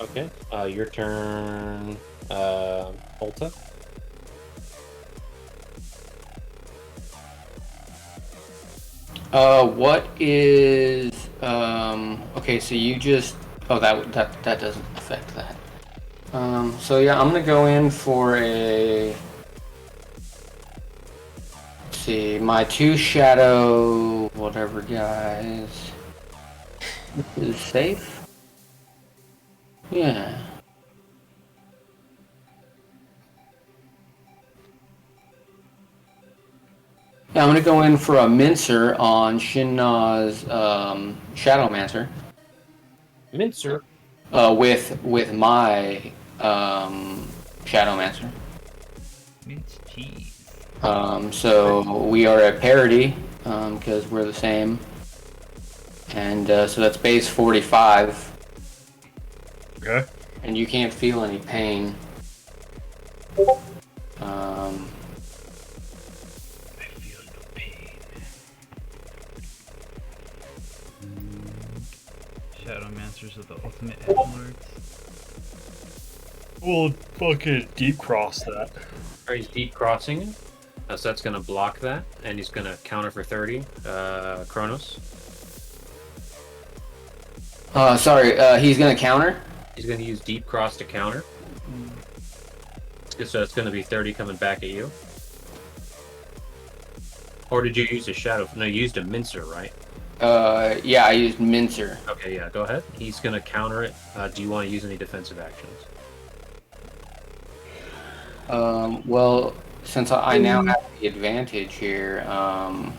Okay. Your turn, Ulta. What is okay, so you just that doesn't affect that. So yeah, I'm gonna go in for a let's see, my 2 shadow whatever guys. Is safe? Yeah. Yeah, I'm gonna go in for a mincer on Shinna's Shadowmancer. Mincer. With my Shadowmancer. Minced cheese. So we are a parity because we're the same, and so that's base 45. Okay. And you can't feel any pain. Um, I feel no pain. Shadowmancers are the ultimate edgelords. We'll fucking deep cross that. Or he's deep crossing it. So that's going to block that, and he's going to counter for 30. Kronos. sorry, he's gonna counter. He's going to use deep cross to counter. So it's going to be 30 coming back at you. Or did you use a shadow? No, you used a mincer, right? Yeah, I used mincer. Okay, yeah, go ahead. He's going to counter it. Do you want to use any defensive actions? Well, since I now have the advantage here, yeah,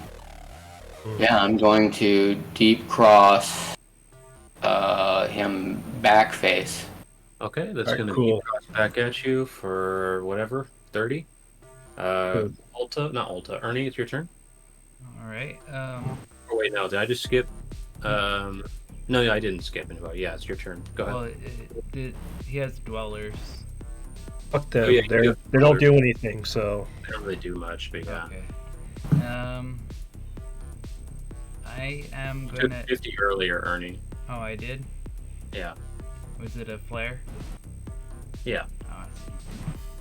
I'm going to deep cross him back face. Okay, that's Alright, going to cool. deep cross back at you for whatever, 30. Ulta, not Ulta. Ernie, it's your turn. Alright, Oh, wait, no, did I just skip? No, I didn't skip anybody. Yeah, it's your turn. Go ahead. well, he has dwellers. Fuck them. Oh, yeah, They don't do anything, so. They don't really do much, but yeah. Okay. I am You took gonna. 50 earlier, Ernie. Oh, I did? Yeah. Was it a flare? Yeah. Oh,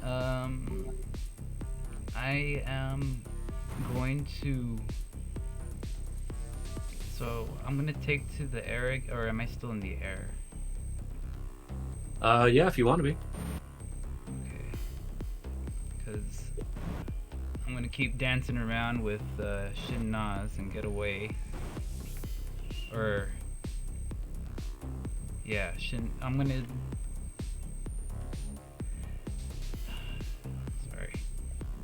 I see. I am going to. So I'm gonna take to the air, or am I still in the air? Yeah, if you want to be. Okay. Because I'm gonna keep dancing around with Shin Nas and get away. Or yeah, I'm gonna. Sorry,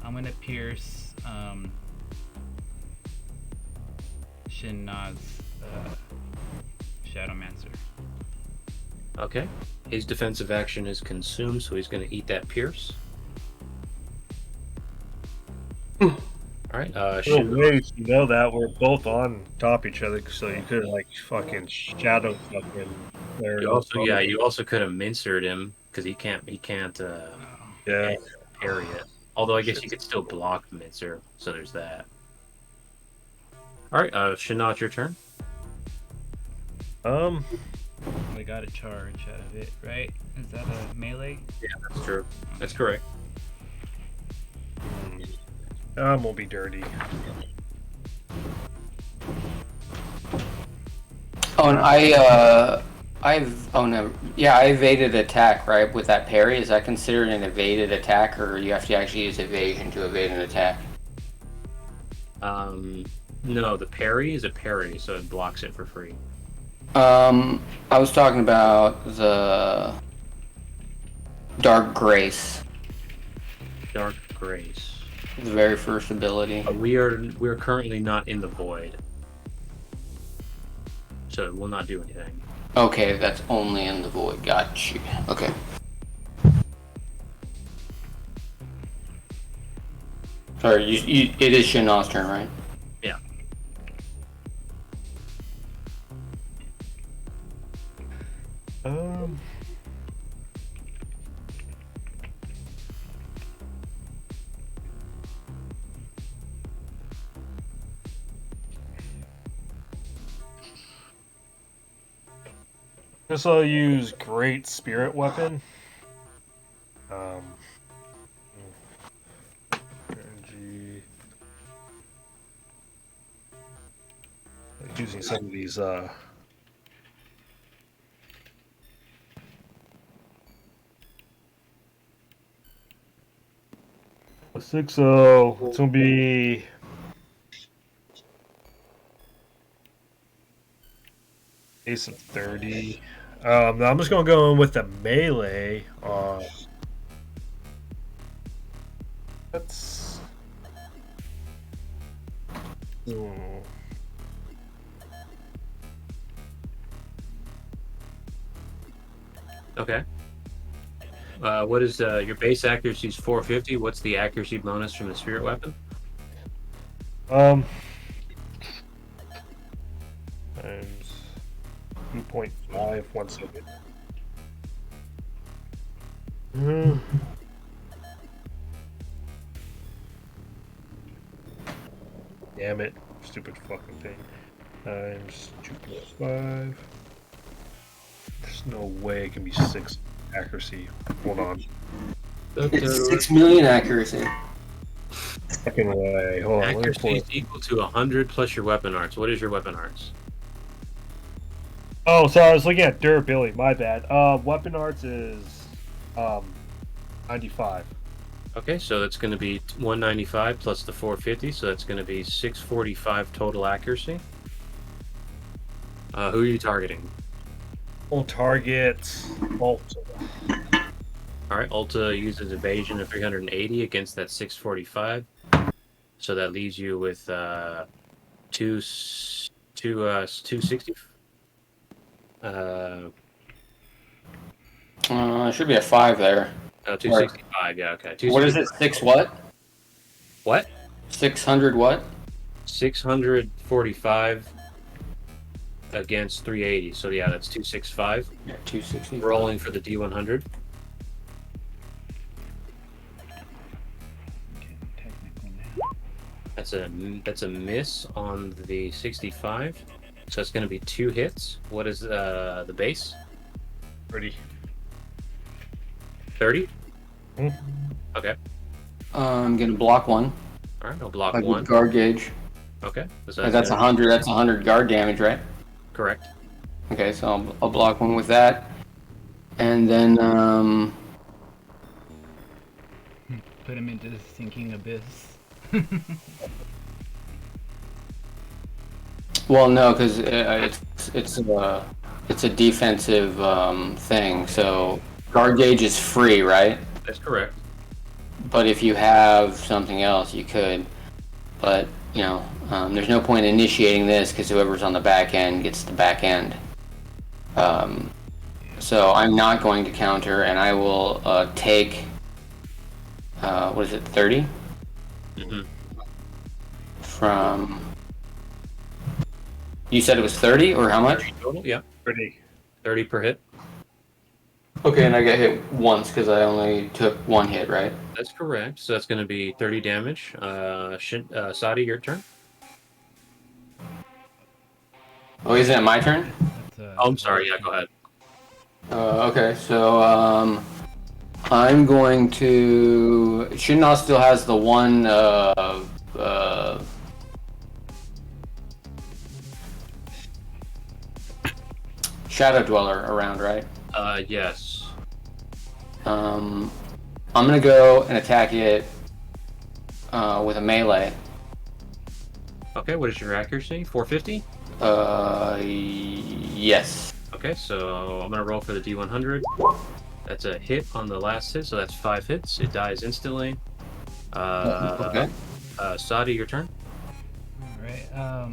I'm gonna pierce Shin Na's Shadowmancer. Okay. His defensive action is consumed, so he's going to eat that pierce. Alright, No Shin. ways, you know that we're both on top of each other, so you could like fucking shadow fucking there. You also could have mincered him, because he can't, Yeah. parry it. Although I guess you could still block mincer, so there's that. Alright, Shinna, it's your turn. We got a charge out of it, right? Is that a melee? Yeah, that's true. That's correct. I'm gonna be dirty. Oh, and I evaded attack, right? With that parry, is that considered an evaded attack, or you have to actually use evasion to evade an attack? No, the parry is a parry, so it blocks it for free. I was talking about the Dark Grace, Dark Grace. the very first ability. We're currently not in the void, so it will not do anything. Okay, that's only in the void. Got you. Okay. Sorry, it is Shinna's turn, right? Yeah. Guess I'll use Great Spirit Weapon. Energy. Like using some of these. 6-0. It's gonna be. Ace of 30. I'm just gonna go in with the melee. That's. Okay. What is your base accuracy is 450? What's the accuracy bonus from the spirit weapon? Times 2.5. 1 second. Damn it. Stupid fucking thing. Times 2.5. There's no way it can be 6 accuracy. Hold on. It's 6 million accuracy. Fucking way. Hold on. Accuracy is equal to 100 plus your weapon arts. What is your weapon arts? Oh, sorry. I was looking at durability. My bad. Weapon arts is 95. Okay, so that's going to be 195 plus the 450, so that's going to be 645 total accuracy. Who are you targeting? We'll target Ulta. All right, Ulta uses evasion of 380 against that 645, so that leaves you with 260. Should be a 5 there. 265. Yeah, okay. What is it? 6 what? What? 600 what? 645 against 380. So yeah, that's 265. Yeah, 260. Rolling for the D100. Technical now. That's a miss on the 65. So it's going to be 2 hits. What is the base? 30. 30. Hmm. Okay. I'm gonna block 1. All right, I'll block Like 1. with guard gauge. Okay. So That's 100. That's 100 guard damage, right? correct. Okay, so I'll block 1 with that, and then Put him into the sinking abyss. well, no, because it's a defensive thing. So guard gauge is free, right? That's correct. But if you have something else, you could. But there's no point initiating this because whoever's on the back end gets the back end. So I'm not going to counter, and I will take. What is it? 30 Mm-hmm. from. You said it was 30, or how much? 30 total. Yeah. 30. 30 per hit. Okay, and I got hit once because I only took 1 hit, right? That's correct. So that's going to be 30 damage. Sadi, your turn. Oh, isn't it my turn? Oh, I'm sorry. Yeah, go ahead. Okay, so I'm going to. Shinna still has the one Shadow Dweller around, right? Yes. I'm gonna go and attack it with a melee. Okay, what is your accuracy? 450? Yes. Okay, so I'm going to roll for the D100. That's a hit on the last hit, so that's 5 hits. It dies instantly. Okay. Sadi, your turn. Alright, I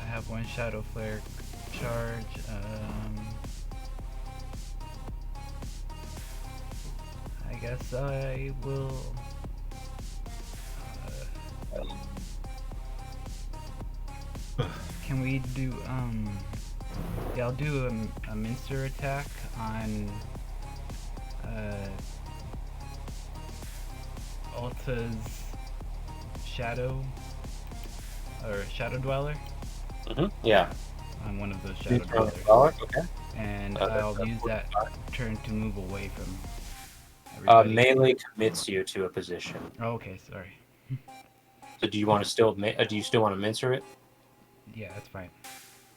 have 1 Shadow Flare charge. I guess I will. Can we do yeah, I'll do a mincer attack on Alta's Shadow or Shadow Dweller. Yeah. on one of those shadow dwellers. Okay. And That's I'll a use that 45. turn to move away from everybody. Melee commits you to a position. Oh, okay, sorry. So do you want to still do you still want to mincer it? Yeah, that's fine.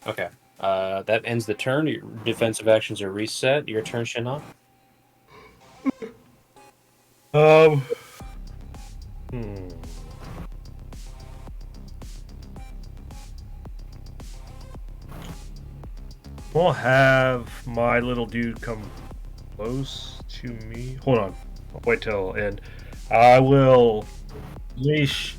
Okay. That ends the turn. Your defensive actions are reset. Your turn, Shinnok. Hmm. We'll have my little dude come close to me. Hold on. I'll wait till end. I will leash.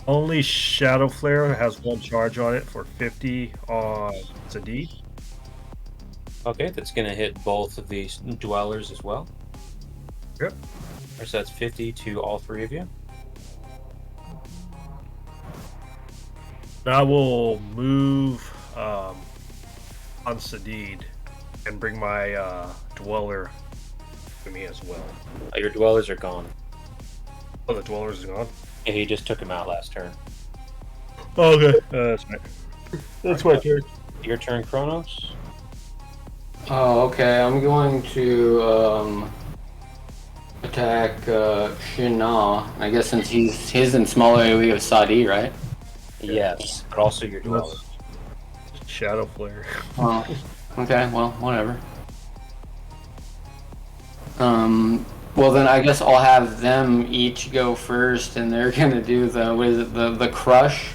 Only Shadow Flare has one charge on it for 50 on Sadid. Okay, that's going to hit both of these dwellers as well. Yep. So that's 50 to all three of you. I will move on Sadid and bring my Dweller to me as well. Your dwellers are gone. Oh, the Dweller's is gone? Yeah, he just took him out last turn. Oh, okay. That's right. That's my turn. Your turn, Kronos. Oh, okay. I'm going to attack Shina. I guess since he's in small AoE of Sadi, right? Yes, but also your dwellers. Shadow Flare. Oh, okay. Well, whatever. Well then I guess I'll have them each go first, and they're gonna do the crush.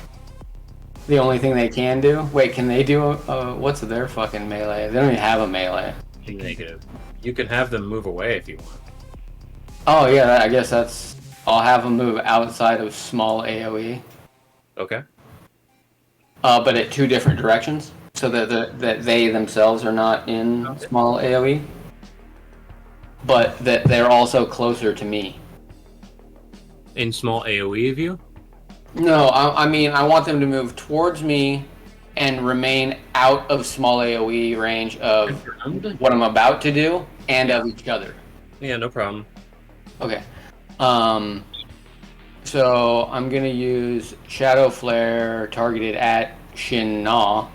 The only thing they can do. Wait, can they do what's their fucking melee? They don't even have a melee. Negative. You can have them move away if you want. Oh yeah, I guess that's. I'll have them move outside of small AOE, Okay. but at two different directions, so that they themselves are not in small AOE, but that they're also closer to me. In small AoE of you? No, I mean I want them to move towards me and remain out of small AoE range of what I'm about to do and of each other. Yeah, no problem. Okay. So I'm gonna use Shadow Flare targeted at Shinna.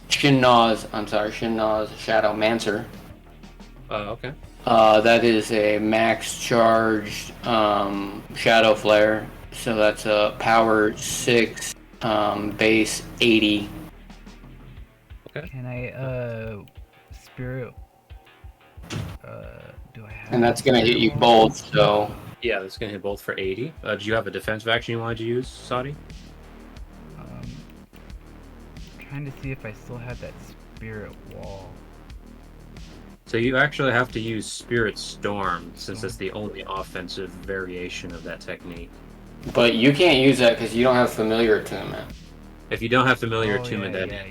Shinna's Shadow Mancer. Okay. That is a max charged Shadow Flare. So that's a power 6, base 80. Can I, spirit, do I have... And that's gonna hit you both, so... Yeah, that's going to hit both for 80. Do you have a defensive action you wanted to use, Sadi? Trying to see if I still have that spirit wall. So you actually have to use Spirit Storm, since that's the only offensive variation of that technique. But you can't use that because you don't have Familiar Attunement. If you don't have Familiar Oh, Attunement, then... yeah,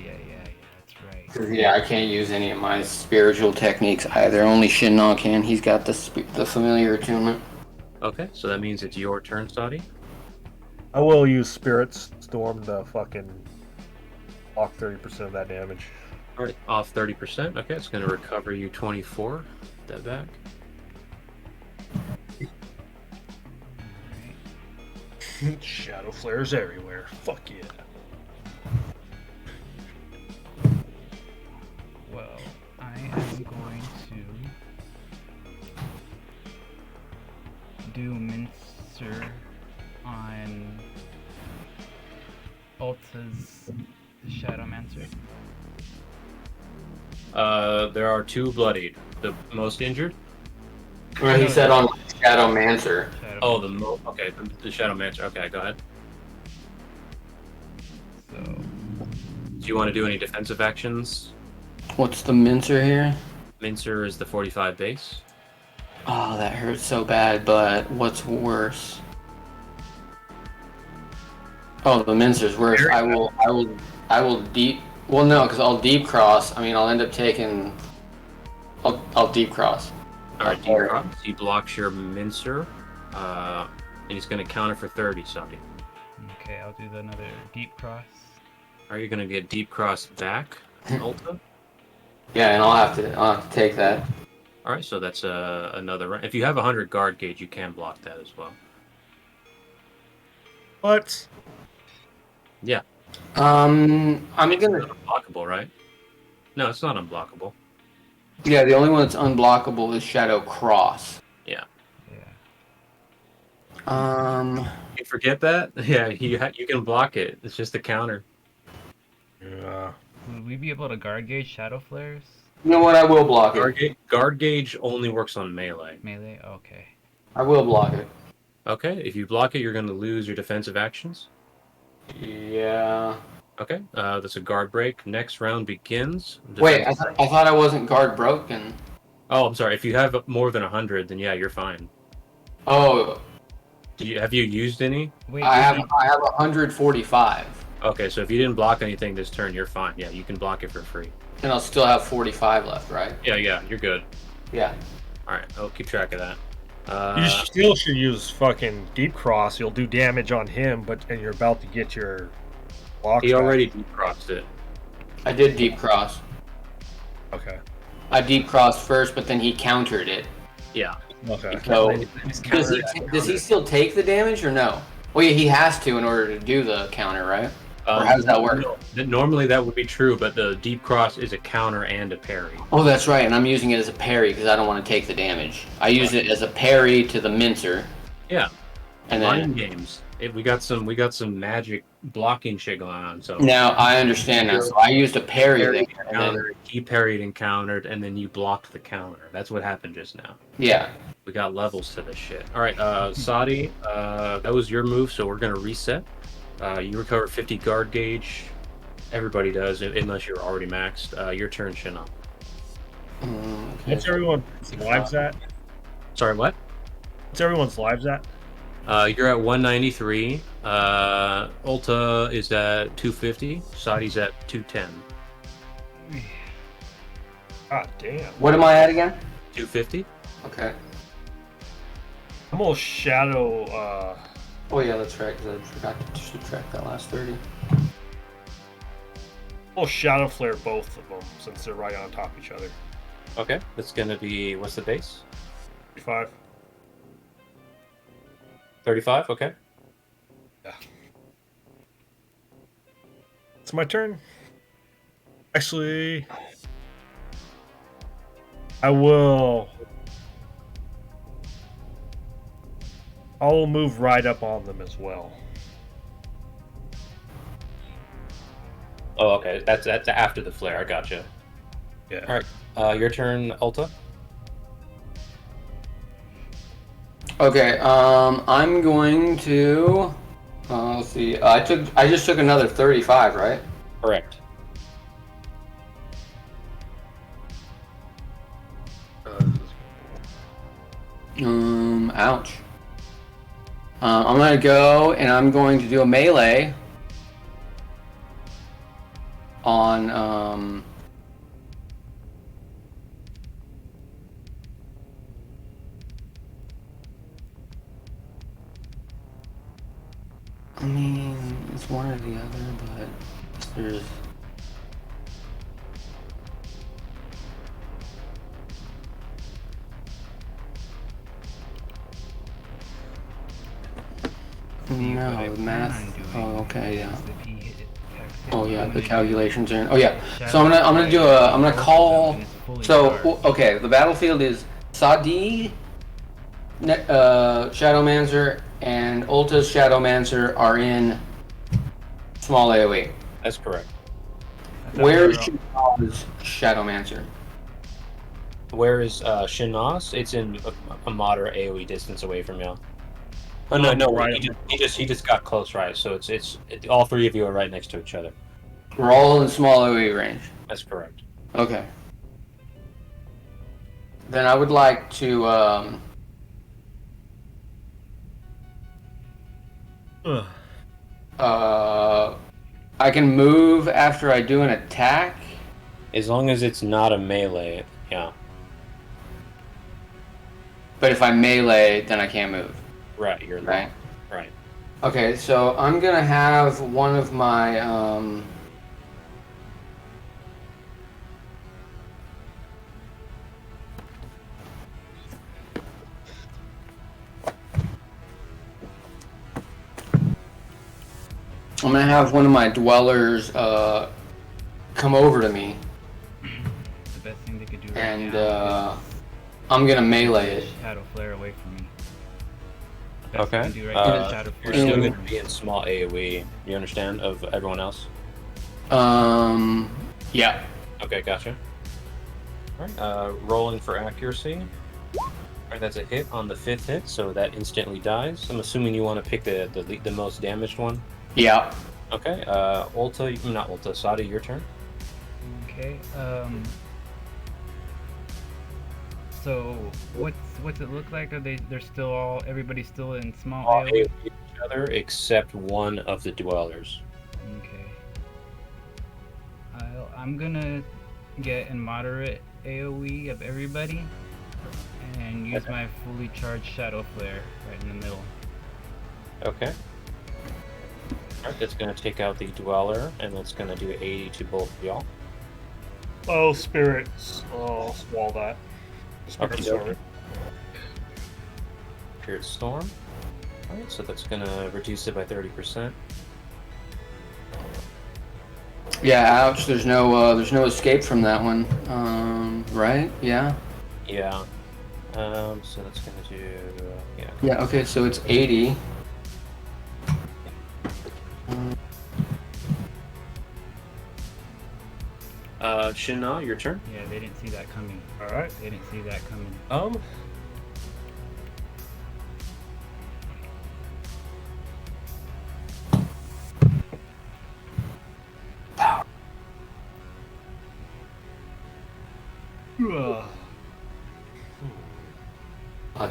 that's right. Yeah, I can't use any of my spiritual techniques either. Only Shinna can. He's got the Familiar Attunement. Okay, so that means it's your turn, Sadi. I will use Spirit Storm to fucking block 30% of that damage. Alright, off 30%. Okay, it's going to recover you 24. That back. Shadow Flares everywhere. Fuck yeah. Well, I am going to do Mincer on Alta's Shadowmancer. There are two bloodied. The most injured? Well, he said on Shadow Mancer. Oh, okay, the Shadowmancer. Okay, go ahead. So, Do you want to do any defensive actions? What's the Mincer here? Mincer is the 45 base. Oh, that hurts so bad, but what's worse? Oh, the Mincer's worse. I will deep... Well, no, because I'll deep cross. I mean, I'll end up taking... I'll deep cross. Alright, deep cross. He blocks your Mincer. And he's going to counter for 30, Sadi. okay, I'll do another deep cross. Are you going to get deep cross back, Ulta? Yeah, and I'll have to take that. Alright, so that's another round. If you have 100 guard gauge, you can block that as well. What? Yeah. I'm It's gonna. not unblockable, right? No, it's not unblockable. Yeah, the only one that's unblockable is Shadow Cross. Yeah. Yeah. You forget that? Yeah, you can block it. It's just a counter. Yeah. Would we be able to guard gauge shadow flares? You know what? I will block it. Guard gauge only works on melee. Melee? Okay. I will block it. Okay, if you block it, you're going to lose your defensive actions. Yeah. Okay, that's a guard break. Next round begins. Wait, I thought I wasn't guard broken. Oh, I'm sorry. If you have more than 100, then yeah, you're fine. Oh, Have you used any? Wait, I have 145, Okay, so if you didn't block anything this turn, you're fine. Yeah, you can block it for free. and I'll still have 45 left, right? Yeah, you're good. Yeah. All right, I'll keep track of that. You still should use fucking Deep Cross. You'll do damage on him, and you're about to get your blocks He back. already deep crossed it. I did deep cross. Okay. I deep crossed first, but then he countered it. Yeah. Okay. So It's does he still take the damage or no? Well, yeah, he has to in order to do the counter, right? Or how does that work? Normally that would be true, but the deep cross is a counter and a parry. Oh, that's right, and I'm using it as a parry because I don't want to take the damage. I use it as a parry to the mincer. Yeah. And Mind then games. We got some magic blocking shit going on. So now I understand now. So I used a parry there, and then, countered, he parried and countered, and then you blocked the counter. That's what happened just now. yeah. We got levels to this shit. All right, Sadi, that was your move, so we're gonna reset. You recover 50 guard gauge. Everybody does, unless you're already maxed. Your turn, Shinnok. Okay. What's everyone's lives at? Sorry, what? What's everyone's lives at? You're at 193. Ulta is at 250. Sadi's at 210. God damn. What am I at again? 250? Okay. I'm gonna shadow. Oh yeah, that's right. Because I forgot to subtract that last 30. We'll shadow flare both of them since they're right on top of each other. Okay, that's gonna be, what's the base? 35. 35, okay. Yeah. It's my turn. Actually, I will. I'll move right up on them as well. Oh, okay, that's after the flare, I gotcha. Yeah. Alright, your turn, Ulta. Okay. I'm going to. Let's see. I just took another 35, right? Correct. Ouch. I'm gonna go and I'm going to do a melee on I mean, it's one or the other, but there's no the math. Oh, okay, yeah. Oh yeah, the calculations are in. Oh yeah. So I'm gonna call. So okay, the battlefield is Sadi, Shadowmancer, and Ulta's Shadowmancer are in small AoE. That's correct. Where is Shadow's Shadowmancer? Where is Shinnok's? It's in a moderate AoE distance away from you. Oh no, right. he just got close, right? So it's all three of you are right next to each other. We're all in small AoE range. That's correct. Okay. Then I would like to I can move after I do an attack. As long as it's not a melee, yeah. But if I melee, then I can't move. Right, you're Right. Right. Okay, so I'm gonna have one of my I'm gonna have one of my dwellers come over to me, The best thing they could do right and now I'm gonna melee is it. Shadow Flare away from me. The best Okay. they can do right now is Shadow You're Flare still away going from to me. be in small AoE. You understand of everyone else? Yeah. Okay, gotcha. All right. Rolling for accuracy. All right, that's a hit on the 5th hit, so that instantly dies. I'm assuming you want to pick the most damaged one. Yeah. Okay. Ulta, not Ulta. Sadi, your turn. Okay. So what's it look like? Are they're still all everybody's still in small All AoE? AoE each other except one of the dwellers. Okay. I'm gonna get in moderate AoE of everybody and use my fully charged Shadow Flare right in the middle. Okay. All right, that's going to take out the dweller, and that's going to do 80 to both of y'all. Oh, spirits. Oh, I'll swallow that. Spirit Okay, storm it. Spirit Storm. All right, so that's going to reduce it by 30%. Yeah. Ouch. There's no escape from that one. Right? Yeah. Yeah. So that's going to do... yeah. Yeah. Okay. So it's 80. Shina, your turn. Yeah, they didn't see that coming. Alright. They didn't see that coming.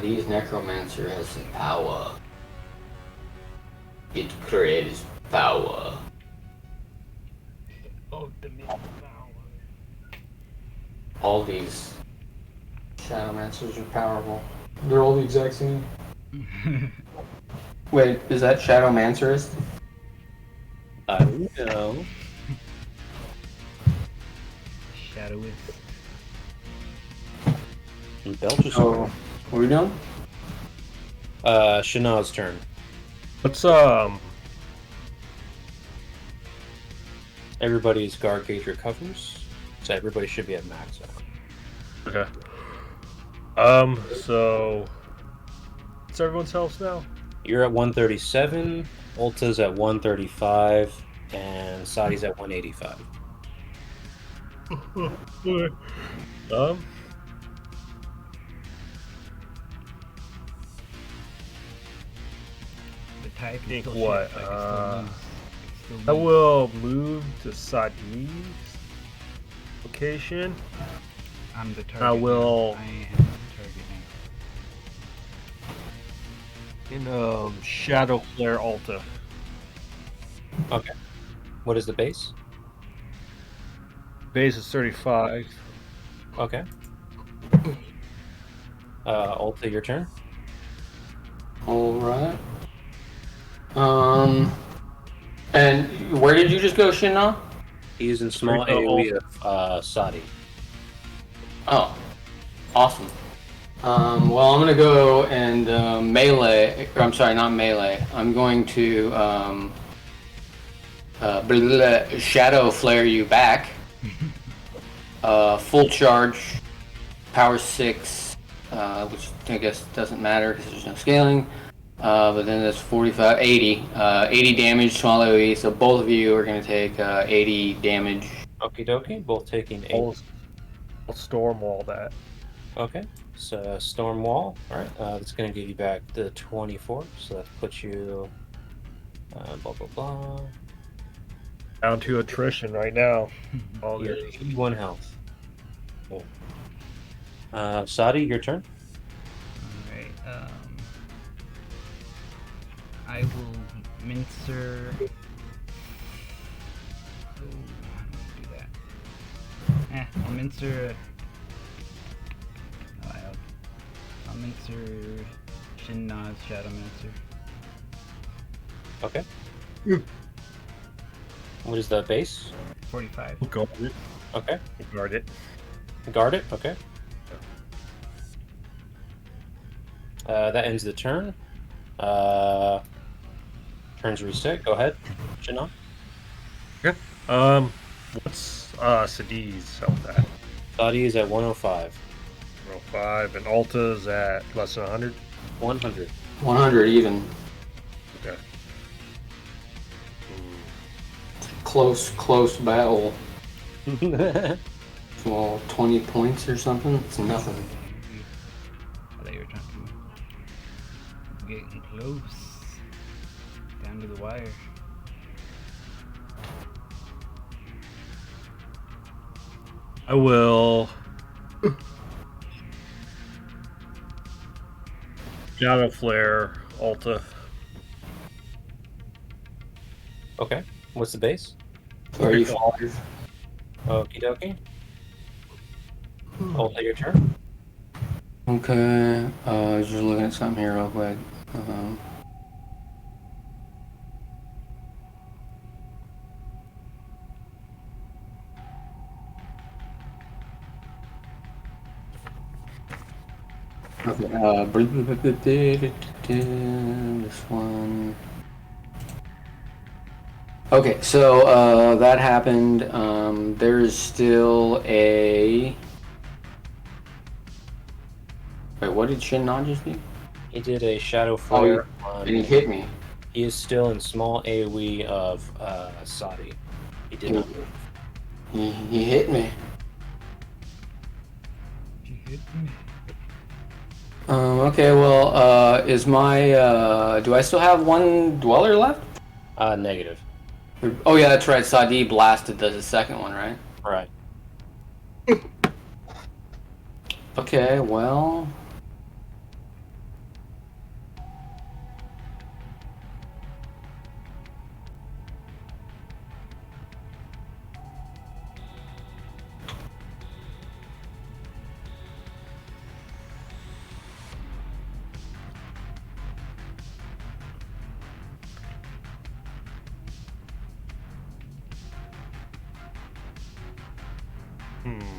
These necromancer has some power. It creates power. Ultimate power. All these shadowmancers are powerful. They're all the exact same. Wait, is that shadowmancerist? I don't know. Shadowist. And Belcher's Oh, what are we doing? Shina's turn. Let's Everybody's guard gauge recovers, so everybody should be at max out. Okay. So what's everyone's health now? You're at 137, Ulta's at 135, and Sadi's at 185. Okay. The type is Think still what? shit, so I can still lose. I will move to Sadi's location. I'm the target. I will- now. I am the target now. In Shadow Flare Alta. Okay. What is the base? Base is 35. Okay. Ulta, your turn. Alright. And where did you just go, Shina? He's in small Very AoE of Sadi. Oh, awesome. Well, I'm gonna go and melee. Or I'm sorry, not melee. I'm going to shadow flare you back. Full charge, power 6, which I guess doesn't matter because there's no scaling. But then that's 45, 80. 80 damage, small AoE. So both of you are gonna take 80 damage. Okie dokie, both taking 8. I'll storm wall that. Okay, so Storm Wall. Alright, that's going to give you back the 24, so that puts you. Blah blah blah. Down to attrition right now. All You're good. at 81 health. Cool. Sadi, your turn. Alright, I will mincer. Oh, I don't want to do that. I'll mincer. I'll mincer Shinna's Shadowmancer. Okay. What is the base? 45. Guard it. Okay. Guard it. Guard it. Okay. That ends the turn. Trying Turns reset. Go ahead, Shinon. What's Sadi's health at? Saudi is at 105. 105, and Alta's at less than 100. 100. 100 even. Okay. Close battle. Well, 20 points or something. It's nothing. I thought you were trying to getting close. Down to the wire. I will. Shadow Flare, Alta. Okay. What's the base? 35. Okie dokie. Alta, your turn. Okay. Just looking at something here real quick. Okay. This one. Okay, so that happened. There's still a. Wait, what did Shinnon just do? He did a shadow flare on. And he hit me. He is still in small AoE of Saudi. He did not move. He hit me. She hit me. Okay, well, is my, do I still have one dweller left? Negative. Oh yeah, that's right, Sadi blasted the second one, right? Right. Okay, well...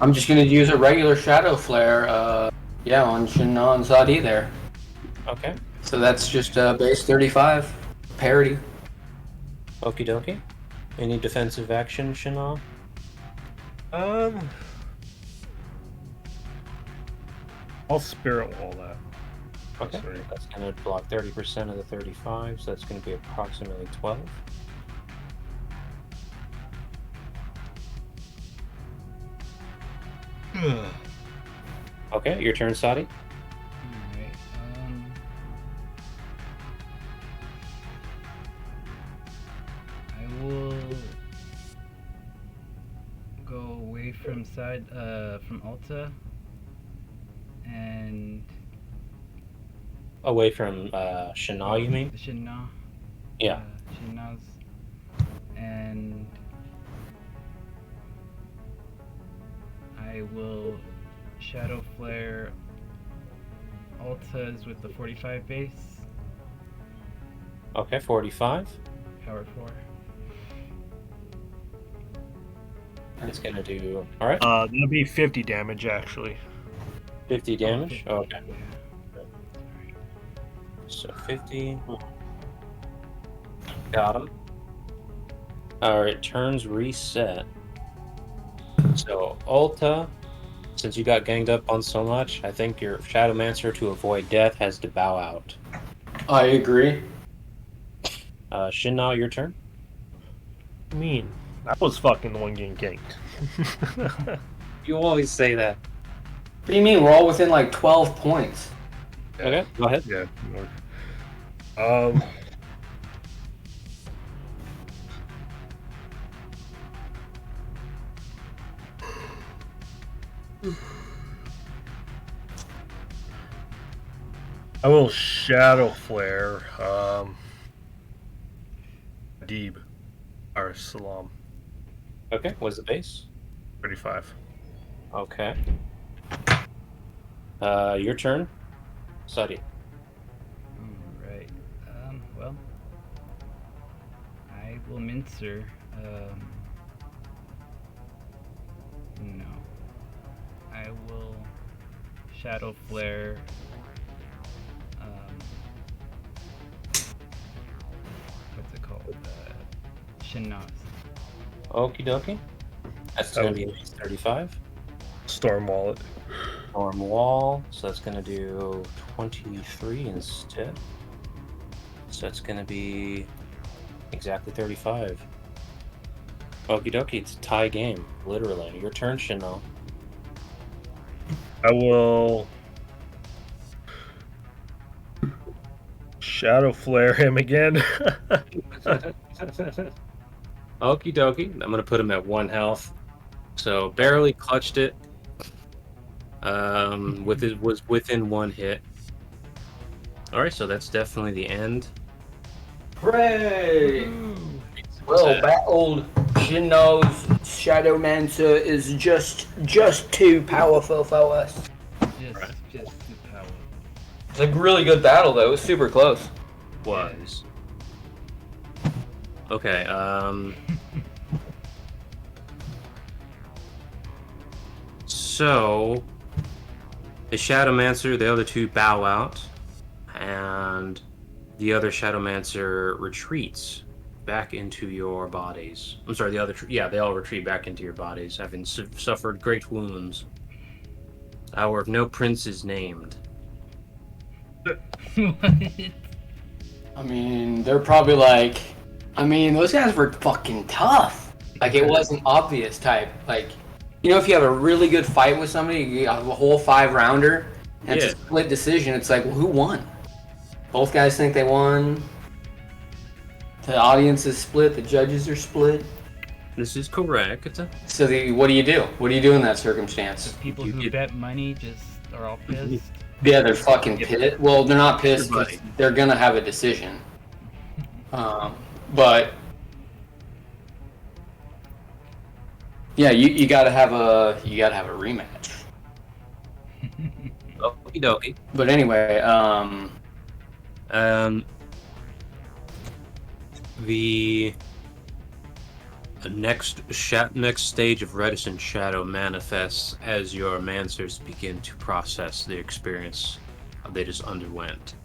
I'm just gonna use a regular shadow flare, yeah, on Shinnon Sadi there. Okay. So that's just base 35 parity. Okie dokie. Any defensive action, Shinon? I'll Spirit Wall that. Okay. Sorry. That's going to block 30% of the 35, so that's going to be approximately 12. Okay, your turn, Sadi. Alright, I will go away from from Alta and Away from Shana, you mean? the Shinna. Yeah. Shinna's, and I will Shadow Flare Altas with the 45 base, Okay, 45. power 4. It's going to do... Alright, That'll be 50 damage, actually. 50 damage. 50, Okay. yeah. So 50. Got him. Alright, turns reset. So, Alta, since you got ganged up on so much, I think your Shadowmancer, to avoid death, has to bow out. I agree. Shinna, your turn. I mean, I was fucking the one getting ganked. You always say that. What do you mean? We're all within like 12 points. Okay, go ahead. Yeah. I will Shadow Flare, Deeb, or Salam, Okay, what's the base? 35. Okay. Your turn. Sadi. Alright, well, I will Mincer, no. I will Shadow Flare, what's it called? Shinnaz. Okie dokie. That's going to be 35. Storm Wallet. Storm Wall. So that's going to do 23 instead. So that's going to be exactly 35. Okie dokie. It's a tie game. Literally. Your turn, Chanel. I will Shadow Flare him again. Okie dokie. I'm going to put him at 1 health. So barely clutched it. Was within 1 hit. All right, so that's definitely the end. Hooray! Well battled. Shinnow's Shadowmancer is just too powerful for us. Just too powerful. It's a really good battle though. It was super close. Was. Okay, so the Shadowmancer, the other two bow out, and the other Shadowmancer retreats back into your bodies. I'm sorry, they all retreat back into your bodies, having suffered great wounds. Hour of no prince is named. What? I mean, they're probably like, those guys were fucking tough. Like, it wasn't obvious type. Like, you know, if you have a really good fight with somebody, you have a whole 5-rounder, and it's a split decision, it's like, well, who won? Both guys think they won. The audience is split, the judges are split. This is correct. So what do you do? What do you do in that circumstance? People who bet money just are all pissed. Yeah, they're fucking pissed. Well, they're not pissed because they're gonna have a decision. But yeah, you gotta have a rematch. Okie dokie. But anyway, the next stage of Reticent Shadow manifests as your Mancers begin to process the experience they just underwent.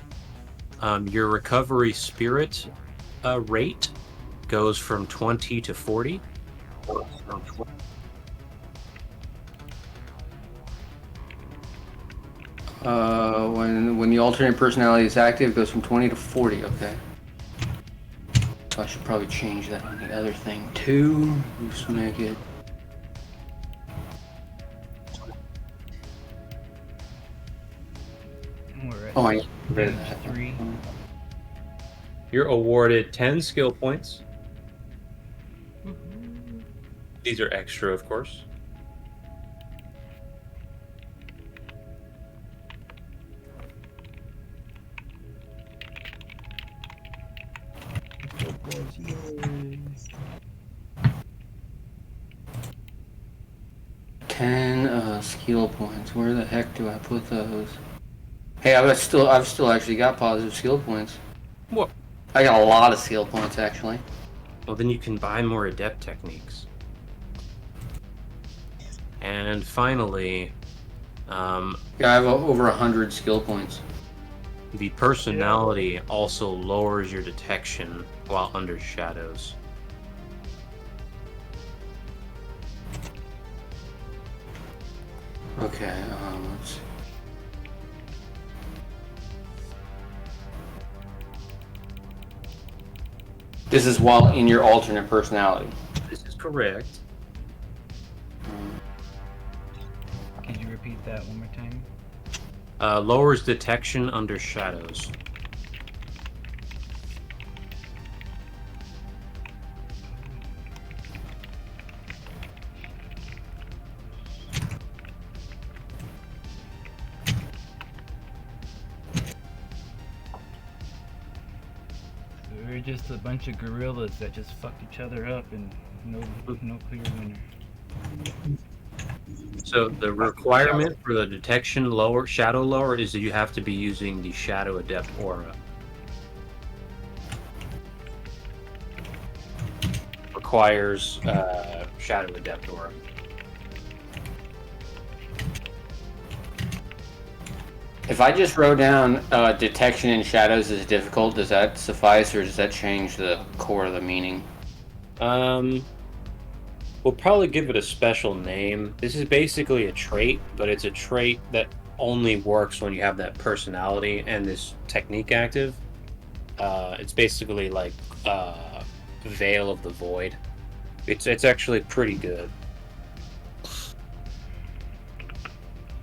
Your recovery spirit rate goes from 20 to 40. when the alternate personality is active, it goes from 20 to 40. Okay. So I should probably change that on the other thing too. Just make it. Oh, I read that. 3. You're awarded 10 skill points. These are extra, of course. Skill points. Where the heck do I put those? Hey, I've still actually got positive skill points. What? I got a lot of skill points actually. Well, then you can buy more adept techniques. And finally, Yeah, I have over 100 skill points. the personality also lowers your detection while under shadows. Okay, let's see. This is while in your alternate personality. This is correct. Could you repeat that one more time? Lowers detection under shadows. We're just a bunch of gorillas that just fucked each other up and no clear winner. So the requirement for the detection shadow lower is that you have to be using the Shadow Adept aura. Requires Shadow Adept aura. If I just wrote down detection in shadows is difficult, does that suffice, or does that change the core of the meaning? We'll probably give it a special name. This is basically a trait, but it's a trait that only works when you have that personality and this technique active. It's basically like Veil of the Void. It's actually pretty good.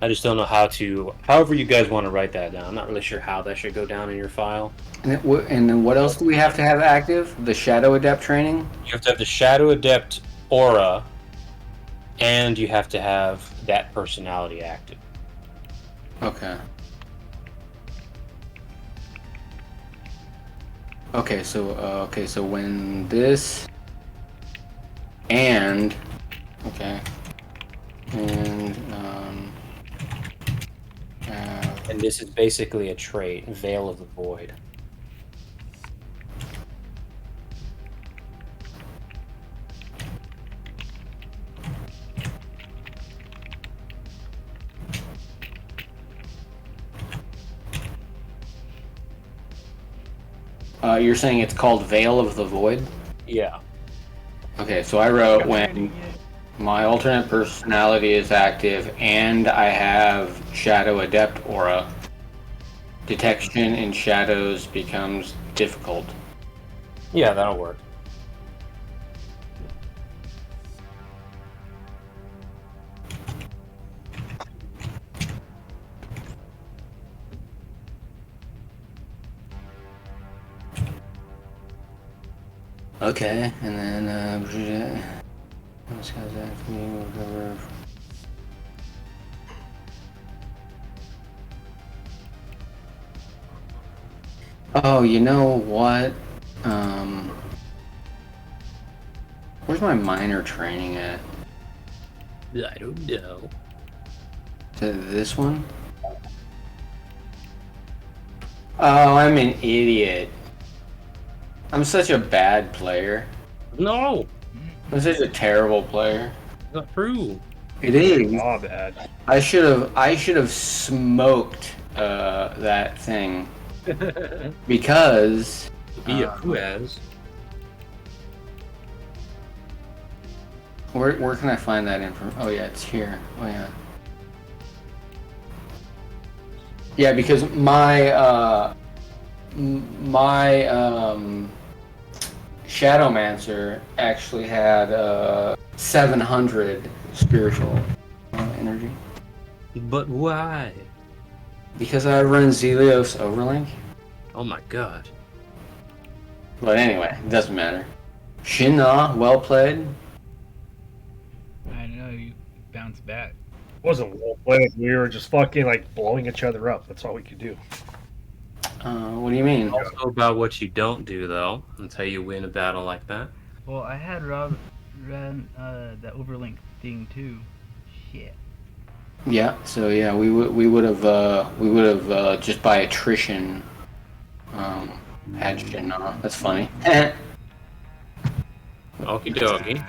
I just don't know how to. However, you guys want to write that down. I'm not really sure how that should go down in your file. And then what else do we have to have active? The Shadow Adept training? You have to have the Shadow Adept aura, and you have to have that personality active. Okay. Okay, so when this and okay, and And this is basically a trait, Veil of the Void. you're saying it's called Veil of the Void? Yeah. Okay, so I wrote when my alternate personality is active and I have Shadow Adept aura, detection in shadows becomes difficult. Yeah, that'll work. Okay, and then oh, you know what? Where's my minor training at? I don't know. To this one? Oh, I'm an idiot. I'm such a bad player. No! I'm such a terrible player. Not true. It is. Oh, bad. I should have smoked that thing because Who has? where can I find that info? Oh yeah, it's here. Oh yeah. Yeah, because my Shadowmancer actually had 700 spiritual energy. But why? Because I run Zelios Overlink. Oh my god. But anyway, it doesn't matter. Shinna, well played. I know you bounce back. It wasn't well played. We were just fucking like blowing each other up. That's all we could do. What do you mean? Also about what you don't do, though, until you win a battle like that. Well, I had Rob ran the overlink thing too. Shit. Yeah, so yeah, we would have just by attrition had Shinna. That's funny. Okie dokie.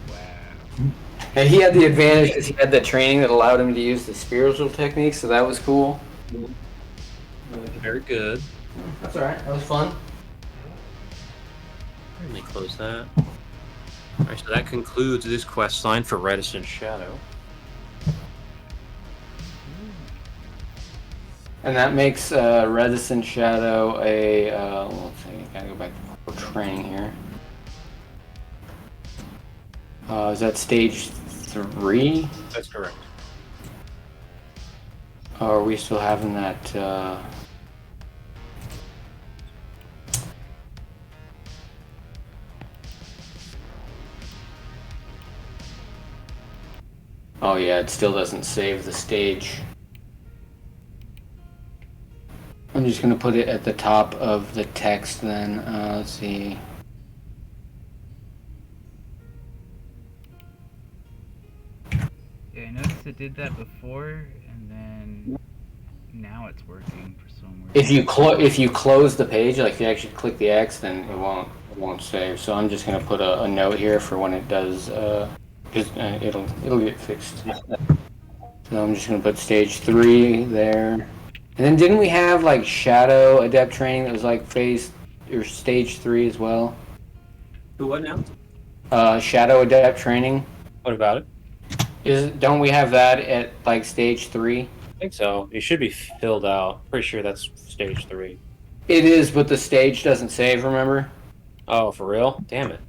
Wow. And he had the advantage because he had the training that allowed him to use the spiritual techniques, so that was cool. Very good. That's alright, that was fun. Let me close that. Alright, so that concludes this quest line for Reticent Shadow. And that makes Reticent Shadow a, let's see, gotta go back to training here. Is that stage 3? That's correct. Or are we still having that, oh yeah, it still doesn't save the stage. I'm just gonna put it at the top of the text then, let's see. Yeah, I noticed it did that before, and then now it's working for some reason. If you close the page, like if you actually click the X, then it won't save. So I'm just gonna put a note here for when it does, because it'll get fixed. So I'm just gonna put stage 3 there. And then didn't we have like Shadow Adept training that was like phase or stage 3 as well? Who what now? Shadow Adept training. What about it? Don't we have that at like stage 3? I think so. It should be filled out. Pretty sure that's stage 3. It is, but the stage doesn't save, remember? Oh, for real? Damn it.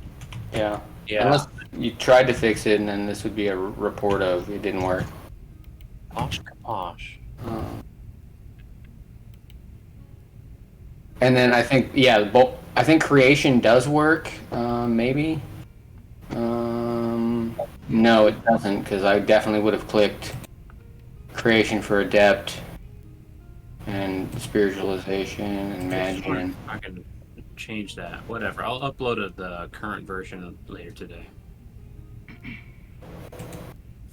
Yeah. Yeah. Unless you tried to fix it, and then this would be a report of it didn't work. Posh kaposh. And then I think, yeah, I think creation does work, maybe. No, it doesn't, because I definitely would have clicked creation for adept and spiritualization and magic. I can change that. Whatever. I'll upload the current version later today.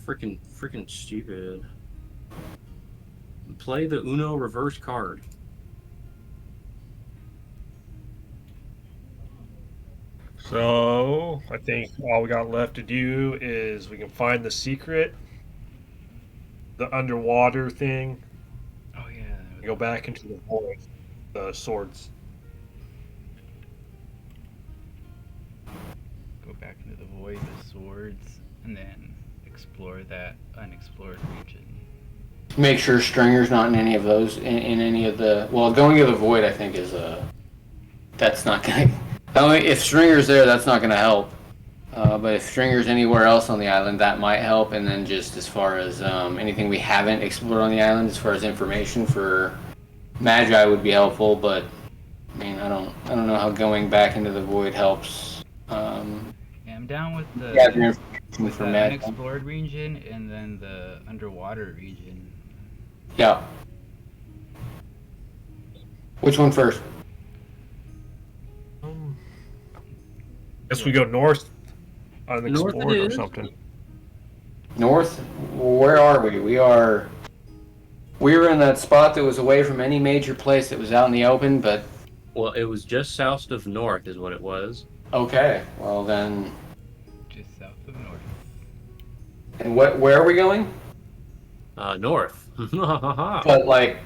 Freaking stupid. Play the Uno reverse card. So I think all we got left to do is we can find the secret, the underwater thing, Oh yeah. go back into the void, the swords. Go back into the void, the swords, and then explore that unexplored region. Make sure Stringer's not in any of those, in any of the... Well, going to the void, I think, is... That's not going to... If Stringer's there, that's not going to help. But if Stringer's anywhere else on the island, that might help. And then just as far as anything we haven't explored on the island, as far as information for Magi would be helpful. But I mean, I don't know how going back into the void helps. Yeah, I'm down with the Information for the Magi. unexplored region and then the underwater region. Yeah. Which one first? Guess we go north, North unexplored it or is. something. North? Where are we? We were in that spot that was away from any major place that was out in the open, but Well, it was just south of north is what it was. okay. Well then, Just south of north. and where are we going? North. But like,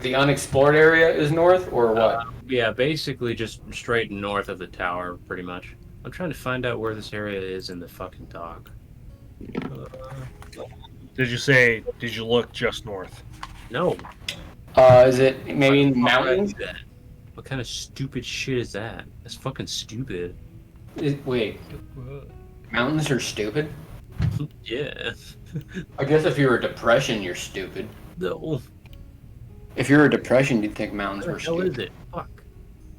the unexplored area is north, or what? Yeah, basically just straight north of the tower, pretty much. I'm trying to find out where this area is in the fucking dock. Did you look just north? No. Is it maybe in the Why would I mountains? do that? What kind of stupid shit is that? That's fucking stupid. Wait, mountains are stupid? Yeah. I guess if you were depression, you're stupid. No. If you were a depression, you'd think mountains Where were the hell stupid. is it? Fuck.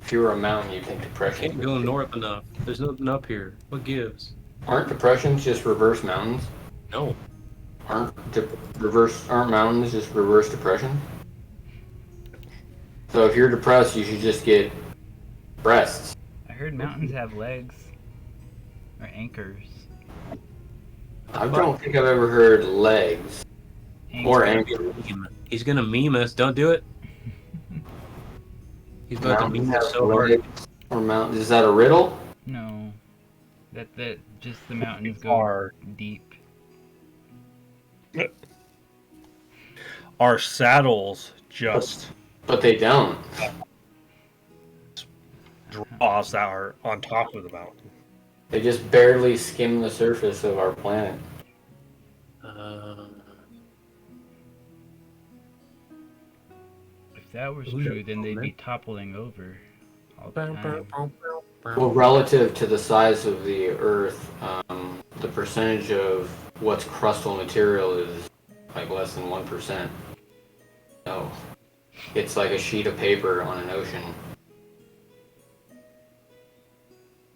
If you were a mountain, you'd think I depression. can't go north enough. There's nothing up here. What gives? Aren't depressions just reverse mountains? No. Aren't mountains just reverse depression? So if you're depressed, you should just get breasts. I heard mountains have legs. Or anchors. I don't think I've ever heard legs or anchors. He's gonna meme us. Don't do it. He's about to Mountains meme have us so hard. legs or mountains. Is that a riddle? No. That just the mountains go Are deep. our saddles just But they don't. draws that are on top of the mountain? They just barely skim the surface of our planet. If that was true, then they'd be toppling over all the time. Well, relative to the size of the Earth, the percentage of what's crustal material is like less than 1%. No. It's like a sheet of paper on an ocean.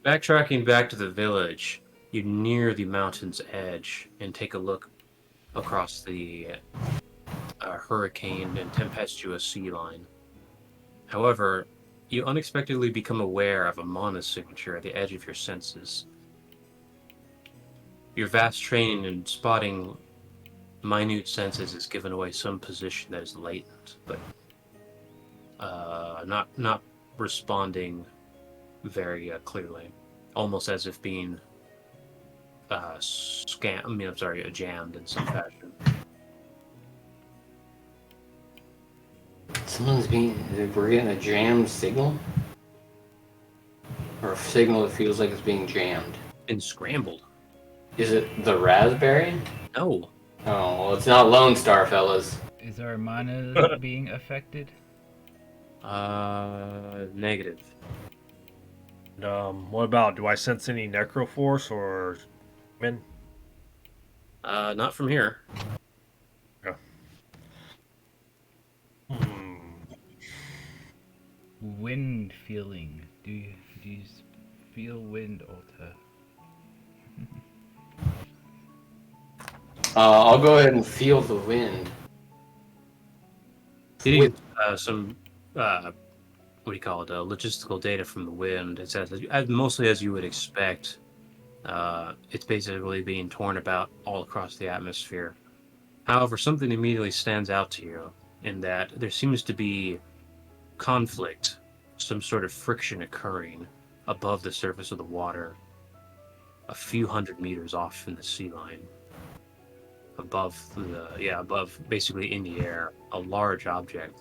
Backtracking back to the village, you near the mountain's edge and take a look across the hurricane and tempestuous sea line. However, you unexpectedly become aware of a mana signature at the edge of your senses. Your vast training in spotting minute senses has given away some position that is latent, but not responding very clearly, almost as if being jammed in some fashion. We're getting a jammed signal? Or a signal that feels like it's being jammed. And scrambled. Is it the raspberry? No. Oh, well, it's not Lone Star, fellas. Is our mana being affected? Negative. What about, do I sense any necroforce or min? Not from here. Yeah. Wind feeling. Do you feel wind, Ulta? I'll go ahead and feel the wind. Getting some what do you call it? Logistical data from the wind. It says mostly as you would expect. It's basically being torn about all across the atmosphere. However, something immediately stands out to you in that there seems to be conflict, some sort of friction occurring above the surface of the water, a few hundred meters off from the sea line. Above, basically in the air, a large object.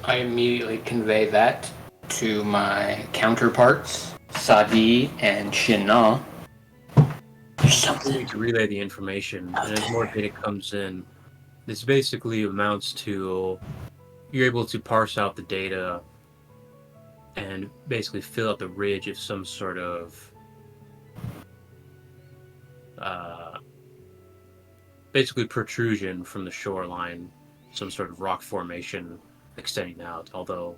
I immediately convey that to my counterparts, Sadi and Shinnah. There's something. To relay the information, and as more data comes in, this basically amounts to you're able to parse out the data and basically fill out the ridge of some sort of basically protrusion from the shoreline, some sort of rock formation extending out, although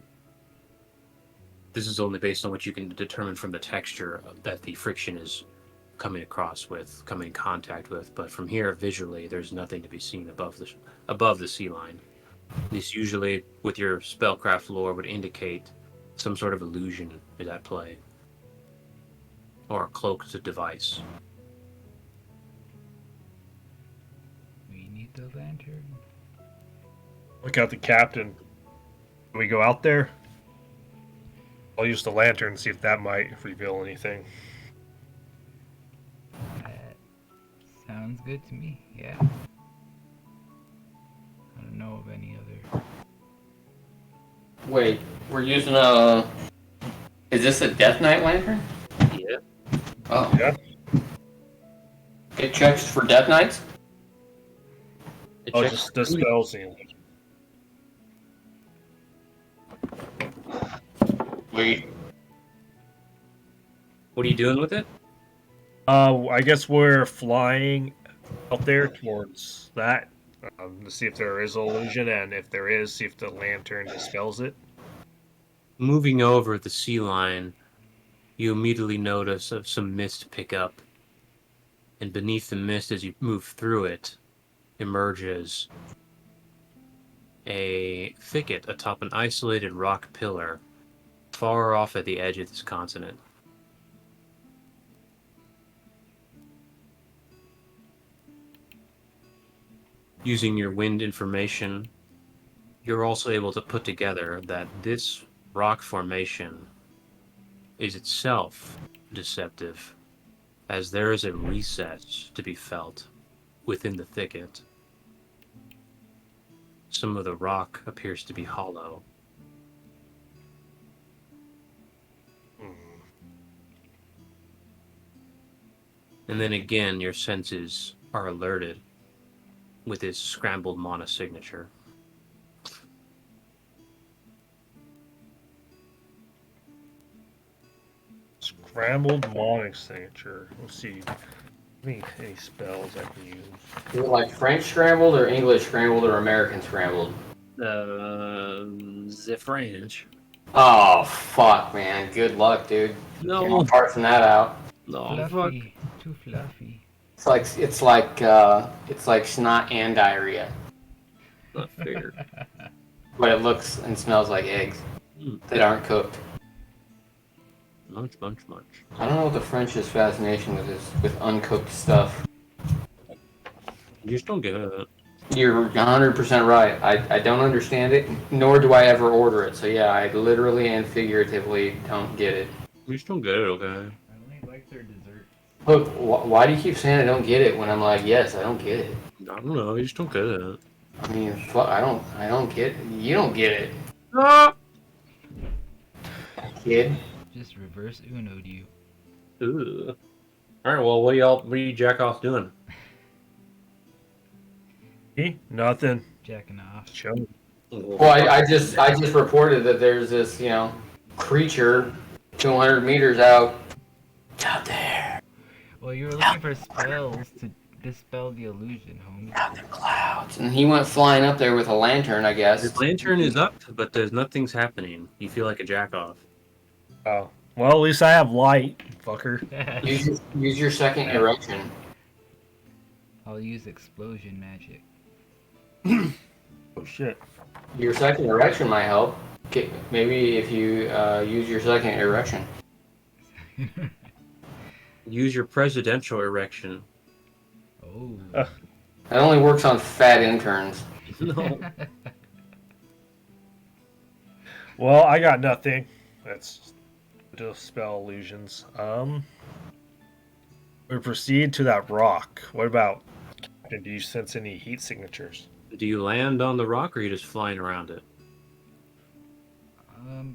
this is only based on what you can determine from the texture that the friction is coming in contact with. But from here, visually, there's nothing to be seen above the sea line. This usually, with your spellcraft lore, would indicate some sort of illusion is at play, or a cloaked device. We need the lantern. Look out the captain. Can we go out there? I'll use the lantern and see if that might reveal anything. That sounds good to me. Yeah. I don't know of any other. Wait, we're using a. Is this a Death Knight lantern? Yeah. Oh. Yeah. It checks for Death Knights? It Oh, checks- just dispels the. Wait. What are you doing with it? I guess we're flying up there towards that to see if there is illusion, and if there is, see if the lantern dispels it. Moving over the sea line, you immediately notice of some mist pick up, and beneath the mist, as you move through it, emerges a thicket atop an isolated rock pillar, far off at the edge of this continent. Using your wind information, you're also able to put together that this rock formation is itself deceptive, as there is a recess to be felt within the thicket. Some of the rock appears to be hollow. And then again, your senses are alerted with his scrambled mana signature. Scrambled Monic signature. Let's see. Any spells I can use? Is it like French scrambled or English scrambled or American scrambled? The French. Oh, fuck, man. Good luck, dude. No. I'm parsing that out. No, fuck. Fluffy. Too fluffy. It's like snot and diarrhea, Not fair. but it looks and smells like eggs that aren't cooked. Munch. I don't know what the French's fascination with uncooked stuff. You just don't get it. You're 100% right. I don't understand it, nor do I ever order it. So yeah, I literally and figuratively don't get it. You just don't get it, okay? I only like their dessert. Look, why do you keep saying I don't get it when I'm like, yes, I don't get it? I don't know, you just don't get it. I mean, fuck, I don't get. You don't get it, Ah! kid. Just reverse Uno'd you. Ooh. All right. Well, what are you jack off doing? Me? Nothing. Jacking off. Chilling. Well, I just reported that there's this, creature 200 meters out there, Well, you were looking for spells to dispel the illusion, homie. out in the clouds, and he went flying up there with a lantern, I guess. His lantern is up, but there's nothing's happening. You feel like a jack off. Oh. Well, at least I have light, fucker. Use your second erection. I'll use explosion magic. Oh shit. Your second erection might help. Maybe if you use your second erection. Use your presidential erection. Oh. That only works on fat interns. No. Well, I got nothing. That's dispel illusions. We proceed to that rock. What about? Do you sense any heat signatures? Do you land on the rock or are you just flying around it?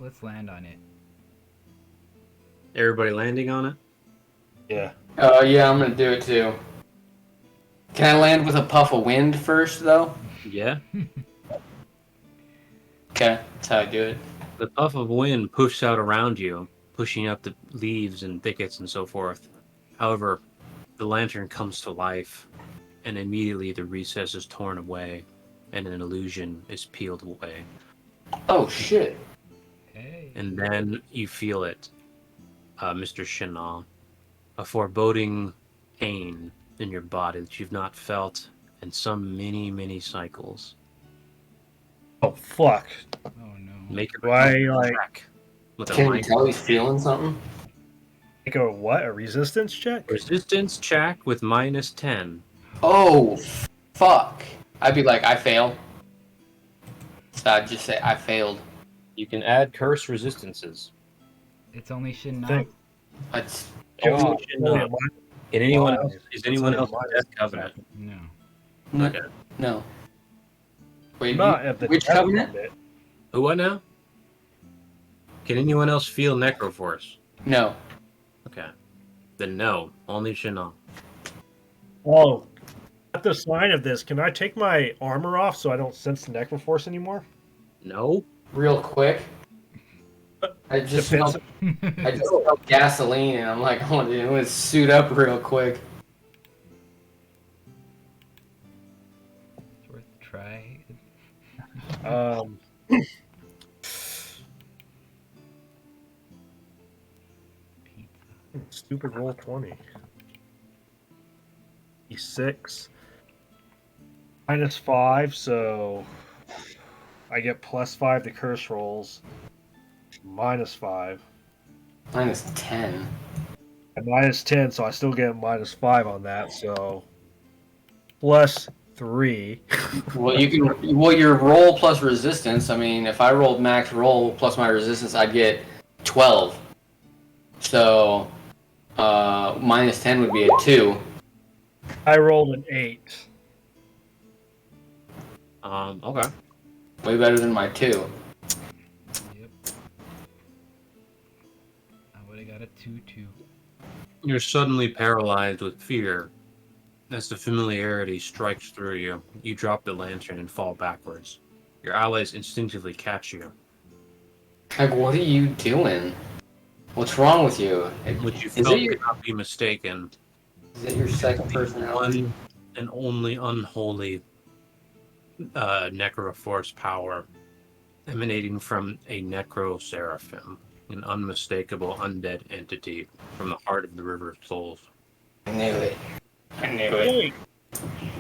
Let's land on it. Everybody landing on it? Yeah. Yeah, I'm gonna do it too. Can I land with a puff of wind first, though? Yeah. Okay, that's how I do it. The puff of wind pushes out around you, pushing up the leaves and thickets and so forth. However, the lantern comes to life, and immediately the recess is torn away, and an illusion is peeled away. Oh shit! Hey. And then you feel it, Mr. Shinnah. A foreboding pain in your body that you've not felt in some many, many cycles. Oh fuck. Oh no. Make a Why, like- check with a Can you mind tell he's feeling something? Make a what? A resistance check? resistance check with -10. Oh, fuck! I'd be like, I failed. So I'd just say, I failed. You can add curse resistances. It's only Shin now. Think- That's Only God, Shinnah. only Can anyone Wow. else? Is anyone It's else only in Death Covenant? No. no. Okay. No. Wait, not at the which death covenant? limit. Who? What now? Can anyone else feel Necroforce? No. Okay. Then no. Only Shinnah. Oh, at the sign of this, can I take my armor off so I don't sense the Necroforce anymore? No. Real quick. I just smelled, Defensive. I just smelled gasoline, and I'm like, oh, dude, let's suit up real quick. It's worth a try. Stupid roll 20. E6. -5, so I get +5 to curse rolls. -5. Minus 10. And -10, so I still get -5 on that, so +3. Well, you can. Well, your roll plus resistance. I mean, if I rolled max roll plus my resistance, I'd get 12. So, minus 10 would be a 2. I rolled an 8. Okay. Way better than my 2. Yep. I would have got a 2-2. You're suddenly paralyzed with fear. As the familiarity strikes through you, you drop the lantern and fall backwards. Your allies instinctively catch you, Like, what are you doing? What's wrong with you? which you Is felt it your- cannot be mistaken. Is it your second personality? One and only unholy Necroforce power emanating from a Necro Seraphim, an unmistakable undead entity from the heart of the River of Souls. I knew it. I knew it.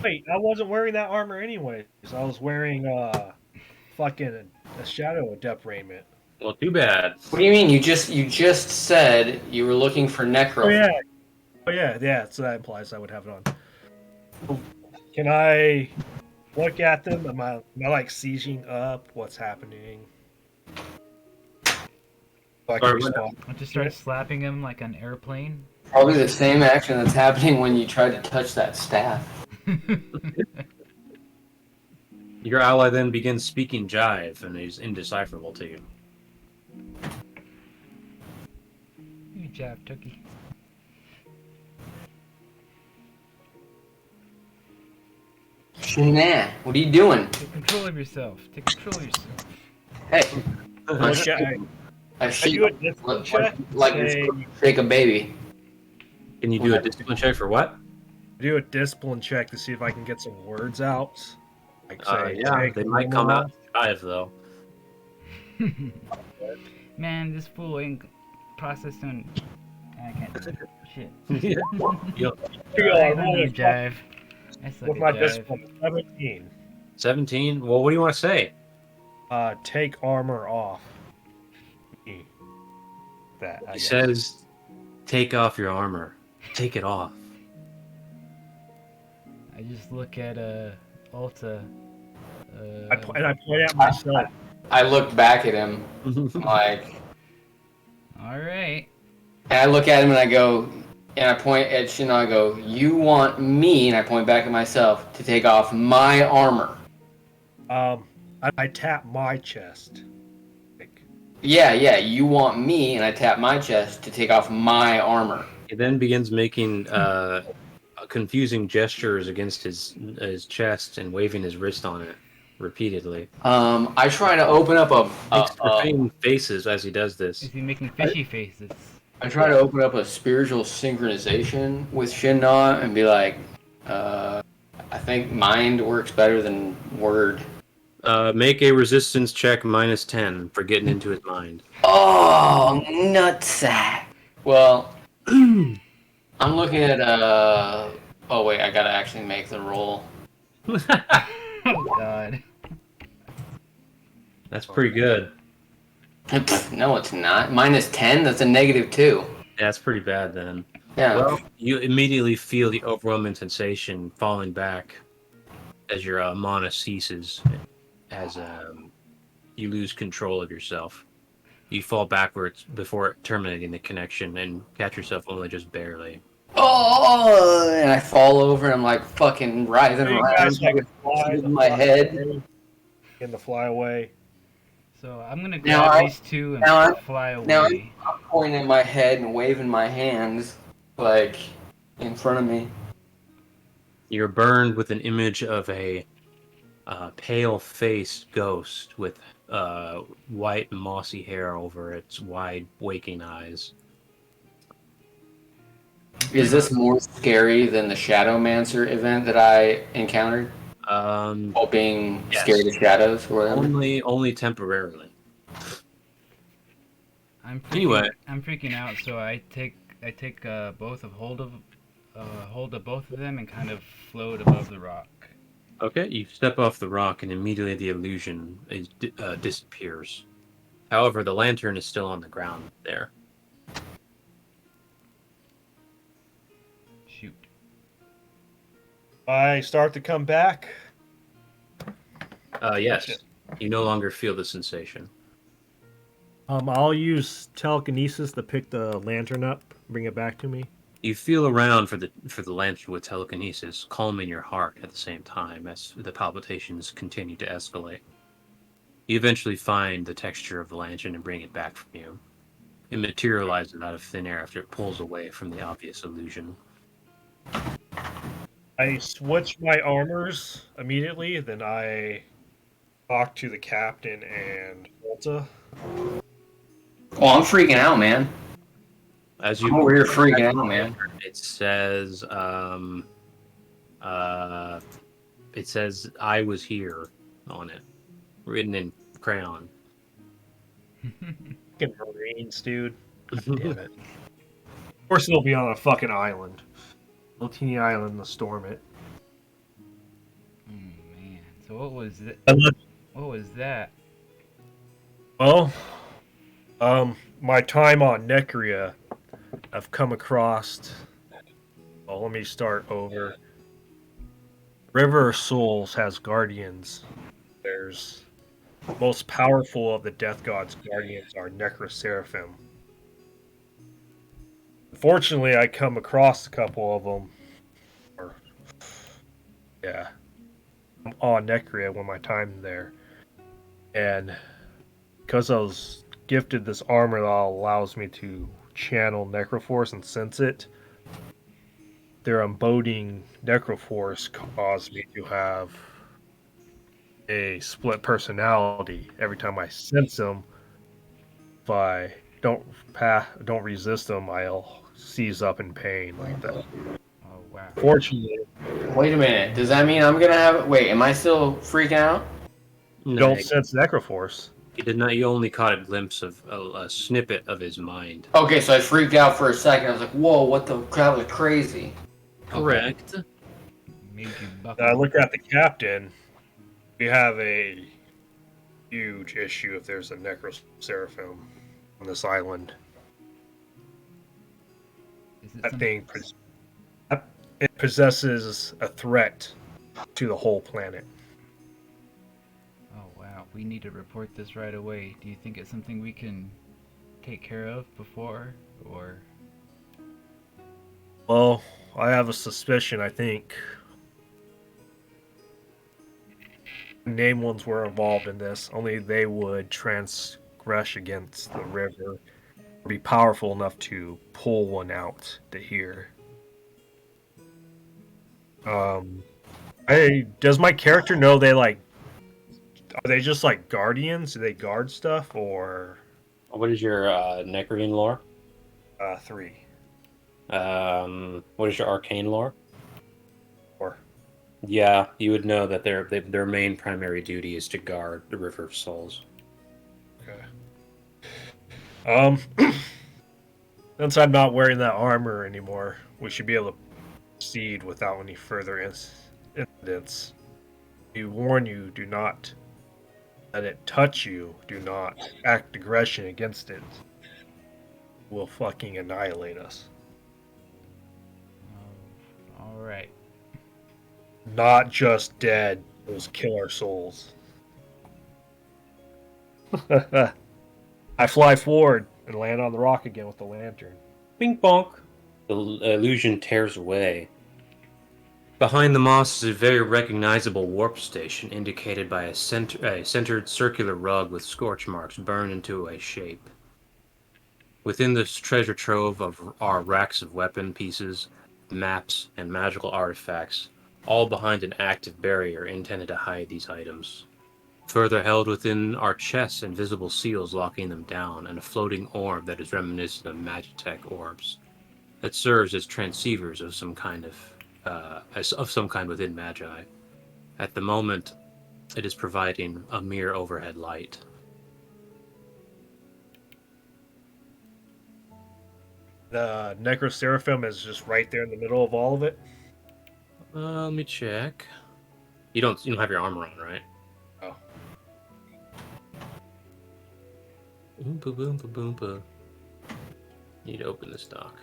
Wait, I wasn't wearing that armor anyways. I was wearing fucking a Shadow Adept raiment. Well, too bad. What do you mean? You just said you were looking for necro. Oh yeah. So that implies I would have it on. Can I look at them? Am I like sieging up? What's happening? So I can Sorry, respond. I just start slapping him like an airplane. Probably the same action that's happening when you try to touch that staff. Your ally then begins speaking jive, and he's indecipherable to you. You jab, Tookie. Nah, what are you doing? Take control of yourself. Take control of yourself. Hey, I'm Okay, I I shake do a discipline check. like you're Say, supposed to shake a baby. Can you do a discipline check for what? do a discipline check to see if I can get some words out. Like say, Yeah, take they a might normal come out off. jive though. Man, this fool ain't processing. I can't do it. Shit. You'll- I don't know jive. I suck With at my jive. discipline, 17. 17. Well, what do you want to say? Take armor off. That I He guess. says, "Take off your armor. Take it off." I just look at Alta. I point at myself. I look back at him, like, All right. and I look at him and I go, and I point at Shin. I go, "You want me?" And I point back at myself to take off my armor. I tap my chest. Like, Yeah, you want me, and I tap my chest to take off my armor. He then begins making confusing gestures against his chest and waving his wrist on it repeatedly. I try to open up Makes profane faces as he does Is this. he making fishy faces? I try to open up a spiritual synchronization with Shinna and be like, I think mind works better than word. Make a resistance check -10 for getting into his mind. Oh, nutsack. Well, I'm looking at Oh wait, I gotta actually make the roll. Oh God. That's pretty good. No, it's not. -10. That's a -2. Yeah, that's pretty bad then. Yeah. Well, you immediately feel the overwhelming sensation falling back as your mana ceases, as you lose control of yourself. You fall backwards before terminating the connection and catch yourself only just barely. Oh, and I fall over and I'm like fucking writhing you around, guys like fly in my head. in the fly away. So I'm gonna Now grab these two and now fly now away. I'm pointing my head and waving my hands like in front of me. You're burned with an image of a pale-faced ghost with white mossy hair over its wide waking eyes. Is this more scary than the Shadowmancer event that I encountered? While being Yes. scared of shadows or whatever? Only temporarily. I'm freaking out. So I take hold of both of them and kind of float above the rock. Okay, you step off the rock and immediately the illusion disappears. However, the lantern is still on the ground there. Shoot. I start to come back. Yes, you no longer feel the sensation. I'll use telekinesis to pick the lantern up, bring it back to me. You feel around for the lantern with telekinesis, calming your heart at the same time as the palpitations continue to escalate. You eventually find the texture of the lantern and bring it back from you. It materializes out of thin air after it pulls away from the obvious illusion. I switch my armors immediately, then I talk to the captain and Volta. Oh, I'm freaking out, man. As I'm over here freaking out, man. It says, "I was here" on it, written in crayon. Fucking Marines, dude. God damn it. Of course, it'll be on a fucking island. Little teeny island to storm it. Oh man. So what was it? Unless- What was that? Well, my time on Necria, I've come across. Well, let me start over. River of Souls has guardians. There's most powerful of the Death God's guardians are Necroseraphim. Unfortunately, I come across a couple of them. Yeah, on Necria when my time there, and because I was gifted this armor that allows me to channel Necroforce and sense it, their embodying Necroforce caused me to have a split personality every time I sense them. If I don't resist them, I'll seize up in pain like that. Oh wow. Fortunately, Wait a minute. Does that mean I'm gonna have? Wait, am I still freaking out? No, don't sense Necroforce. you did not. You only caught a glimpse of a snippet of his mind. Okay, so I freaked out for a second. I was like, "Whoa, what the crap was crazy?" Correct. Made you I buckle. look at the captain. We have a huge issue if there's a Necroseraphim on this island. Is it That some- thing it possesses a threat to the whole planet. Oh wow. We need to report this right away. Do you think it's something we can take care of before, or? Well, I have a suspicion. I think named ones were involved in this. Only they would transgress against the river, be powerful enough to pull one out to here. Does my character know they like? Are they just like guardians? Do they guard stuff or What is your Necrian lore? 3 What is your arcane lore? or? Yeah, you would know that their main primary duty is to guard the River of Souls. Okay. Since I'm not wearing that armor anymore, we should be able to proceed without any further incidents. We warn you: do not let it touch you. Do not act aggression against it. It will fucking annihilate us. All right. Not just dead, those killer souls. I fly forward and land on the rock again with the lantern. Bing bonk. The illusion tears away. Behind the moss is a very recognizable warp station indicated by a centered circular rug with scorch marks burned into a shape. Within this treasure trove are racks of weapon pieces, maps, and magical artifacts, all behind an active barrier intended to hide these items. Further held within are chests and visible seals locking them down, and a floating orb that is reminiscent of Magitech orbs that serves as transceivers of some kind within Magi. At the moment, it is providing a mere overhead light. The Necroseraphim is just right there in the middle of all of it. Let me check. You don't have your armor on, right? Oh. Oompa boompa boompa. Need to open this dock.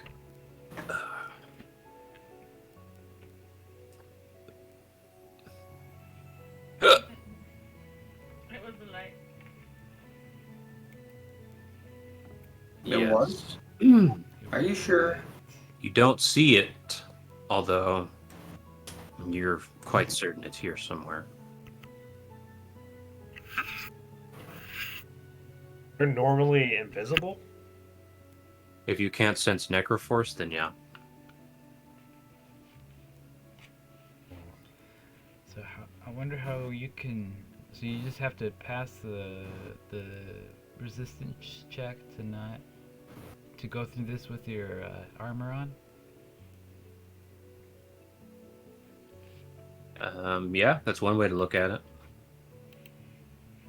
It was? Are you sure? You don't see it, although you're quite certain it's here somewhere. They're normally invisible. If you can't sense Necroforce, then yeah. So I wonder how you can. So you just have to pass the resistance check to go through this with your armor on. Yeah, that's one way to look at it.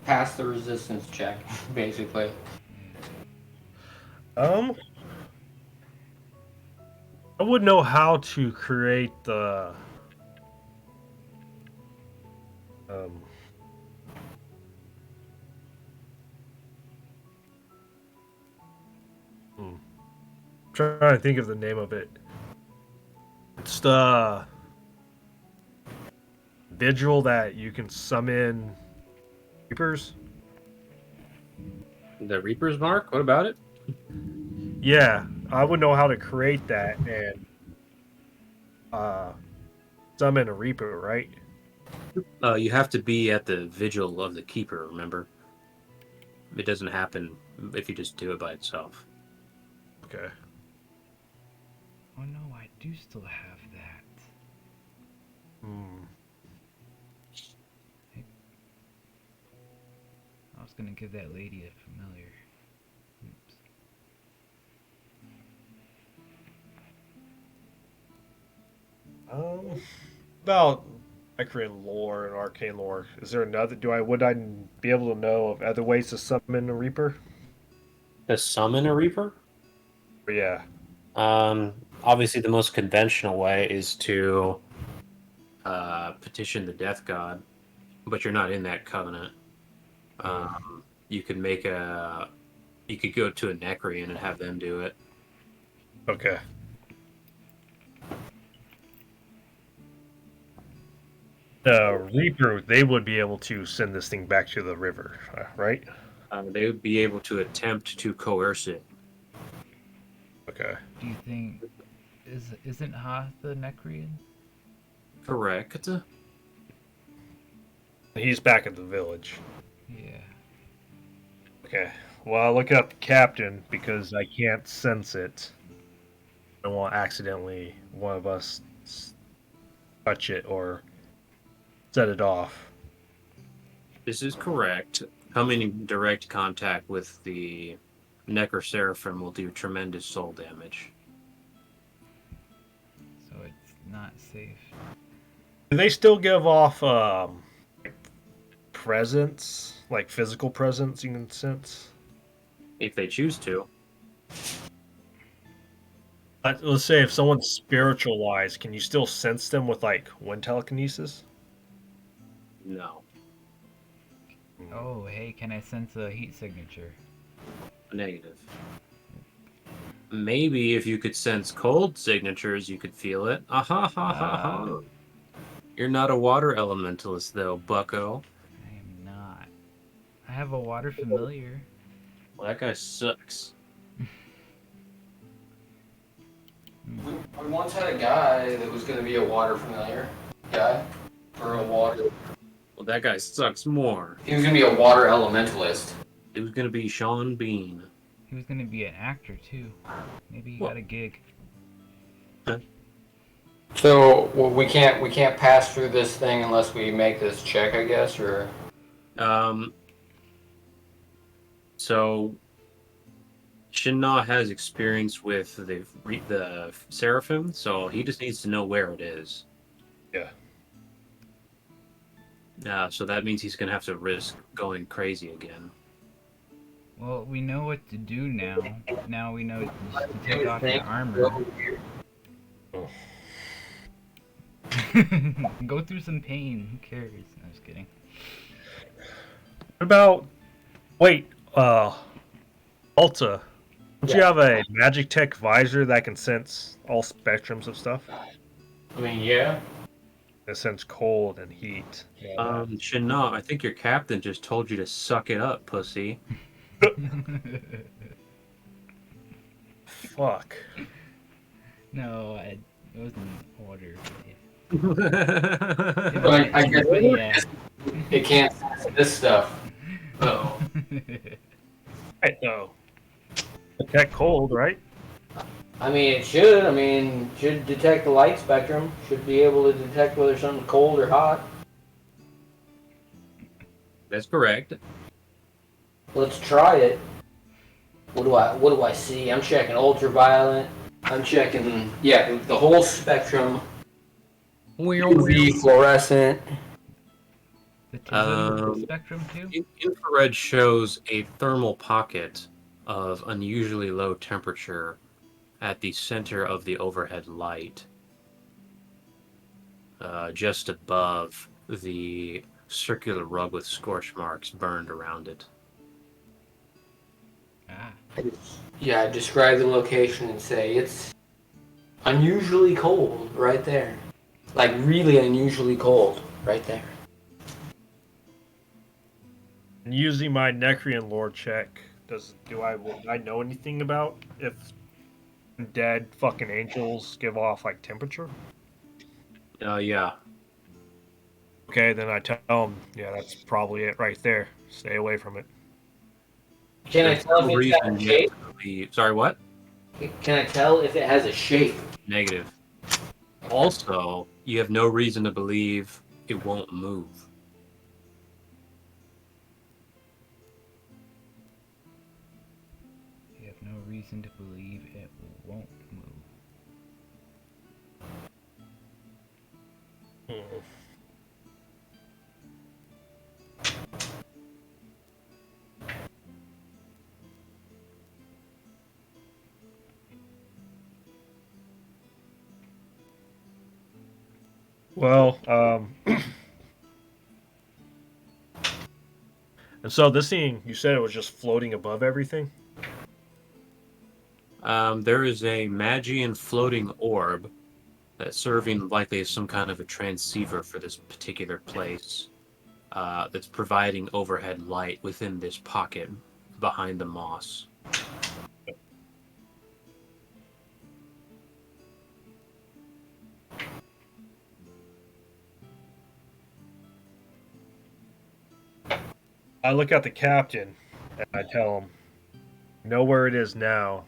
Pass the resistance check, basically. I would know how to create the trying to think of the name of it. It's the vigil that you can summon reapers. The Reaper's Mark? What about it? Yeah, I would know how to create that and summon a reaper, right? You have to be at the vigil of the keeper. Remember, it doesn't happen if you just do it by itself. Okay. Oh no, I do still have that. Hmm. I was gonna give that lady a familiar. Oops. About Korean lore and arcane lore, is there another? Would I be able to know of other ways to summon a Reaper? To summon a reaper, But yeah. obviously the most conventional way is to petition the death god, but you're not in that covenant. You could make a you could go to a Necrean and have them do it. Okay. The Reaper, they would be able to send this thing back to the river, right? They would be able to attempt to coerce it. Okay. Do you think isn't Ha the Necrean? Correct. He's back at the village. Yeah. Okay. Well, I'll look up the captain because I can't sense it. I don't want accidentally one of us touch it or set it off. This is correct. Coming in direct contact with the Necro Seraphim will do tremendous soul damage. So it's not safe. Do they still give off like presence, like physical presence you can sense? If they choose to. Let's say if someone's spiritualized, can you still sense them with like wind telekinesis? No. Oh, hey, can I sense a heat signature? Negative. Maybe if you could sense cold signatures, you could feel it. Ha ha ha. You're not a water elementalist, though, bucko. I am not. I have a water familiar. Well, that guy sucks. We once had a guy that was going to be a water familiar guy, or a water. Well, that guy sucks more. He was going to be a water elementalist. It was gonna be Sean Bean. He was gonna be an actor too. Maybe he got a gig. So well, we can't pass through this thing unless we make this check, I guess, or. So Shinnah has experience with the Seraphim, so he just needs to know where it is. Yeah. So that means he's gonna have to risk going crazy again. Well, we know what to do now. Now we know just to take off your armor. Go through some pain. Who cares? No, I'm just kidding. What about? Wait, Alta. Don't you have a magic tech visor that can sense all spectrums of stuff? I mean, yeah. It sense cold and heat. Shinnah, I think your captain just told you to suck it up, pussy. Fuck. No, it wasn't order. But I guess Yeah. it can't sense this stuff. Oh. Right, though. Detect cold, right? I mean, it should. I mean, should detect the light spectrum. Should be able to detect whether something's cold or hot. That's correct. Let's try it. What do I see? I'm checking ultraviolet. I'm checking the whole spectrum. UV, fluorescent. The spectrum too? Infrared shows a thermal pocket of unusually low temperature at the center of the overhead light, just above the circular rug with scorch marks burned around it. Ah. Yeah, describe the location and say it's unusually cold right there. Like really unusually cold right there. And using my Necrean lore check, will I know anything about if dead fucking angels give off like temperature? Yeah. Okay, then I tell him, yeah, that's probably it right there. Stay away from it. Can I There's tell no if it's got reason a yet shape? to believe. Sorry, what? Can I tell if it has a shape? Negative. Also, you have no reason to believe it won't move. You have no reason to believe it won't move. Hmm. Well, and so this thing, you said it was just floating above everything? There is a Magian floating orb that's serving likely as some kind of a transceiver for this particular place. That's providing overhead light within this pocket behind the moss. I look at the captain and I tell him, know where it is now.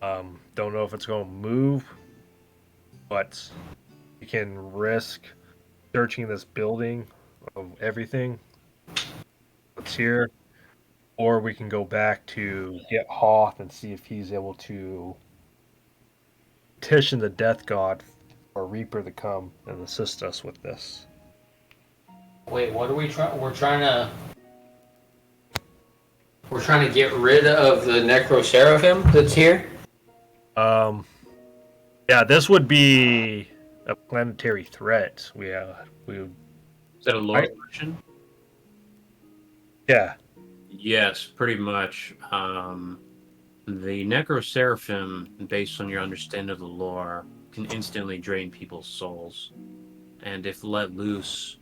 Don't know if it's going to move, but you can risk searching this building of everything that's here, or we can go back to get Hoth and see if he's able to petition the Death God or Reaper to come and assist us with this. Wait, what are we trying? We're trying to get rid of the Necro Seraphim that's here. Yeah, this would be a planetary threat. We Is that a lore question? yeah. Yes, pretty much. The Necro Seraphim, based on your understanding of the lore, can instantly drain people's souls. And if let loose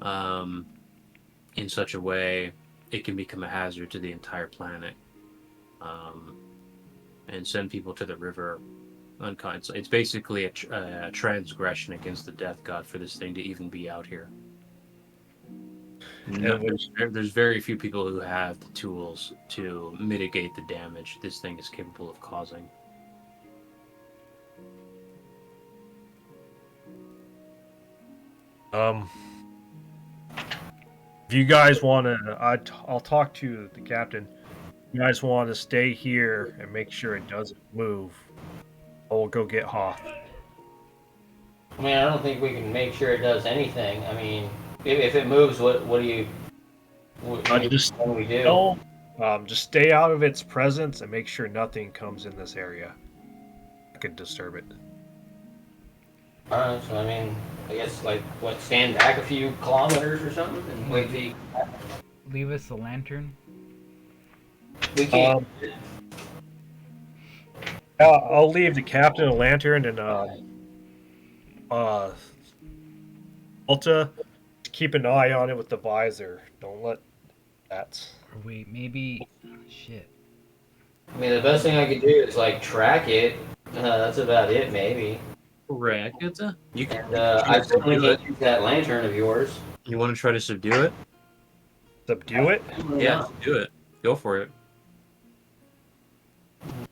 in such a way, it can become a hazard to the entire planet and send people to the river unconscious. It's basically a transgression against the death god for this thing to even be out here. No, there's very few people who have the tools to mitigate the damage this thing is capable of causing. If you guys want to, I'll talk to the captain. If you guys want to stay here and make sure it doesn't move, I'll go get Hoth. I mean, I don't think we can make sure it does anything. I mean, if it moves, what do you? What do we do? Just stay out of its presence and make sure nothing comes in this area that could disturb it. Alright, so I mean, I guess like what, stand back a few kilometers or something and wait till you... Leave us a lantern. We can't. I'll leave the captain a lantern and Alta, keep an eye on it with the visor. Don't let that. Or wait, maybe. Shit. I mean, the best thing I could do is like track it. That's about it, maybe. Correct. You can. And I certainly can't use that lantern of yours. You want to try to subdue it? Subdue it? Yeah, do it. Go for it.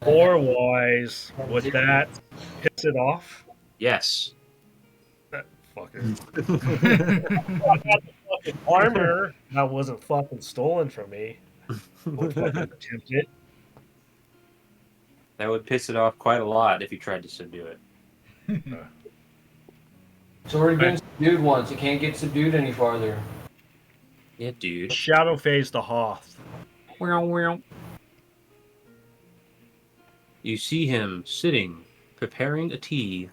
Lore-wise, would that piss it off? Yes. That fucker. Fucking armor that wasn't fucking stolen from me. Would fucking attempt it. That would piss it off quite a lot if you tried to subdue it. It's already been subdued once. It can't get subdued any farther. Yeah, dude. Shadow phase the Hoth. You see him sitting, preparing a tea.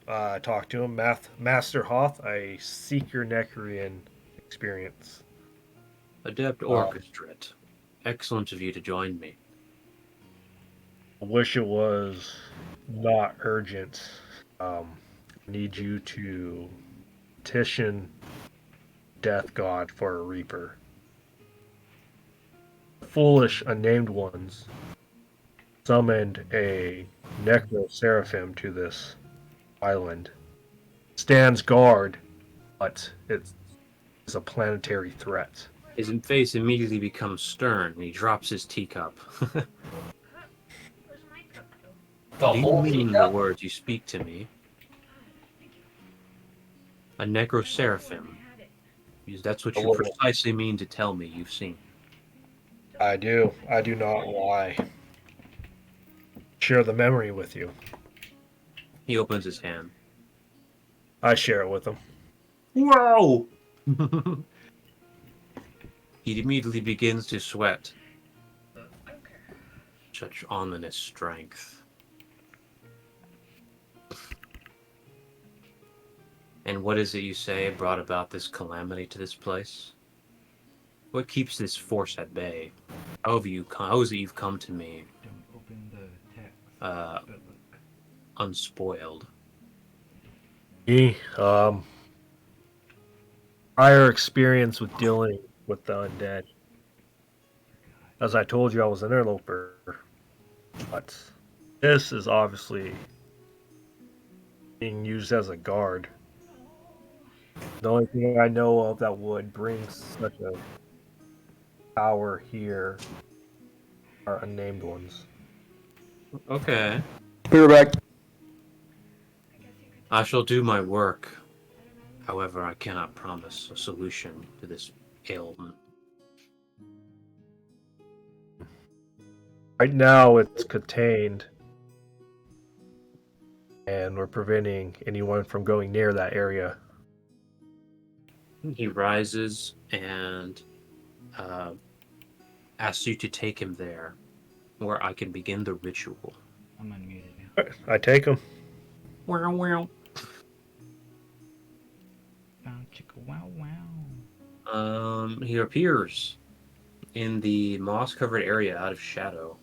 I talk to him. Master Hoth, I seek your Necrean experience. Adept Orchestrate. Excellent of you to join me. I wish it was not urgent. Need you to petition Death God for a Reaper. Foolish unnamed ones summoned a Necro Seraphim to this island. Stands guard, but it's a planetary threat. His face immediately becomes stern, and he drops his teacup. The Do you whole mean the teacup? words you speak to me? A necroseraphim. Because that's what A you little. precisely mean to tell me you've seen. I do. I do not lie. Share the memory with you. He opens his hand. I share it with him. Whoa! He immediately begins to sweat. Such ominous strength. And what is it you say brought about this calamity to this place? What keeps this force at bay? How is it you've come to me, Don't open the text. uh, But look. unspoiled? Me, prior experience with dealing with the undead. As I told you, I was an interloper, but this is obviously being used as a guard. The only thing I know of that would bring such a power here are unnamed ones. Okay. We're back. I shall do my work. However, I cannot promise a solution to this ailment. Right now, it's contained, and we're preventing anyone from going near that area. He rises and asks you to take him there, where I can begin the ritual. I'm unmuted now. I take them. Wow, wow. Bow chicka wow wow. He appears in the moss-covered area out of shadow,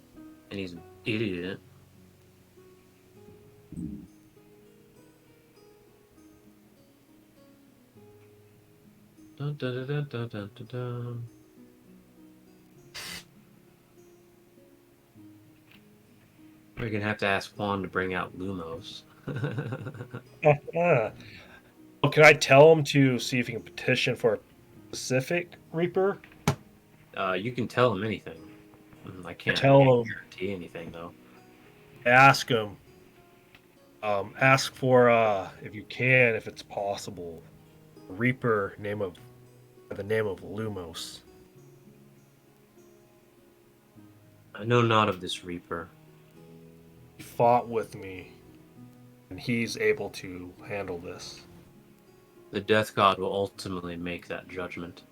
and he's an idiot. Dun, dun, dun, dun, dun, dun, dun. We're gonna have to ask Juan to bring out Lumos. Well, can I tell him to see if he can petition for a specific Reaper? You can tell him anything. I can't Tell him, guarantee anything though. ask him. Ask for if you can, if it's possible, a Reaper by the name of Lumos. I know not of this Reaper. He fought with me, and he's able to handle this. The Death God will ultimately make that judgment.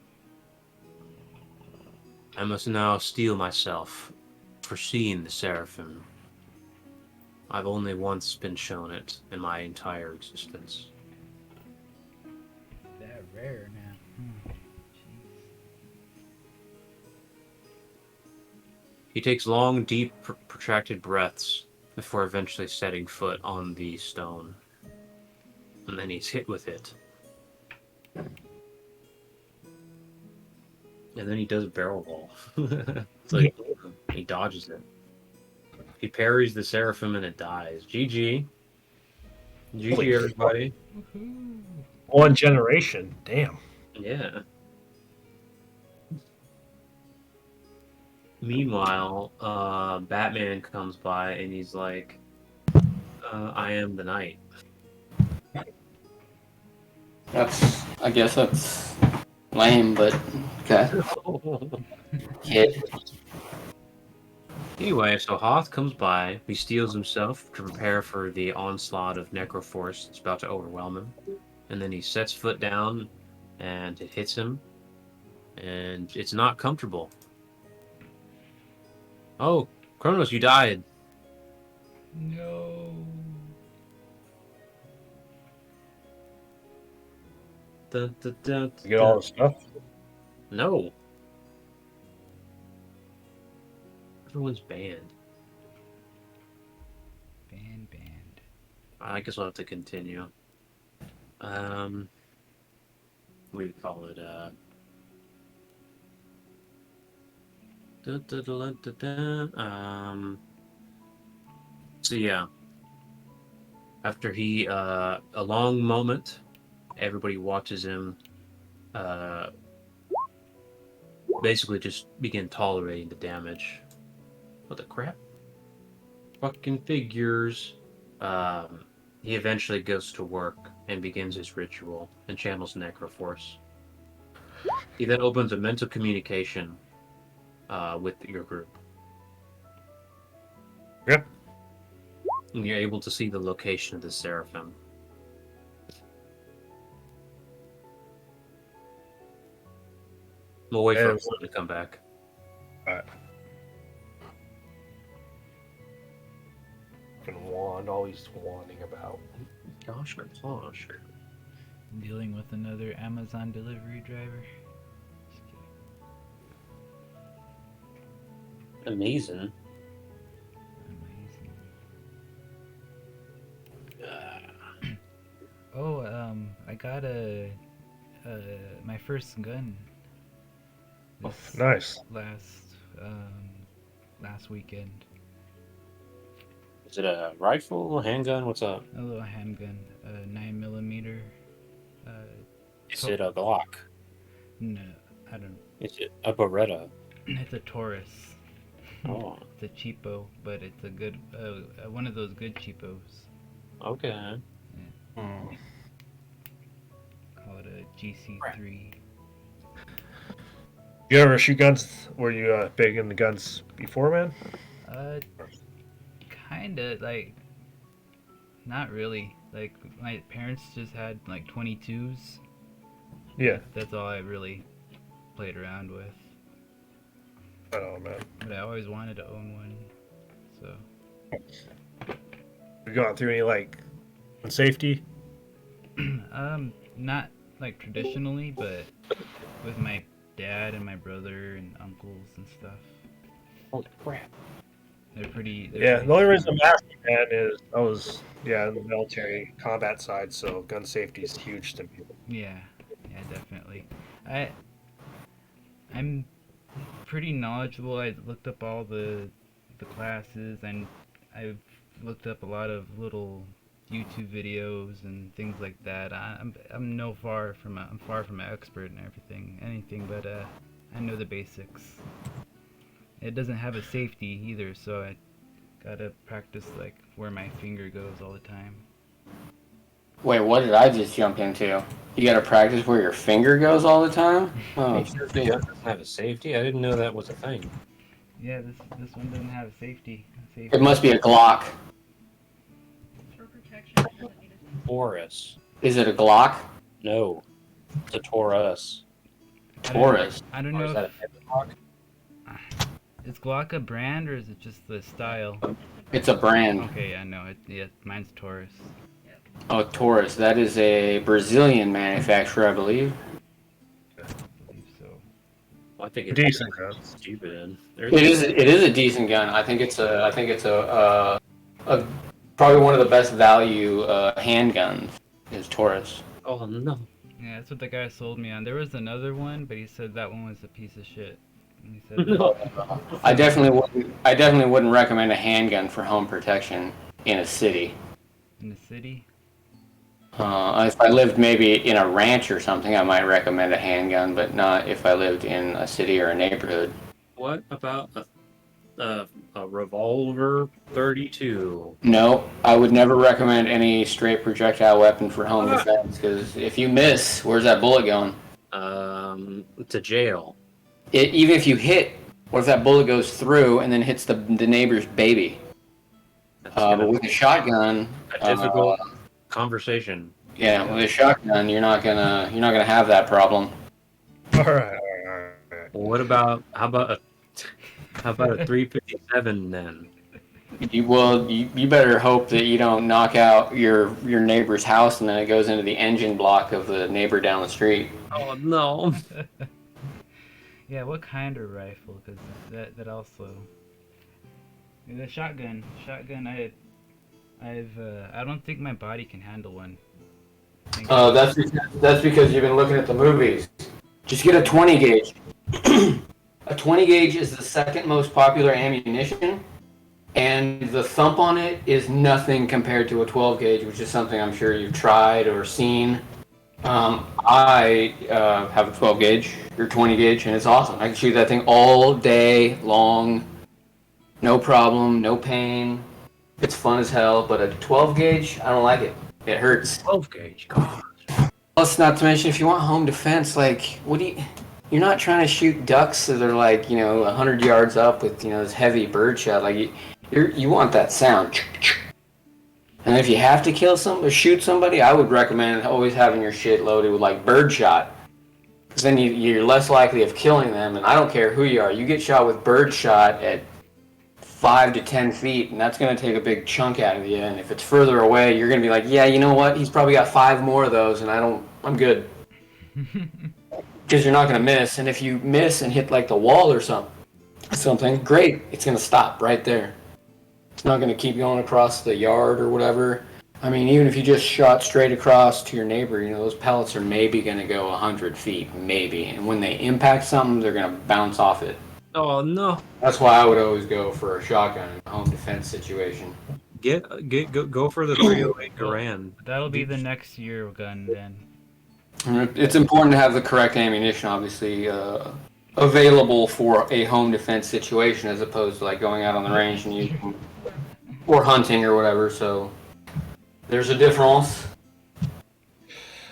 I must now steel myself for seeing the Seraphim. I've only once been shown it in my entire existence. That rare now. Jeez. He takes long, deep, protracted breaths before eventually setting foot on the stone. And then he's hit with it. And then he does a barrel roll. It's like he dodges it. He parries the Seraphim and it dies. GG. GG, Holy everybody. Woohoo! One generation, damn. Yeah. Meanwhile, Batman comes by and he's like, I am the night. I guess that's lame, but okay. Kid. Anyway, so Hoth comes by, he steals himself to prepare for the onslaught of Necroforce that's about to overwhelm him. And then he sets foot down and it hits him. And it's not comfortable. Oh, Kronos, you died. No. Dun, dun, dun, You get all the stuff. No. Everyone's banned. Banned. I guess I'll have to continue. We call it so yeah. After a long moment, everybody watches him basically just begin tolerating the damage. What the crap? Fucking figures. He eventually goes to work and begins his ritual and channels Necroforce. He then opens a mental communication with your group. Yeah. And you're able to see the location of the Seraphim. We'll wait for him to come back. Alright. Wand, always wanding about. Gosh, my gosh. Dealing with another Amazon delivery driver. Just kidding. Amazing. Amazing. Oh, I got my first gun. Nice. Last weekend. Is it a rifle, handgun? What's up? A little handgun, 9mm. Is it a Glock? No, I don't. Is it a Beretta? It's a Taurus. Oh, It's a cheapo, but it's a good, one of those good cheapos. okay. Hmm. Call it a GC3. You ever shoot guns? Were you big into guns before, man? Kinda, like, not really. Like, my parents just had, like, 22s. Yeah. That's all I really played around with. I don't know, man. But I always wanted to own one, so. You gone through any like safety? Not like traditionally, but with my dad and my brother and uncles and stuff. Holy crap. They're pretty. Yeah, the only reason I'm asking, man, is I was in the military combat side, so gun safety is huge to me. Yeah, definitely. I'm pretty knowledgeable. I looked up all the classes, and I've looked up a lot of little YouTube videos and things like that. I'm far from an expert in anything, but I know the basics. It doesn't have a safety either, so I gotta practice like where my finger goes all the time. Wait, what did I just jump into? You gotta practice where your finger goes all the time? Oh, It doesn't have a safety? I didn't know that was a thing. Yeah, this one doesn't have a safety. it must be a Glock. For protection, it doesn't need a Taurus. Is it a Glock? No. It's a Taurus. Taurus. I don't Or know is if that a Glock? is Glock a brand or is it just the style? It's a brand. Okay, I know it. Yeah, mine's Taurus. Oh, Taurus. That is a Brazilian manufacturer, I believe. I believe so. Well, I think it's Decent guns. stupid. It is a decent gun. I think it's a probably one of the best value handguns is Taurus. Oh no. Yeah, that's what the guy sold me on. There was another one, but he said that one was a piece of shit. And he said that, I definitely wouldn't recommend a handgun for home protection in a city. in the city. If I lived maybe in a ranch or something, I might recommend a handgun, but not if I lived in a city or a neighborhood. What about a revolver 32? No, I would never recommend any straight projectile weapon for home defense, because if you miss, where's that bullet going? To jail. Even if you hit, what if that bullet goes through and then hits the neighbor's baby? That's But with a shotgun, a difficult conversation. yeah, with a shotgun, you're not gonna have that problem. All right. What about how about a 357 then? You better hope that you don't knock out your neighbor's house and then it goes into the engine block of the neighbor down the street. Oh no. Yeah, what kind of rifle? Because that also. The shotgun. I don't think my body can handle one. That's because you've been looking at the movies. Just get a 20 gauge. A 20 gauge is the second most popular ammunition, and the thump on it is nothing compared to a 12 gauge, which is something I'm sure you've tried or seen. I have a 12 gauge or 20 gauge, and it's awesome. I can shoot that thing all day long, no problem, no pain. It's fun as hell. But a 12 gauge, I don't like it. It hurts. 12 gauge. God. Plus, not to mention, if you want home defense, like, what do you? You're not trying to shoot ducks that are like 100 yards up with this heavy bird shot. Like, you want that sound. And if you have to kill somebody, shoot somebody, I would recommend always having your shit loaded with like birdshot. Because then you're less likely of killing them. And I don't care who you are, you get shot with birdshot at 5 to 10 feet, and that's going to take a big chunk out of you. And if it's further away, you're going to be like, yeah, you know what? He's probably got 5 more of those, and I'm good. Because you're not going to miss. And if you miss and hit like the wall or something, great. It's going to stop right there. It's not going to keep going across the yard or whatever. I mean, even if you just shot straight across to your neighbor, those pellets are maybe going to go 100 feet, maybe. And when they impact something, they're going to bounce off it. Oh no! That's why I would always go for a shotgun in a home defense situation. Go for the 308 Garand. That'll be the next year gun then. It's important to have the correct ammunition, obviously, available for a home defense situation, as opposed to like going out on the range and using or hunting or whatever. So there's a difference.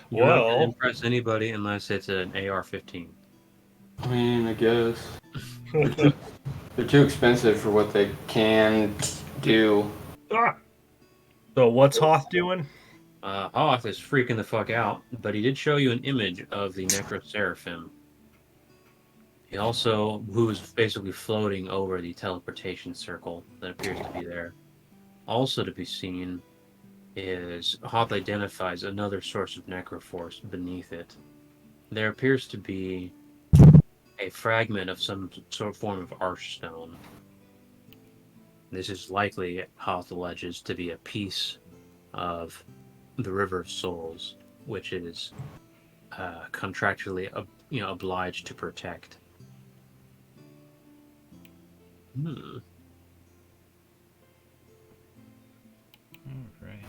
You're not Well, gonna impress anybody unless it's an AR-15. I mean, I guess they're too expensive for what they can do. so what's Hoth doing? Hoth is freaking the fuck out, but he did show you an image of the Necroseraphim. He also, who is basically floating over the teleportation circle that appears to be there. Also to be seen is Hoth identifies another source of Necroforce beneath it. There appears to be a fragment of some sort of form of archstone. This is likely, Hoth alleges, to be a piece of the River of Souls, which it is contractually obliged to protect. Alright.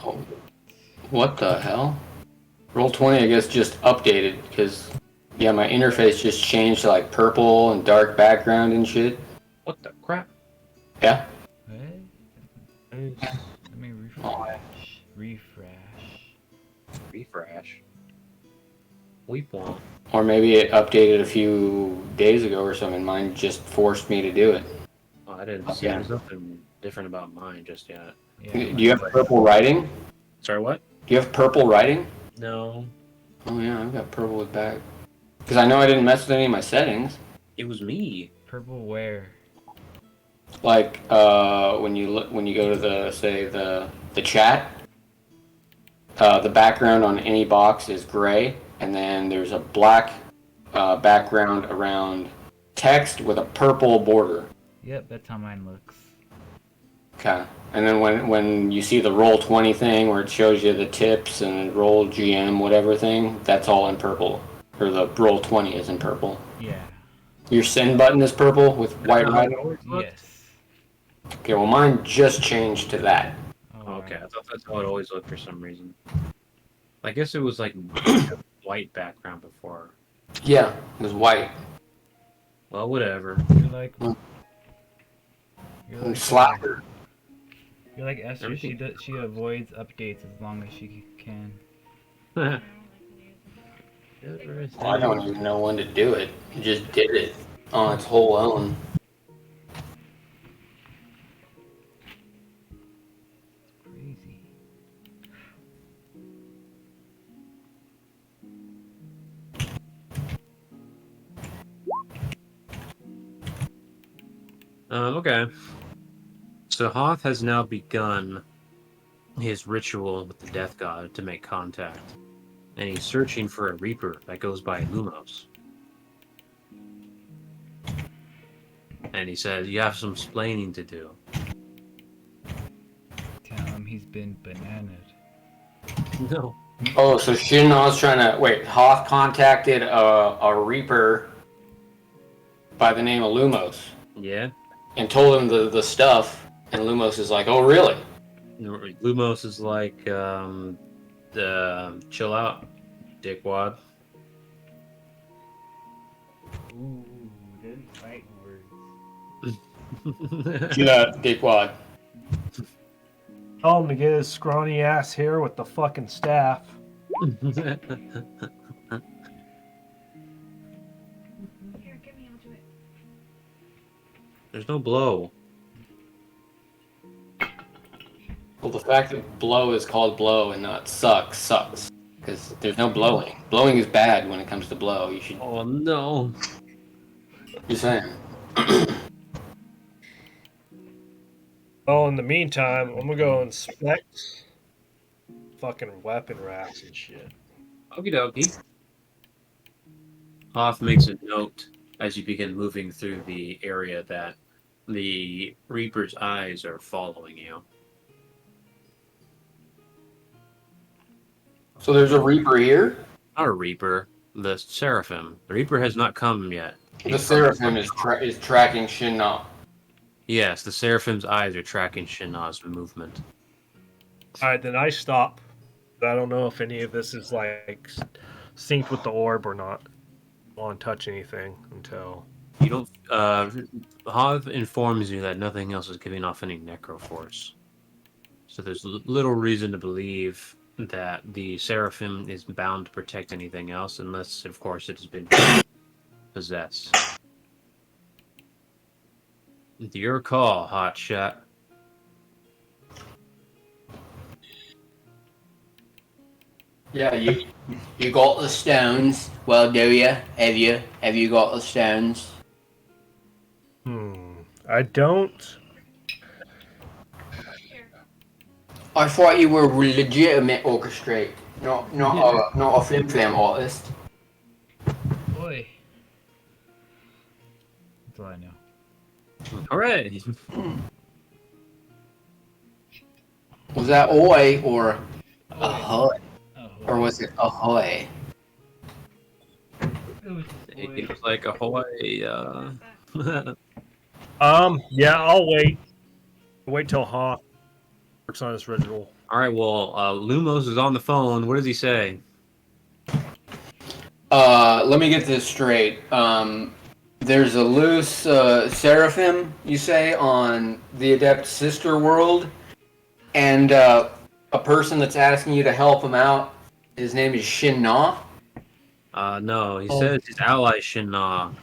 Oh, what the hell? Roll20, I guess, just updated because my interface just changed to like purple and dark background and shit. What the crap? Yeah. What? Let me refresh. Refresh. Weep one. Or maybe it updated a few days ago or something. Mine just forced me to do it. Oh, I didn't see. There's nothing different about mine just yet. Yeah, Do you have purple writing? Sorry, what? Do you have purple writing? No, Oh yeah, I've got purple with back. Because I know I didn't mess with any of my settings. it was me. purple where? Like when you go to the chat, the background on any box is gray, and then there's a black background around text with a purple border. Yep, that's how mine looks. Okay. And then when you see the Roll20 thing where it shows you the tips and Roll GM whatever thing, that's all in purple. Or the Roll20 is in purple. Yeah. Your send button is purple with white writing? Yes. Okay, well mine just changed to that. Okay, I thought that's how it always looked for some reason. I guess it was like white background before. Yeah, it was white. Well, whatever. You're like Slacker. You're like Esther. Everything. She avoids updates as long as she can. I don't even know when to do it. It just did it on its whole own. Crazy. Okay. So Hoth has now begun his ritual with the Death God to make contact. And he's searching for a Reaper that goes by Lumos. And he says, you have some splaining to do. Tell him he's been bananaed. No. Oh, so Shinnaw's trying to... Wait, Hoth contacted a Reaper by the name of Lumos Yeah? and told him the stuff. And Lumos is like, oh, really? Lumos is like, chill out, dickwad. Ooh, dirty fighting words. Chill out, dickwad. Tell him to get his scrawny ass here with the fucking staff. Here, get me, I'll do it. There's no blow. Well, the fact that blow is called blow and not sucks. Because there's no blowing. Blowing is bad when it comes to blow. You should. Oh no. Just saying. Oh, in the meantime, I'm gonna go inspect fucking weapon racks and shit. Okie dokie. Hoth makes a note as you begin moving through the area that the Reaper's eyes are following you. So there's a Reaper here? Not a Reaper, the Seraphim. The Reaper has not come yet. The Seraphim is tracking Shinnah. Yes, the Seraphim's eyes are tracking Shinnah's movement. Alright, then I stop. I don't know if any of this is like synced with the orb or not. I don't want to touch anything until. You don't. Hoth informs you that nothing else is giving off any necroforce. So there's little reason to believe that the Seraphim is bound to protect anything else, unless, of course, it has been possessed. It's your call, hotshot. Yeah, you got the stones. Well, do you? Have you got the stones? I don't. Here. I thought you were a legitimate orchestrate, not a flim-flam artist. Boy. That's all I know. Hooray! Was that oi or ahoy? Oh, Or was it ahoy? it was just It was like ahoy. Yeah, I'll wait. Wait till Hoth works on his ritual. All right. Well, Lumos is on the phone. What does he say? Let me get this straight. There's a loose seraphim, you say, on the Adept Sister World, and a person that's asking you to help him out. His name is Shinnah. No, he says his ally Shinnah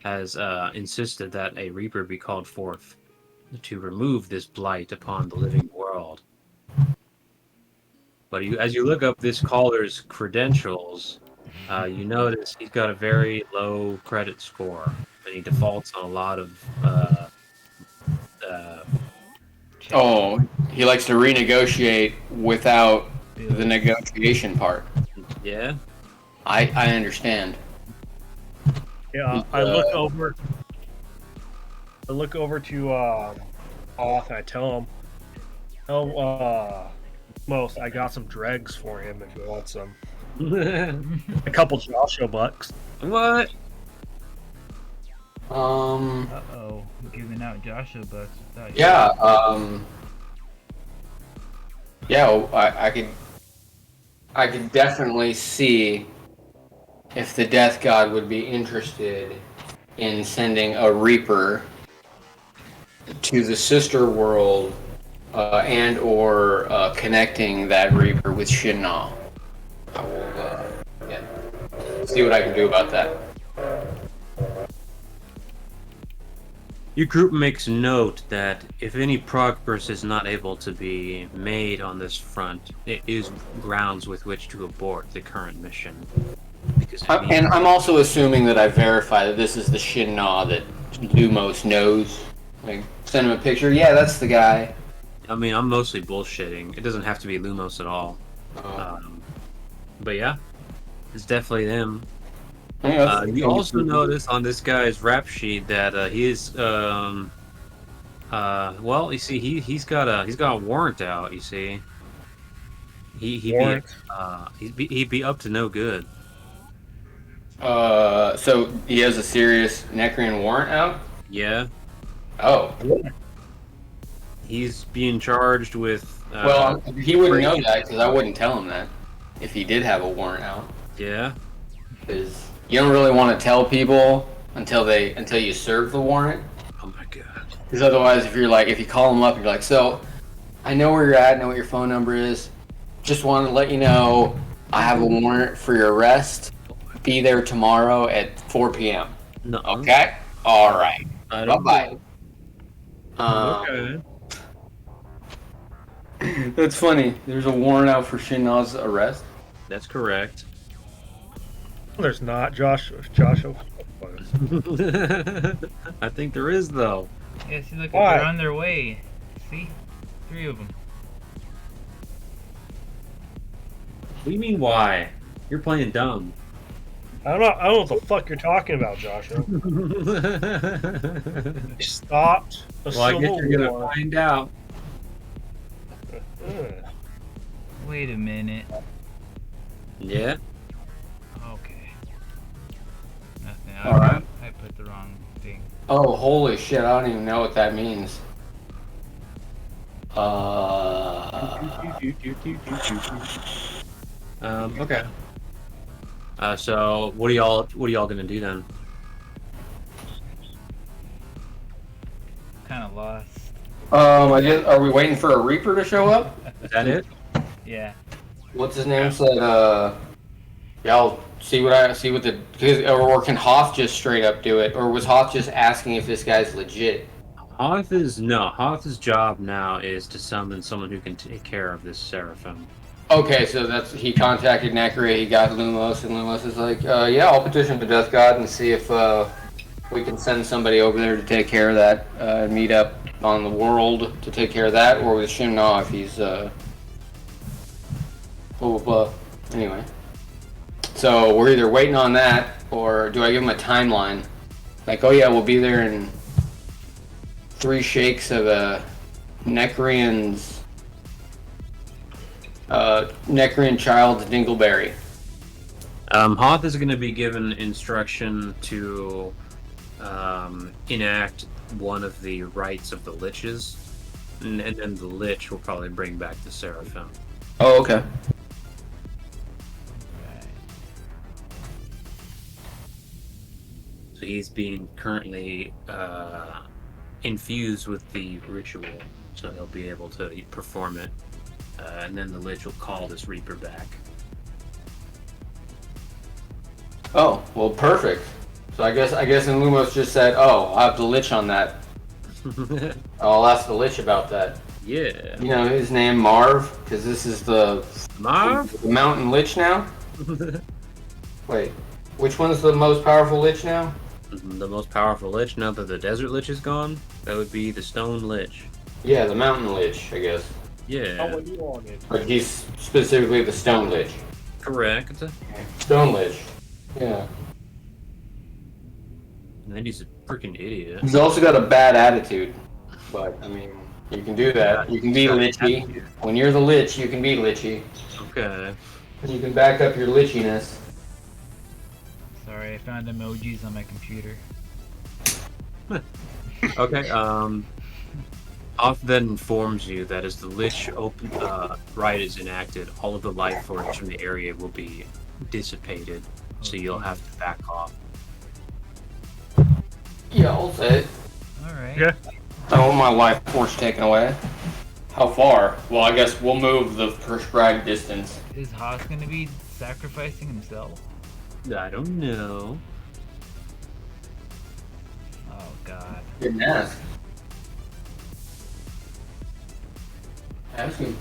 has insisted that a Reaper be called forth to remove this blight upon the living world. But as you look up this caller's credentials, you notice he's got a very low credit score, and he defaults on a lot of. Oh, he likes to renegotiate without the negotiation part. Yeah. I understand. Yeah, I look over. I look over to Hoth and I tell him, "Oh, most I got some dregs for him if he wants some. A couple Joshua bucks." What? Uh-oh. Giving out Joshua bucks without you. Yeah, yeah, I could definitely see if the Death God would be interested in sending a Reaper to the sister world, and or connecting that Reaper with Shinnah. I will see what I can do about that. Your group makes note that if any progress is not able to be made on this front, it is grounds with which to abort the current mission. Because And I'm also assuming that I verify that this is the Shinnah that Lumos knows. Like, send him a picture. Yeah, that's the guy. I mean, I'm mostly bullshitting. It doesn't have to be Lumos at all. But yeah, it's definitely them. Yeah, You also notice on this guy's rap sheet that he is well, you see, he's got a warrant out. You see, he'd be up to no good. So he has a serious Necrian warrant out? Yeah. Oh. He's being charged with. Well, he wouldn't know breaking- that because I wouldn't tell him that if he did have a warrant out. Yeah. Because you don't really want to tell people until you serve the warrant. Oh my god. Because otherwise, if you call them up, you're like, so I know where you're at, know what your phone number is. Just wanted to let you know I have a warrant for your arrest. Be there tomorrow at 4 p.m. No. Okay? All right. I don't Bye-bye. Okay. That's funny. There's a warrant out for Shinna's arrest. That's correct. There's not, Josh. I think there is though. Yeah, see, look, Why? they're on their way. See? 3 of them. What do you mean why? You're playing dumb. I don't know what the fuck you're talking about, Joshua. They stopped a Well, I guess civil you're gonna war. find out. Ugh. Wait a minute. Yeah. Okay. Nothing. All right. I put the wrong thing. Oh, holy shit. I don't even know what that means. Okay. So what are y'all gonna do then? Kind of lost. I guess, are we waiting for a Reaper to show up? Is that it? Yeah. What's his name said, yeah, I'll see what or can Hoth just straight up do it? Or was Hoth just asking if this guy's legit? Hoth's job now is to summon someone who can take care of this Seraphim. Okay, so he contacted Necri, he got Lumos, and Lumos is like, yeah, I'll petition to Death God and see if, we can send somebody over there to take care of that, meet up on the world to take care of that, or with Shimna if he's, blah, blah, blah. Anyway. So we're either waiting on that, or do I give him a timeline? Like, oh yeah, we'll be there in 3 shakes of Necrian's Necrian child's dingleberry. Hoth is going to be given instruction to enact one of the rites of the liches, and then the lich will probably bring back the Seraphim. Oh, okay. Right. So he's being currently infused with the ritual, so he'll be able to perform it, and then the lich will call this Reaper back. Oh, well, perfect. So I guess and Lumos just said, oh, I'll have the lich on that. I'll ask the lich about that. Yeah. You know his name, Marv? Because this is the mountain lich now? Wait, which one's the most powerful lich now? The most powerful lich, now that the desert lich is gone, that would be the stone lich. Yeah, the mountain lich, I guess. Yeah, How would you want it? But he's specifically the stone lich. correct. Stone lich. Yeah. And then he's a freaking idiot. He's also got a bad attitude. But, I mean, you can do that. You can be lichy. When you're the lich, you can be lichy. Okay. You can back up your lichiness. Sorry, I found emojis on my computer. Okay, Hoth then informs you that as the lich rite is enacted, all of the life force from the area will be dissipated, so you'll have to back off. Yeah, I'll say it. Alright. Yeah. I want my life force taken away. How far? Well, I guess we'll move the prescribed distance. Is Haas gonna be sacrificing himself? I don't know. Oh god. Didn't ask. Ask him.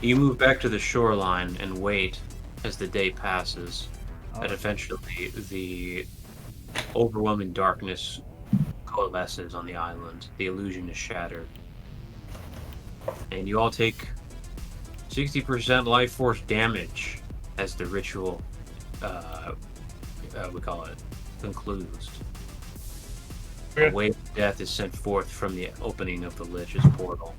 You move back to the shoreline and wait as the day passes, Oh, and eventually the overwhelming darkness coalesces on the island. The illusion is shattered. And you all take 60% life force damage as the ritual, we call it, concludes. A wave of death is sent forth from the opening of the Lich's portal.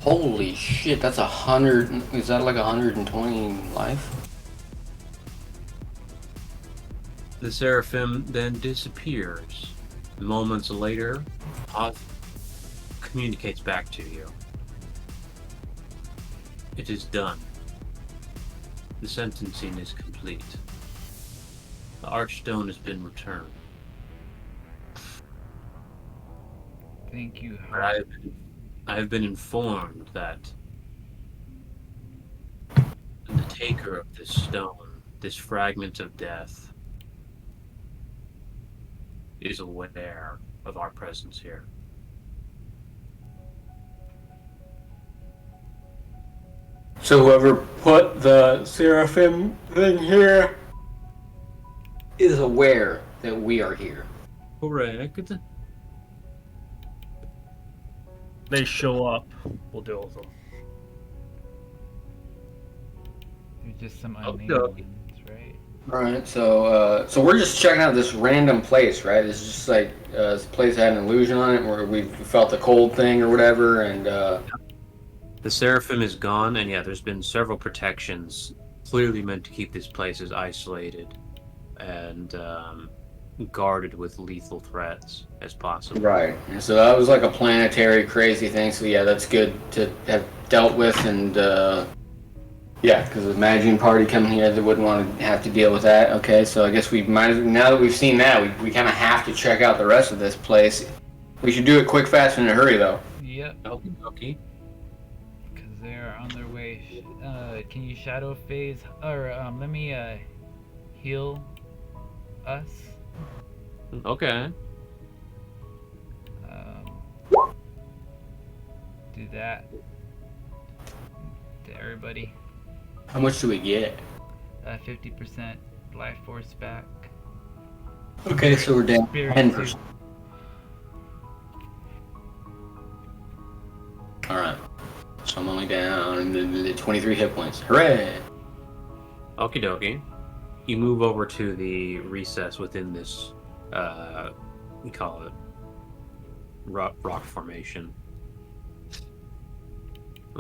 Holy shit, that's 100. Is that like 120 life? The Seraphim then disappears. Moments later, Hoth communicates back to you. It is done. The sentencing is complete. The Archstone has been returned. Thank you. But I have been informed that the taker of this stone, this fragment of death, is aware of our presence here. So whoever put the seraphim thing here is aware that we are here. Correct. They show up, we'll deal with them. There's just some Okay. unnamed ones, right? Alright, so we're just checking out this random place, right? It's just like this place had an illusion on it where we felt the cold thing or whatever, and The Seraphim is gone, and yeah, there's been several protections clearly meant to keep this place as isolated and guarded with lethal threats as possible. right. And so that was like a planetary crazy thing. So yeah, that's good to have dealt with, and yeah, because the Imagine Party coming here, they wouldn't want to have to deal with that. Okay, so I guess we might, now that we've seen that, we kind of have to check out the rest of this place. We should do it quick, fast, and in a hurry, though. Yep, Okay. because they're on their way. Can you shadow phase, or let me heal us? Okay. Do that to everybody. How much do we get? 50% life force back. Okay, so we're down Spirit 10%. suit. Alright. So I'm only down the 23 hit points. Hooray! Okie dokie. You move over to the recess within this, we call it rock formation.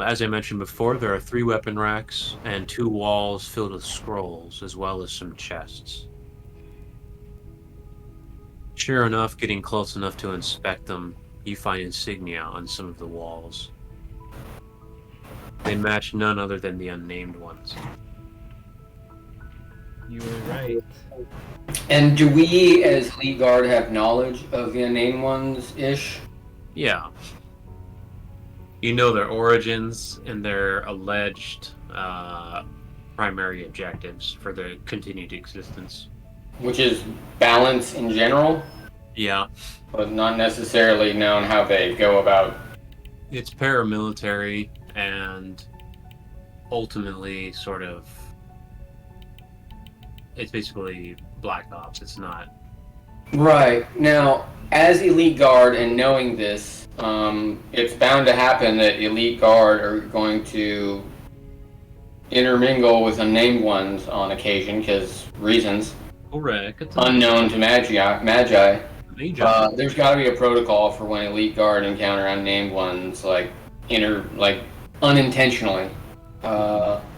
As I mentioned before, there are 3 weapon racks and 2 walls filled with scrolls, as well as some chests. Sure enough, getting close enough to inspect them, you find insignia on some of the walls. They match none other than the unnamed ones. You were right. And do we, as Lead Guard, have knowledge of the unnamed ones-ish? Yeah. You know their origins and their alleged primary objectives for their continued existence. Which is balance in general, Yeah. but not necessarily known how they go about. It's paramilitary and ultimately sort of... It's basically Black Ops. It's not... Right. Now, as Elite Guard and knowing this, it's bound to happen that Elite Guard are going to intermingle with unnamed ones on occasion, because reasons. Correct. Unknown to Magi. Major. There's got to be a protocol for when Elite Guard encounter unnamed ones, like unintentionally.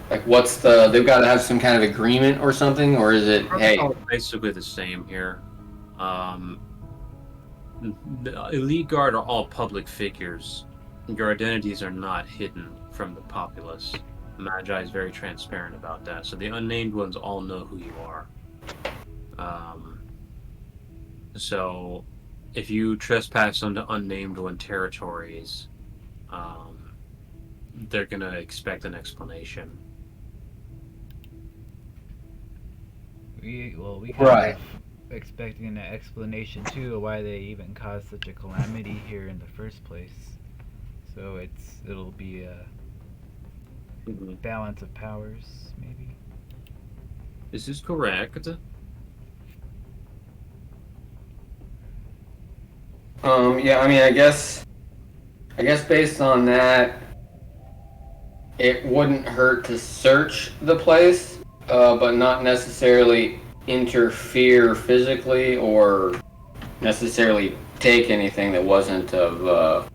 Like, what's the? They've got to have some kind of agreement or something, or is it? Hey, Basically the same here. The Elite Guard are all public figures. Your identities are not hidden from the populace. Magi is very transparent about that, so the unnamed ones all know who you are. So, if you trespass onto unnamed one territories, they're gonna expect an explanation. We Right. expecting an explanation too of why they even caused such a calamity here in the first place. So it'll be a balance of powers, maybe. This is correct. Yeah, I mean, I guess based on that, it wouldn't hurt to search the place, but not necessarily interfere physically or necessarily take anything that wasn't of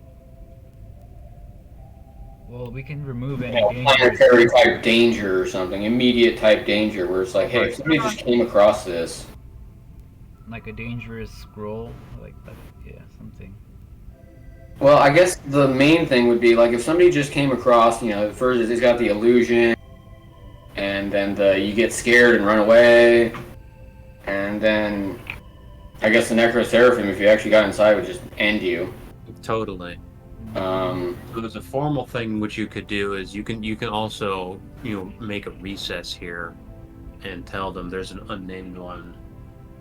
Well, we can remove any planetary type danger or something, immediate type danger, where it's like, hey, if somebody just came across this. like a dangerous scroll, like that, yeah, something. Well, I guess the main thing would be like if somebody just came across, first he's got the illusion, and then you get scared and run away, and then I guess the Necroseraphim, if you actually got inside, would just end you. Totally. Um, So there's a formal thing which you could do is you can also make a recess here, and tell them there's an unnamed one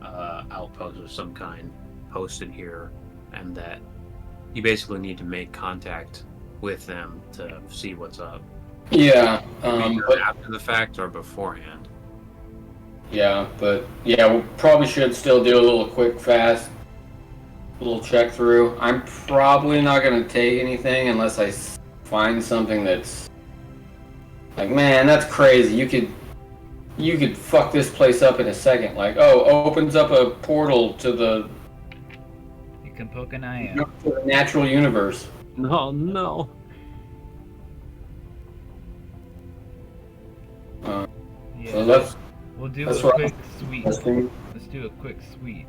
outpost of some kind posted here, and that you basically need to make contact with them to see what's up. yeah, Either but after the fact or beforehand. we probably should still do a little quick, fast, little check through. I'm probably not gonna take anything unless I find something that's like, man, that's crazy. You could fuck this place up in a second. Like, opens up a portal to the You can poke an eye out. natural universe. No, no. Yeah. So let's We'll do that's a what quick sweep. let's do. Let's do a quick sweep.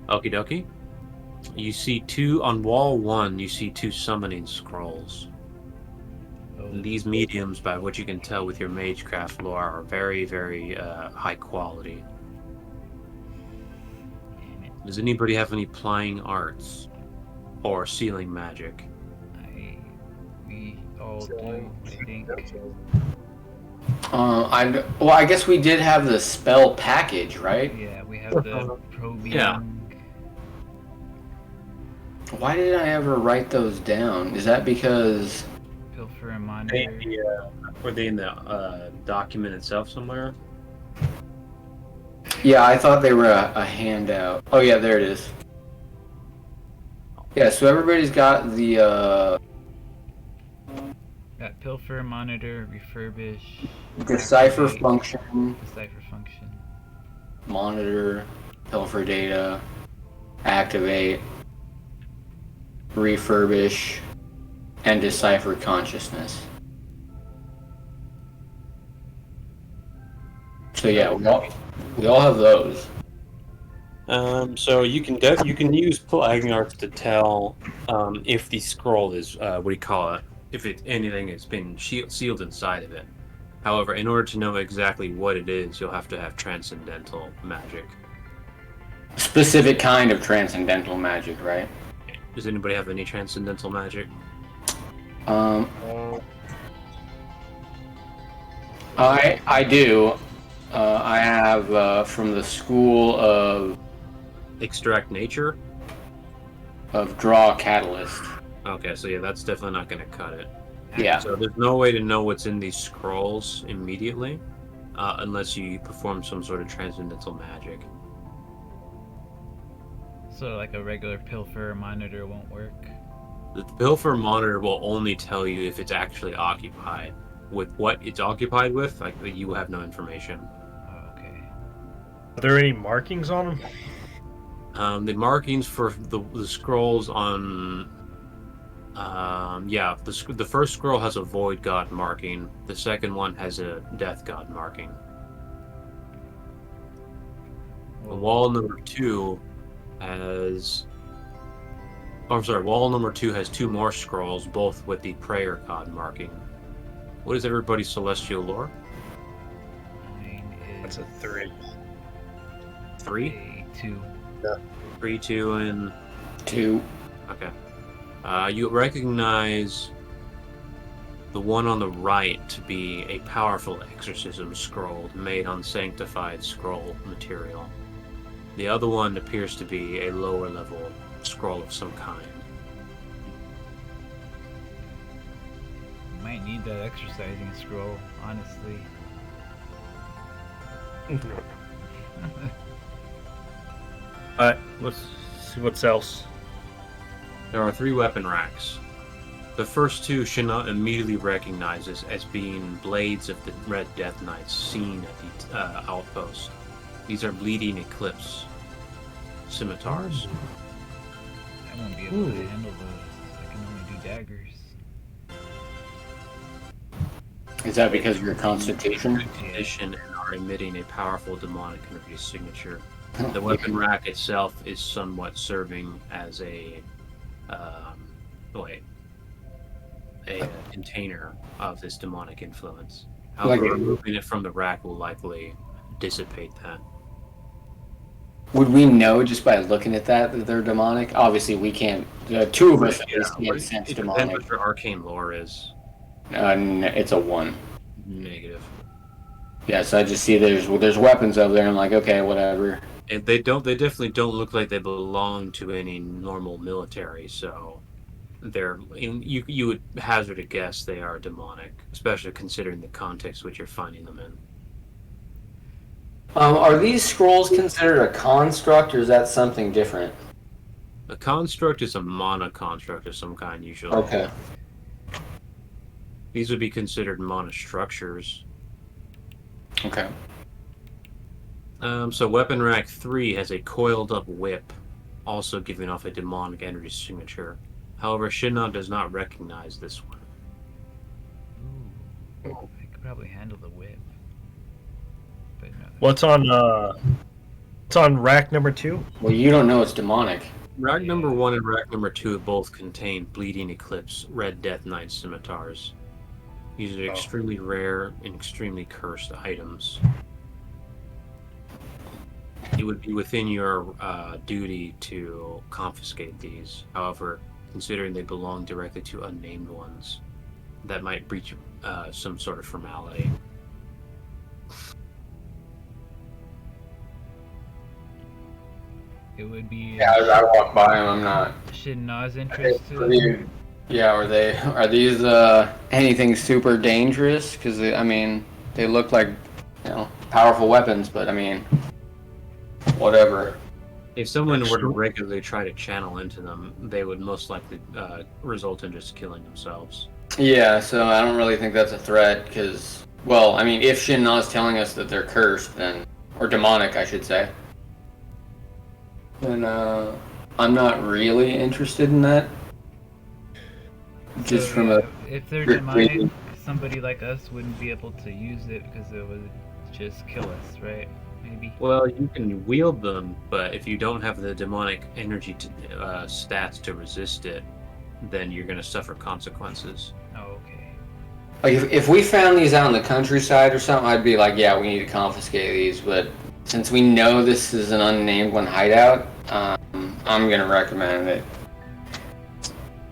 Okie dokie. You see on wall 1, you see 2 summoning scrolls. Oh, These mediums, by what you can tell with your magecraft lore, are very, very high quality. damn it. Does anybody have any plying arts or sealing magic? We all do, I think. I guess we did have the spell package, right? Yeah, we have the probing. Yeah. Why did I ever write those down? Is that because Pilfer and monitor. Were they in the document itself somewhere? Yeah, I thought they were a handout. Oh yeah, there it is. Yeah, so everybody's got the Got pilfer, monitor, refurbish, decipher activate, function, decipher function. monitor, pilfer data, activate, refurbish, and decipher consciousness. So yeah, we all have those. So you can use plying arts to tell if the scroll is what do you call it? If anything has been sealed inside of it. However, in order to know exactly what it is, you'll have to have transcendental magic. Specific kind of transcendental magic, right? Does anybody have any transcendental magic? I do. I have from the school Extract nature? of draw catalyst. Okay, so yeah, that's definitely not going to cut it. Yeah. So there's no way to know what's in these scrolls immediately, unless you perform some sort of transcendental magic. So like a regular pilfer monitor won't work. The pilfer monitor will only tell you if it's actually occupied. With what it's occupied with, like you have no information. Oh, okay. Are there any markings on them? The markings for the scrolls on, the first scroll has a void god marking. The second one has a death god marking. Wall number 2 has. Oh, I'm sorry. Wall number 2 has 2 more scrolls, both with the prayer god marking. What is everybody's celestial lore? Mine is That's a 3. 3, a 2. 3, 2, and 2. okay. You recognize the one on the right to be a powerful exorcism scroll made on sanctified scroll material. The other one appears to be a lower level scroll of some kind. Might need that exercising scroll, honestly. Alright, let's see what's else. There are 3 weapon racks. The first 2 Shana immediately recognizes as being blades of the Red Death Knights seen at the outpost. These are Bleeding Eclipse scimitars. I won't be able to handle those. I can only do daggers. Is that because of your constitution? Condition and are emitting a powerful demonic energy signature. The weapon rack itself is somewhat serving as a wait, a container of this demonic influence. However, removing it from the rack will likely dissipate that. Would we know just by looking at that they're demonic? Obviously, we can't. The two of us at least can't sense It depends demonic. what your arcane lore is. It's a 1. Negative. Yeah, so I just see there's weapons over there. And I'm like, okay, whatever. And they definitely don't look like they belong to any normal military. So you would hazard a guess they are demonic, especially considering the context which you're finding them in. Are these scrolls considered a construct, or is that something different? A construct is a mana construct of some kind, usually. Okay. These would be considered mana structures. Okay. So Weapon Rack 3 has a coiled up whip, also giving off a demonic energy signature. However, Shinnok does not recognize this one. Ooh, I could probably handle the whip. But no. What's on rack number 2? Well, you don't know it's demonic. Rack number 1 and rack number 2 both contain Bleeding Eclipse Red Death Knight scimitars. These are extremely rare and extremely cursed items. It would be within your duty to confiscate these. However, considering they belong directly to unnamed ones, that might breach some sort of formality. It would be. Yeah, I walk by them. I'm not. Shinnok's interested. Yeah, are these anything super dangerous? Because I mean, they look like powerful weapons, but I mean, whatever. If someone were to regularly try to channel into them, they would most likely result in just killing themselves. Yeah, so I don't really think that's a threat. Because, well, I mean, if Shinnok's telling us that they're cursed, then or demonic, I should say, then I'm not really interested in that. Just So, from a if they're strict demonic, reading. somebody like us wouldn't be able to use it because it would just kill us, right? Maybe. Well, you can wield them, but if you don't have the demonic energy stats to resist it, then you're going to suffer consequences. Oh, okay. Like if we found these out in the countryside or something, I'd be like, yeah, we need to confiscate these. But since we know this is an unnamed one hideout, I'm gonna recommend it.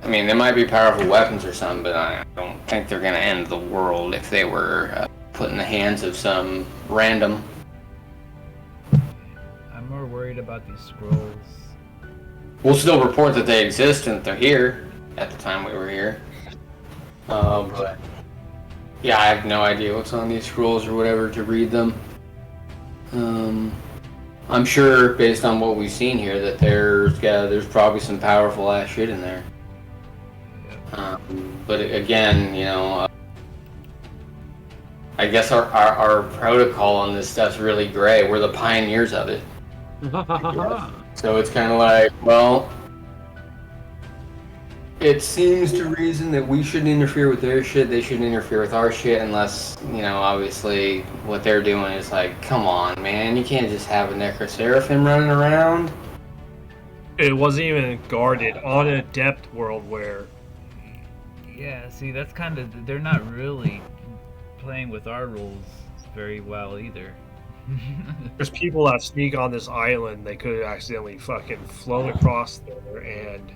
I mean, they might be powerful weapons or something, but I don't think they're gonna end the world if they were put in the hands of some random. I'm more worried about these scrolls. We'll still report that they exist and that they're here at the time we were here. But yeah, I have no idea what's on these scrolls or whatever to read them. I'm sure, based on what we've seen here, that there's probably some powerful ass shit in there. But again, I guess our protocol on this stuff's really gray. We're the pioneers of it. So it's kind of like, well, it seems to reason that we shouldn't interfere with their shit, they shouldn't interfere with our shit, unless, obviously what they're doing is like, come on, man, you can't just have a Necroseraphim running around. It wasn't even guarded on an adept world where... Yeah, see, that's kind of... They're not really playing with our rules very well either. There's people that sneak on this island, they could have accidentally fucking flown across there and...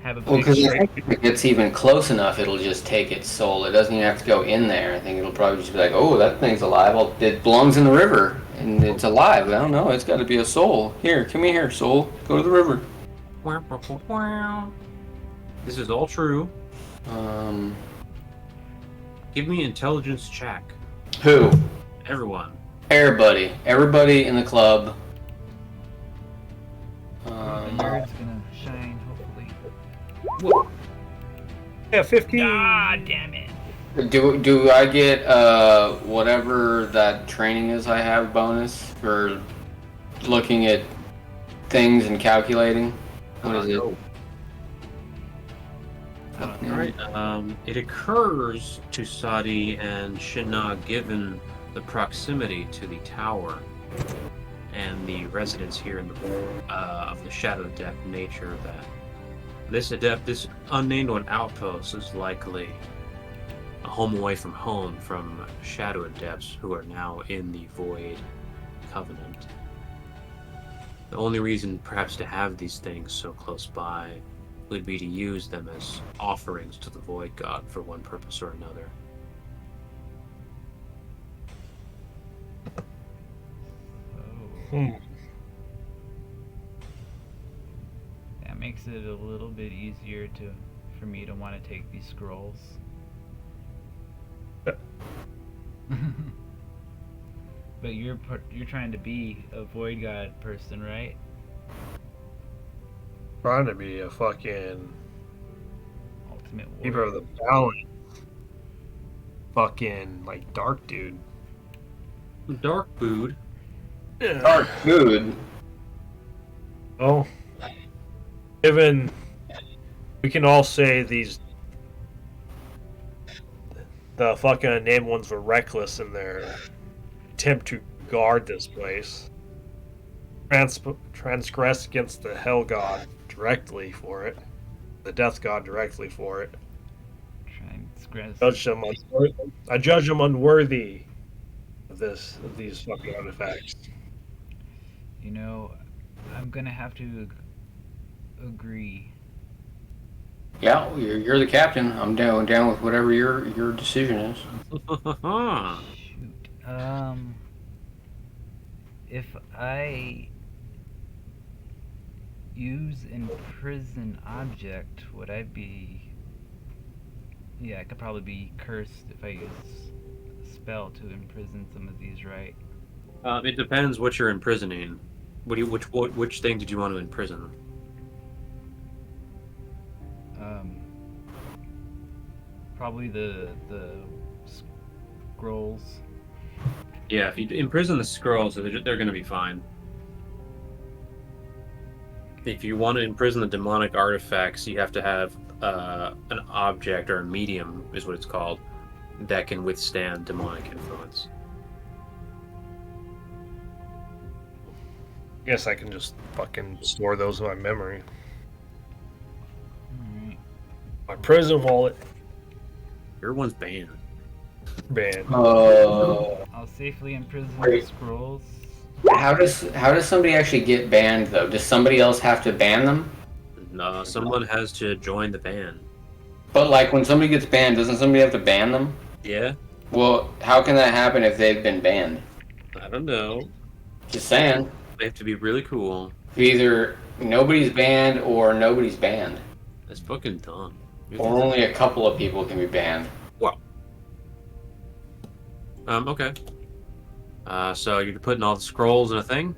Have a Well, big because straight... if it gets even close enough, it'll just take its soul. It doesn't even have to go in there. I think it'll probably just be like, oh, that thing's alive. Well, it belongs in the river, and it's alive. I don't know. It's got to be a soul. Here, come here, soul. Go to the river. This is all true. Give me intelligence check. Who? Everyone. Everybody. Everybody in the club. The nerd's gonna shine, hopefully. Yeah, 15. Ah, damn it! Do I get whatever that training is I have bonus for looking at things and calculating? What is it? Alright, it occurs to Sadi and Shinnok given the proximity to the tower and the residents here in the of the Shadow Adept nature that this unnamed one outpost is likely a home away from home from Shadow Adepts who are now in the Void Covenant. The only reason perhaps to have these things so close by would be to use them as offerings to the Void God for one purpose or another. Oh. That makes it a little bit easier for me to want to take these scrolls. But you're trying to be a Void God person, right? Trying to be a fucking Ultimate keeper of warrior. the balance. Fucking like dark dude. Dark food. Dark food. Oh, given we can all say the fucking named ones were reckless in their attempt to guard this place, transgress against the Hell God directly for it, the Death God directly for it. Transgress. I judge them unworthy of these fucking artifacts. You know, I'm gonna have to agree. Yeah, you're the captain. I'm down with whatever your decision is. Shoot. If I use imprison object, would I be? Yeah, I could probably be cursed if I use a spell to imprison some of these, right? It depends what you're imprisoning. Which thing did you want to imprison? Probably the scrolls. Yeah, if you imprison the scrolls, they're going to be fine. If you want to imprison the demonic artifacts, you have to have an object or a medium, is what it's called, that can withstand demonic influence. Guess I can just fucking store those in my memory. Alright. My prison wallet. Your one's banned. Banned. I'll safely imprison the Wait. scrolls. How does somebody actually get banned though? Does somebody else have to ban them? No, someone has to join the ban. But like when somebody gets banned, doesn't somebody have to ban them? Yeah? Well, how can that happen if they've been banned? I don't know. Just saying. They have to be really cool. Either nobody's banned or nobody's banned. That's fucking dumb. Or only a couple of people can be banned. Well. Okay. So you're putting all the scrolls in a thing?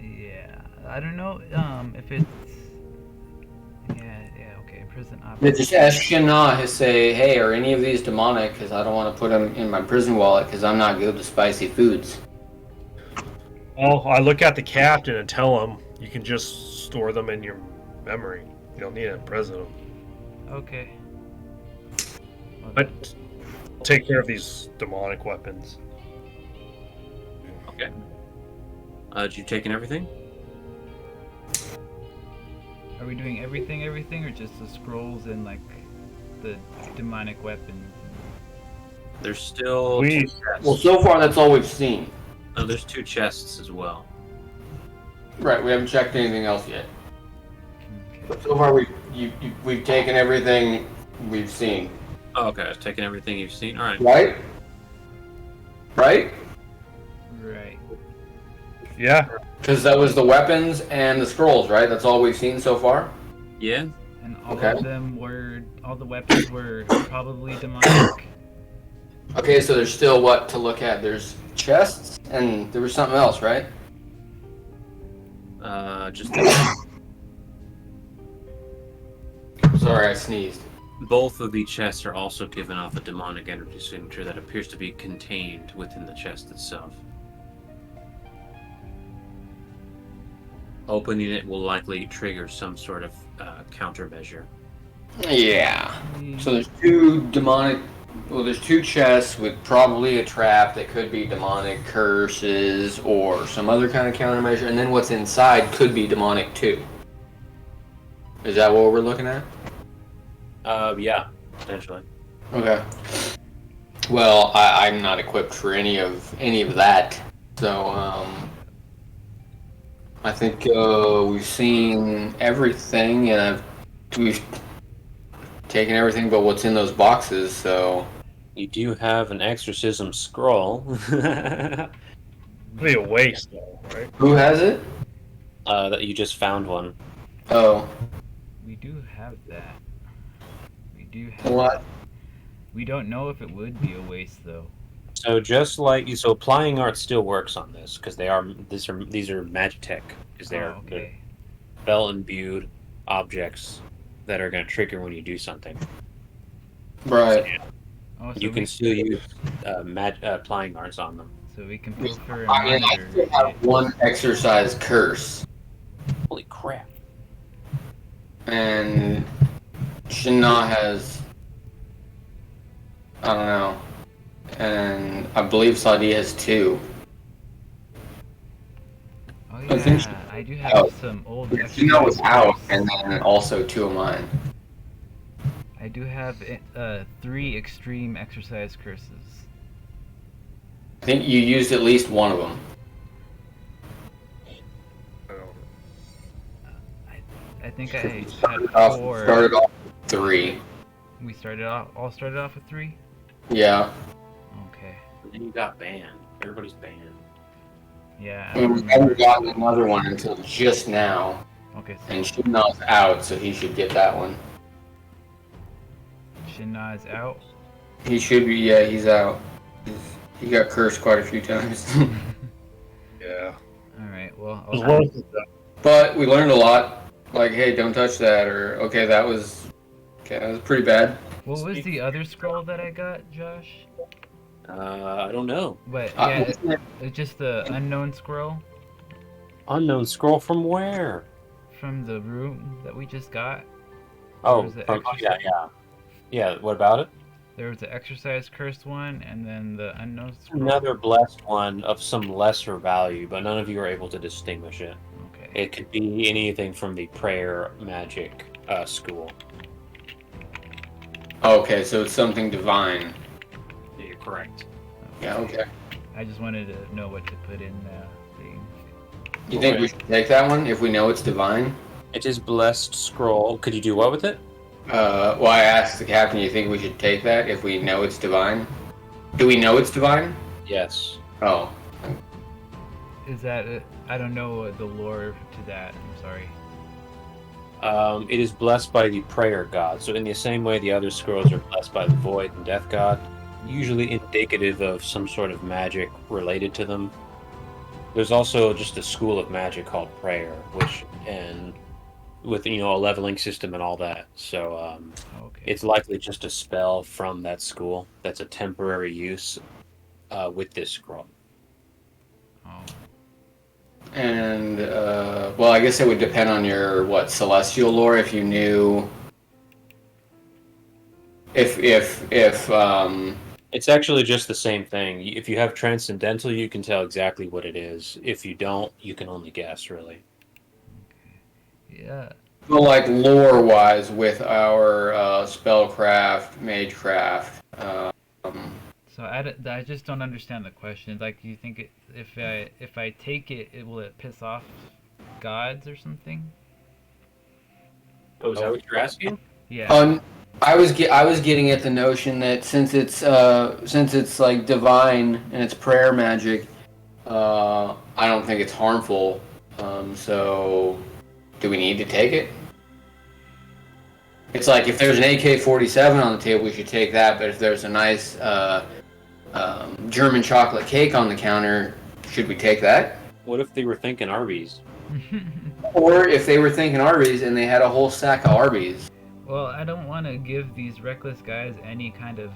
Yeah, I don't know. If it's okay. Imprison They object. just ask Shana to say, hey, are any of these demonic? Because I don't want to put them in my prison wallet because I'm not good with spicy foods. Well, I look at the captain and tell him you can just store them in your memory. You don't need to imprison them. Okay. But I'll take care of these demonic weapons. Okay. Did you take in everything? Are we doing everything, or just the scrolls and like the demonic weapons? There's still We- two chests. Well, so far that's all we've seen. Oh, there's two chests as well. Right, we haven't checked anything else yet. Okay. So far we've taken everything we've seen. Oh, okay. I've taken everything you've seen. All right. Right? Right? Right. Yeah. Because that was the weapons and the scrolls, right? That's all we've seen so far? Yeah. And all Okay. of them were, all the weapons were probably demonic. Okay, so there's still what to look at. There's chests and there was something else, right? Just Sorry, I sneezed. both of the chests are also giving off a demonic energy signature that appears to be contained within the chest itself. Opening it will likely trigger some sort of countermeasure. Yeah. So there's two demonic Well, there's 2 chests with probably a trap that could be demonic curses or some other kind of countermeasure, and then what's inside could be demonic too. Is that what we're looking at? Yeah, potentially. Okay. Well, I'm not equipped for any of that, so I think we've seen everything, and we've taken everything but what's in those boxes. So You do have an exorcism scroll. It'd be a waste, though, right? who has it? That you just found one. Oh, We do have that. We do have. what? We don't know if it would be a waste though. So just like so, applying art still works on this because these are Magitech because they're Oh, okay. spell imbued objects that are going to trigger when you do something. Right. Oh, so You we, can still use applying arts on them. so we can pilfer and I mean, I monitor still have it. one exercise curse, Holy crap! and Shinnah has, I don't know, and I believe Sadi has 2. Oh I think yeah, I do have oh. some old Shinnah was exercise out, curse. and then also 2 of mine. I do have 3 extreme exercise curses. I think you used at least one of them. I think I had Started 4. off with 3. We started off with 3. Yeah. Okay. And then you got banned. Everybody's banned. Yeah. And we haven't gotten another one until just now. Okay. And So Shinnah's out, so he should get that one. Shinnah is out. He should be, yeah, he's out. He got cursed quite a few times. Yeah. All right. Well, It was worth it, though. But we learned a lot. Like, hey, don't touch that, or okay, that was pretty bad. what was the other scroll that I got, Josh? I don't know. But yeah, Wasn't it- it's just the unknown scroll Unknown scroll from where? from the room that we just got. Oh, was the yeah. Yeah, what about it? There was the exercise cursed one, and then the unknown scroll. Another blessed one of some lesser value, but none of you are able to distinguish it. Okay. It could be anything from the prayer magic school. Okay, so it's something divine. You're correct. Yeah, okay. I just wanted to know what to put in the thing. You think we should take that one if we know it's divine? It is blessed scroll. Could you do what with it? Well, I asked the captain, you think we should take that if we know it's divine? Do we know it's divine? Yes. Oh. Is that I don't know the lore to that. I'm sorry. It is blessed by the prayer god. So in the same way the other scrolls are blessed by the void and death god, usually indicative of some sort of magic related to them. There's also just a school of magic called prayer, which and with a leveling system and all that. So Okay. it's likely just a spell from that school that's a temporary use with this scroll. Oh. And, well, I guess it would depend on your, celestial lore, if you knew... If, It's actually just the same thing. If you have transcendental, you can tell exactly what it is. If you don't, you can only guess, really. Yeah. well, like, lore-wise, with our, spellcraft, magecraft, So I just don't understand the question. Like, do you think if I take it, will it piss off gods or something? Oh, is that what you're asking? Yeah. I was getting at the notion that since it's like divine and it's prayer magic, I don't think it's harmful. So do we need to take it? It's like if there's an AK-47 on the table, we should take that. But if there's a nice German chocolate cake on the counter, should we take that? What if they were thinking Arby's? Or if they were thinking Arby's and they had a whole sack of Arby's? Well, I don't want to give these reckless guys any kind of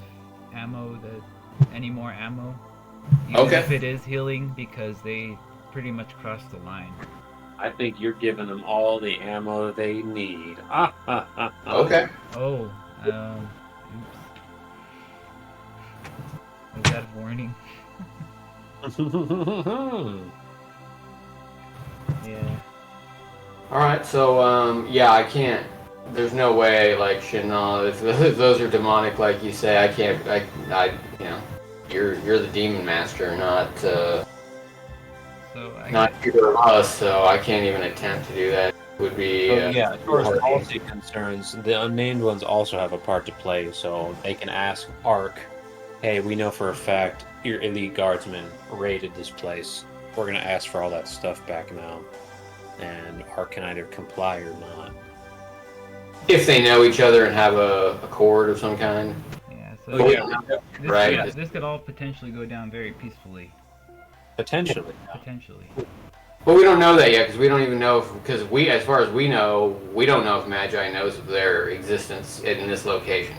any more ammo. Even Okay. if it is healing, because they pretty much crossed the line. I think you're giving them all the ammo they need. Okay. Oh, oops. Was that a warning? Yeah. All right, so yeah, I can't. There's no way, like, shit, no, if those are demonic, like you say, I can't. You know, you're the demon master, not So I not get, either of us. So I can't even attempt to do that. It would be So yeah, as far as hard. policy concerns, the unnamed ones also have a part to play, so they can ask Ark, hey, we know for a fact your elite guardsmen raided this place. We're gonna ask for all that stuff back now. And Ark can either comply or not. If they know each other and have a accord of some kind. yeah. So Oh, yeah, right. this could all potentially go down very peacefully. potentially. Potentially. But we don't know that yet because we don't even know because as far as we know, we don't know if Magi knows of their existence in this location.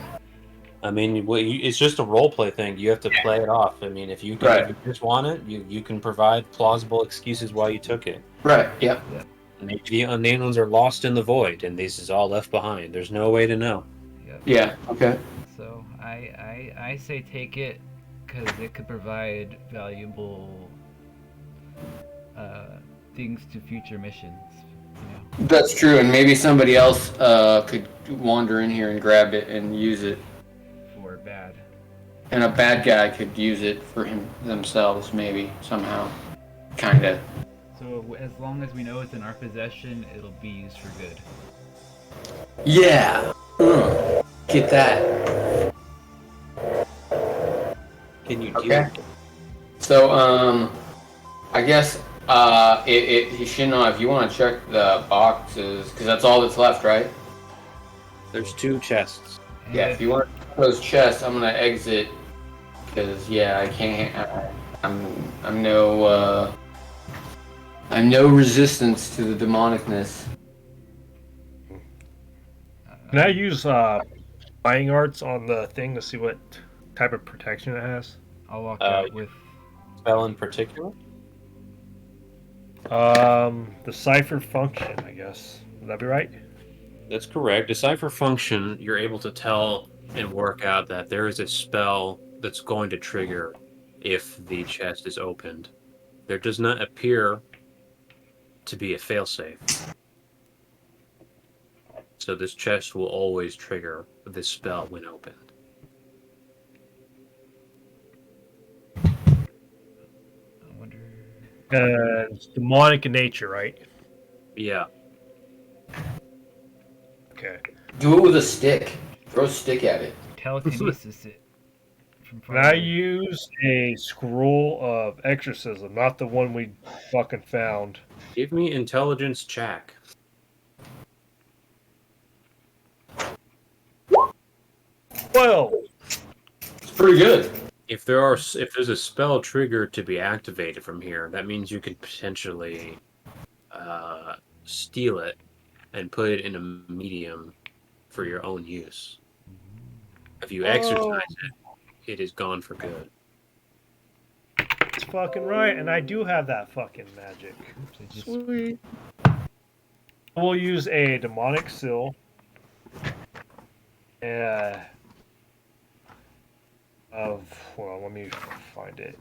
I mean, it's just a role play thing. You have to play it off. I mean, if you Right. if you just want it, you can provide plausible excuses why you took it. Right. Yep. Maybe the unnamed ones are lost in the void, and this is all left behind. There's no way to know. Yep. Yeah. Okay. So I say take it because it could provide valuable things to future missions. You know. That's true, and maybe somebody else could wander in here and grab it and use it, For bad. and a bad guy could use it for themselves, maybe somehow, kind of. So as long as we know it's in our possession, it'll be used for good. Yeah. Get that. Can you do Okay. So I guess Shinna, if you want to check the boxes, because that's all that's left, right? There's 2 chests. And Yeah. If you want those chests, I'm gonna exit, because yeah, I can't. I'm no resistance to the demonicness. Can I use flying arts on the thing to see what type of protection it has? I'll walk out with. Spell in particular? The cipher function, I guess. Would that be right? That's correct. Decipher function, you're able to tell and work out that there is a spell that's going to trigger if the chest is opened. There does not appear to be a failsafe. So this chest will always trigger this spell when opened. I wonder. It's demonic in nature, right? Yeah. Okay. Do it with a stick. Throw a stick at it. Telekinesis it. From Can I use a scroll of exorcism, not the one we fucking found? Give me intelligence check. 12. It's pretty good. If there's a spell trigger to be activated from here, that means you could potentially steal it and put it in a medium for your own use. If you exercise it, it is gone for good. It's fucking right, and I do have that fucking magic. Sweet. We'll use a demonic seal. Hold on, let me find it.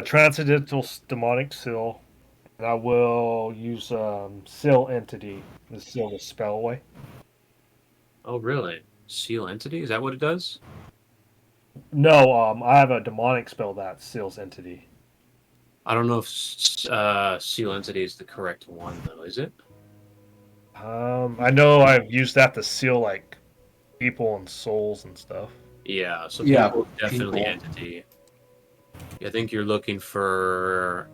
Transcendental demonic seal. And I will use seal entity to seal the spell away. Oh, really? Seal entity? Is that what it does? No, I have a demonic spell that seals entity. I don't know if seal entity is the correct one, though. Is it? I know I've used that to seal like people and souls and stuff. Yeah. So Yeah, people, definitely people. entity. I think you're looking for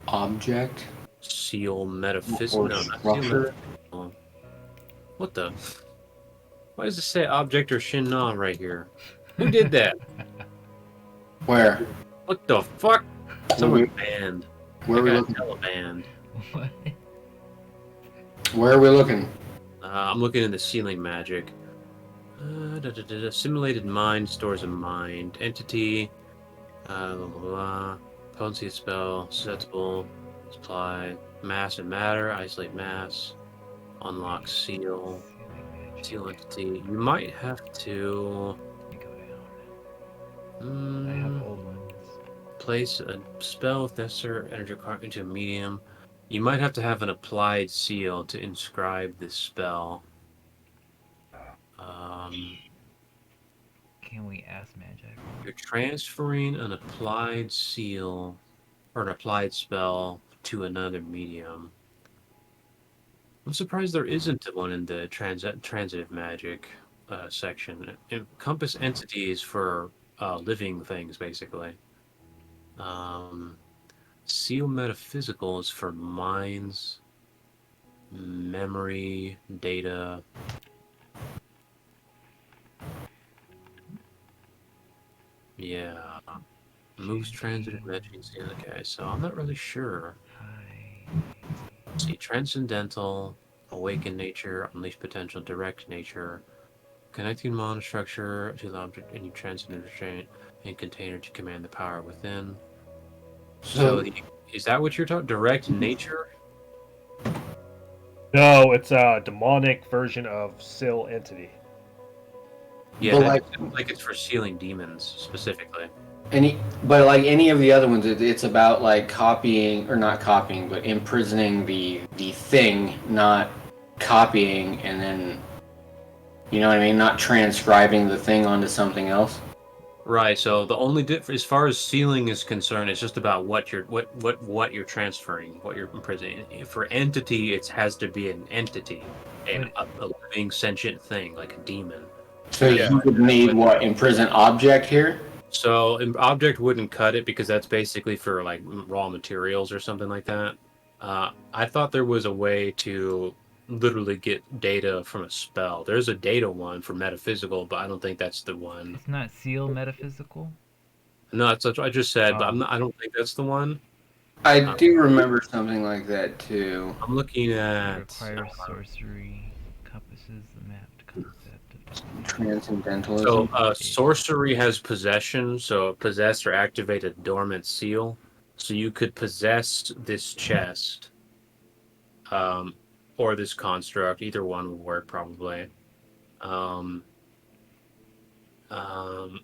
Object. seal metaphysical. Or No, not seal structure. metaphysical. What the? Why does it say object or shin na right here? Who did that? Where? What the fuck? Someone we- banned. Where are we I looking? got telebanned. What? Where are we looking? I'm looking in the ceiling magic. Simulated mind, stores a mind. Entity. Blah, blah, blah. Potency of spell. Susceptible. Supply. Mass and matter. Isolate mass. Unlock seal. seal entity. You might have to Let me go down. I have old ones. place a spell with necessary energy required into a medium. You might have to have an applied seal to inscribe this spell. Can we ask Magic? You're transferring an applied seal or an applied spell to another medium. I'm surprised there isn't one in the transitive magic section. Encompass entities for living things, basically. Seal metaphysical is for minds, memory, data. Yeah. Moves transitive magic. Okay, so I'm not really sure. Hi. Let's see, transcendental, awaken nature, unleash potential, direct nature, connecting monostructure to the object in your transcendent restraint and container to command the power within. So is that what you're talking? Direct nature? No, it's a demonic version of Sill entity. Yeah, But that like sounds like it's for sealing demons specifically. but like any of the other ones, it's about like copying or not copying, but imprisoning the thing, not copying and then you know what I mean, not transcribing the thing onto something else. Right. So the only as far as sealing is concerned, it's just about what you're transferring, what you're imprisoning. For entity, it has to be an entity, a living sentient thing like a demon. So Yeah. you would need what, imprison object here? So an object wouldn't cut it because that's basically for like raw materials or something like that. I thought there was a way to literally get data from a spell. There's a data one for metaphysical, but I don't think that's the one. It's not seal metaphysical? No, that's what I just said, but Oh. I don't think that's the one. I do remember something like that too. I'm looking It at requires sorcery, encompasses the mapped concept of Transcendentalism. so sorcery has possession, so possess or activate a dormant seal. So you could possess this chest, or this construct. Either one would work probably. Um, um,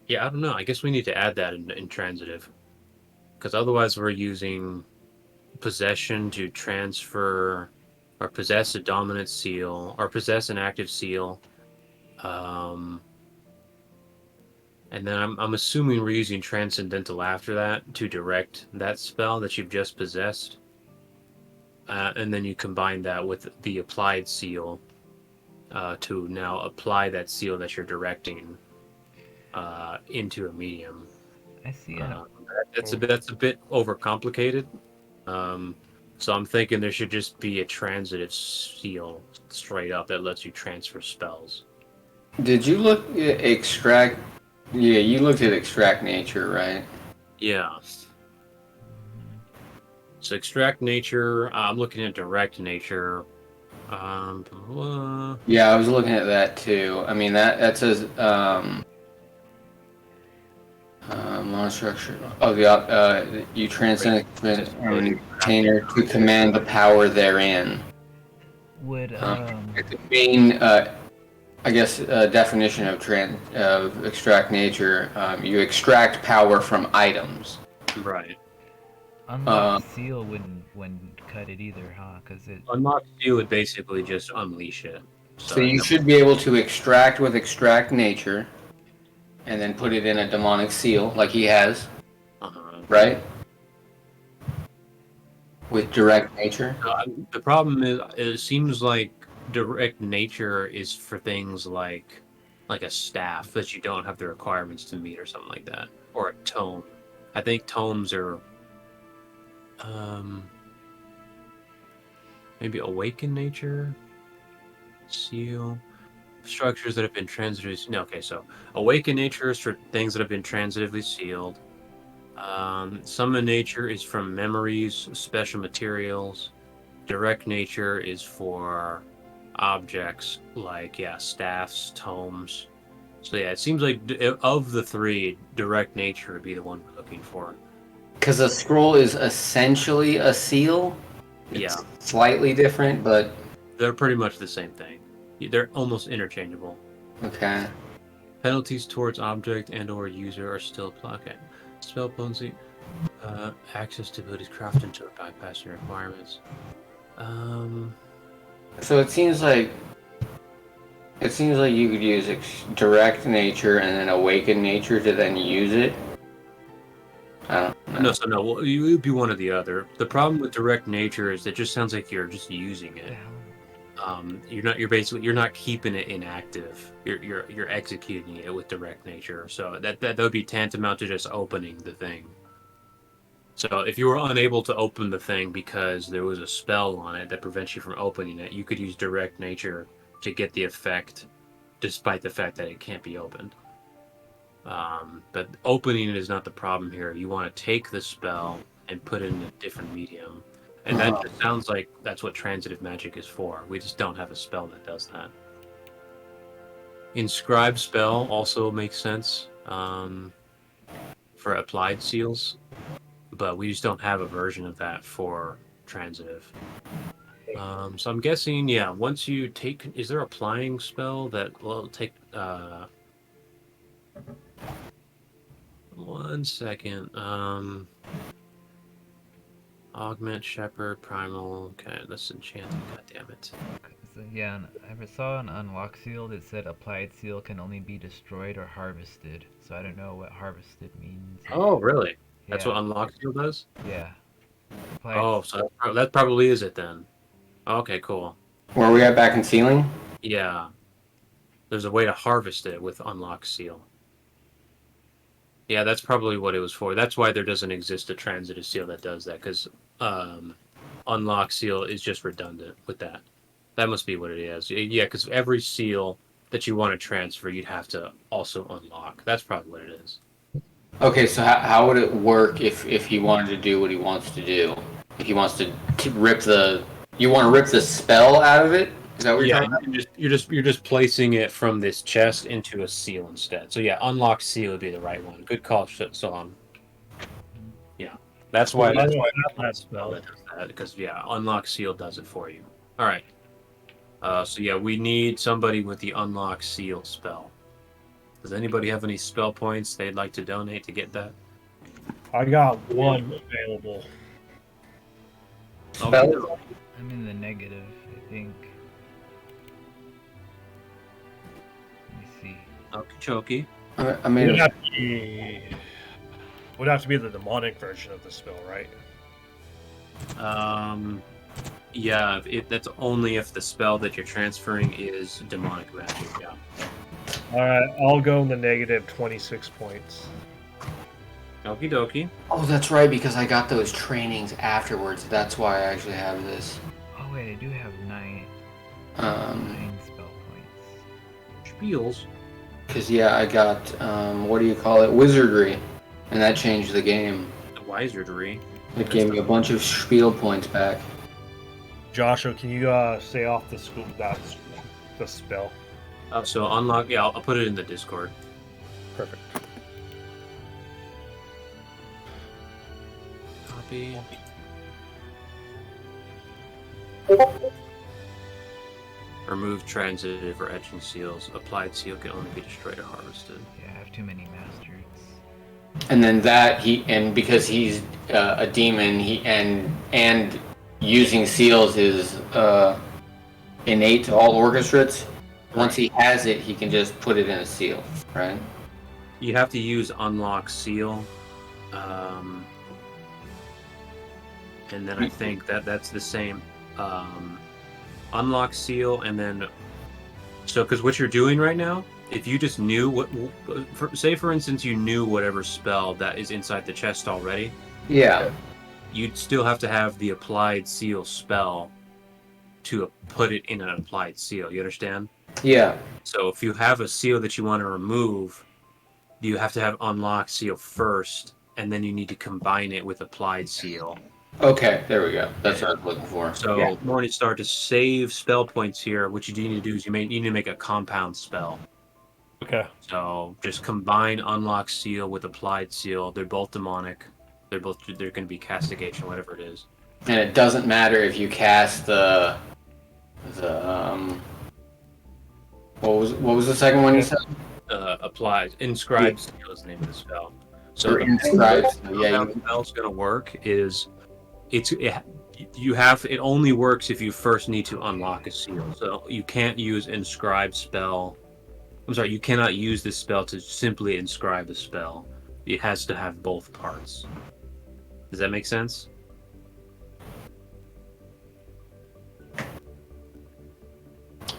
yeah, I don't know. I guess we need to add that in transitive, because otherwise we're using possession to transfer or possess a dominant seal or possess an active seal. And then I'm assuming we're using transcendental after that to direct that spell that you've just possessed. And then you combine that with the applied seal to now apply that seal that you're directing into a medium. I see That's a bit overcomplicated. So I'm thinking there should just be a transitive seal straight up that lets you transfer spells. Did you look at extract? Yeah, you looked at extract nature, right? Yeah. So extract nature. I'm looking at direct nature. Yeah, I was looking at that too. I mean that says monostructure. Oh, you transcend container to command the power therein. would The main, I guess, definition of extract nature. You extract power from items. Right. unlock seal wouldn't cut it either, huh? Because it Unlock seal would basically just unleash it. So you should be able to extract with extract nature, and then put it in a demonic seal, like he has, right? With direct nature. The problem is, it seems like direct nature is for things like a staff that you don't have the requirements to meet or something like that, or a tome. I think tomes are maybe awaken nature, seal, structures that have been transitively. No, okay, so awaken nature is for things that have been transitively sealed. Summon nature is from memories, special materials. Direct nature is for objects like staffs, tomes. So yeah, it seems like of the three, direct nature would be the one we're looking for. Because a scroll is essentially a seal. Yeah, Slightly different, but they're pretty much the same thing. They're almost interchangeable. okay. Penalties towards object and/or user are still applied. Okay. Spell potency, access to abilities crafted to bypassing requirements. So it seems like you could use direct nature and then awaken nature to then use it. I don't know. No, well, it would be one or the other. The problem with direct nature is it just sounds like you're just using it. You're not keeping it inactive. You're executing it with direct nature. So that would be tantamount to just opening the thing. So if you were unable to open the thing because there was a spell on it that prevents you from opening it, you could use direct nature to get the effect, despite the fact that it can't be opened. But opening it is not the problem here. You want to take the spell and put it in a different medium. And that just sounds like that's what transitive magic is for. We just don't have a spell that does that. Inscribe spell also makes sense for applied seals, but we just don't have a version of that for transitive. So I'm guessing, yeah, once you take... Is there applying spell that will take... One second. Augment, Shepherd, Primal. Okay, that's enchanted. God damn it. So, yeah, I saw an unlock seal that said applied seal can only be destroyed or harvested. So I don't know what harvested means. Oh, really? That's Yeah. what unlock seal does? Yeah. Applied Oh, so that probably is it then. Okay, cool. Where are we at back in ceiling? Yeah. There's a way to harvest it with unlock seal. Yeah, that's probably what it was for. That's why there doesn't exist a transitive seal that does that, because unlock seal is just redundant with that. That must be what it is. Yeah, because every seal that you want to transfer, you'd have to also unlock. That's probably what it is. Okay, so how would it work if he wanted to do what he wants to do? If he wants to rip the... You want to rip the spell out of it? Is that what you're talking about? You're just placing it from this chest into a seal instead. So yeah, unlock seal would be the right one. Good call, Salam. Yeah, that's why. Well, That's why that spell. that does that, because yeah, unlock seal does it for you. All right. So yeah, we need somebody with the unlock seal spell. Does anybody have any spell points they'd like to donate to get that? I got one available. Spell? I'm in the negative, I think. Let me see. Okie chokie. I mean, Would have to be the demonic version of the spell, right? Yeah, that's only if the spell that you're transferring is demonic magic. Yeah. All right, I'll go in the negative 26 points. Okie dokie. oh, that's right, because I got those trainings afterwards. That's why I actually have this. Oh wait, I do have 9 spell points. Spiels. Because, yeah, I got, what do you call it? Wizardry. And that changed the game. The wizardry. It gave me a bunch of spiel points back. Joshua, can you say off the the spell? So unlock. Yeah, I'll put it in the Discord. Perfect. Copy. Remove transitive or etching seals. Applied seal can only be destroyed or harvested. Yeah, I have too many masters. And then because he's a demon, and using seals is innate to all orchestrates. Once he has it, he can just put it in a seal, right? You have to use unlock seal, and then I think that's the same. Unlock seal, and then because what you're doing right now, if you just knew say for instance you knew whatever spell that is inside the chest already, Yeah. you'd still have to have the applied seal spell to put it in an applied seal. You understand? Yeah. So if you have a seal that you want to remove, you have to have unlock seal first, and then you need to combine it with applied seal. Okay, there we go. That's what I was looking for. So yeah. Morningstar, to save spell points here, what you need to do is you need to make a compound spell. Okay. So just combine unlock seal with applied seal. They're both demonic. They're going to be castigation, whatever it is. And it doesn't matter if you cast the what was the second one you said? Applies. Inscribed Seal is the name of the spell. So Or the inscribed? way how the spell's going to work is it only works if you first need to unlock a seal. So you can't use inscribed spell. I'm sorry, you cannot use this spell to simply inscribe a spell. It has to have both parts. Does that make sense?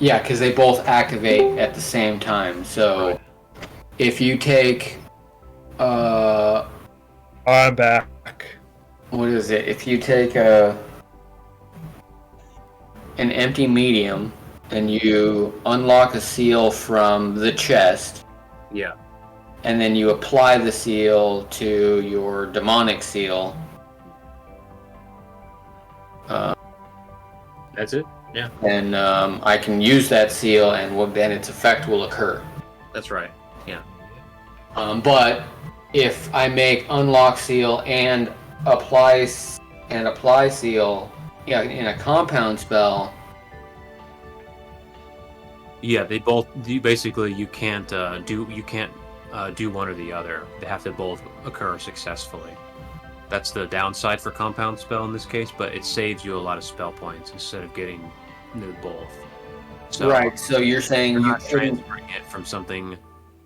Yeah, because they both activate at the same time. So Right. if you take I'm back. what is it? If you take an empty medium and you unlock a seal from the chest, Yeah. and then you apply the seal to your demonic seal. That's it? Yeah. And I can use that seal, and then its effect will occur. That's right. Yeah. But if I make unlock seal and apply seal, yeah, in a compound spell, Yeah, they both basically you can't do one or the other. They have to both occur successfully. That's the downside for compound spell in this case, but it saves you a lot of spell points instead of getting both. So right? So you're saying you're you not couldn't. transferring it from something,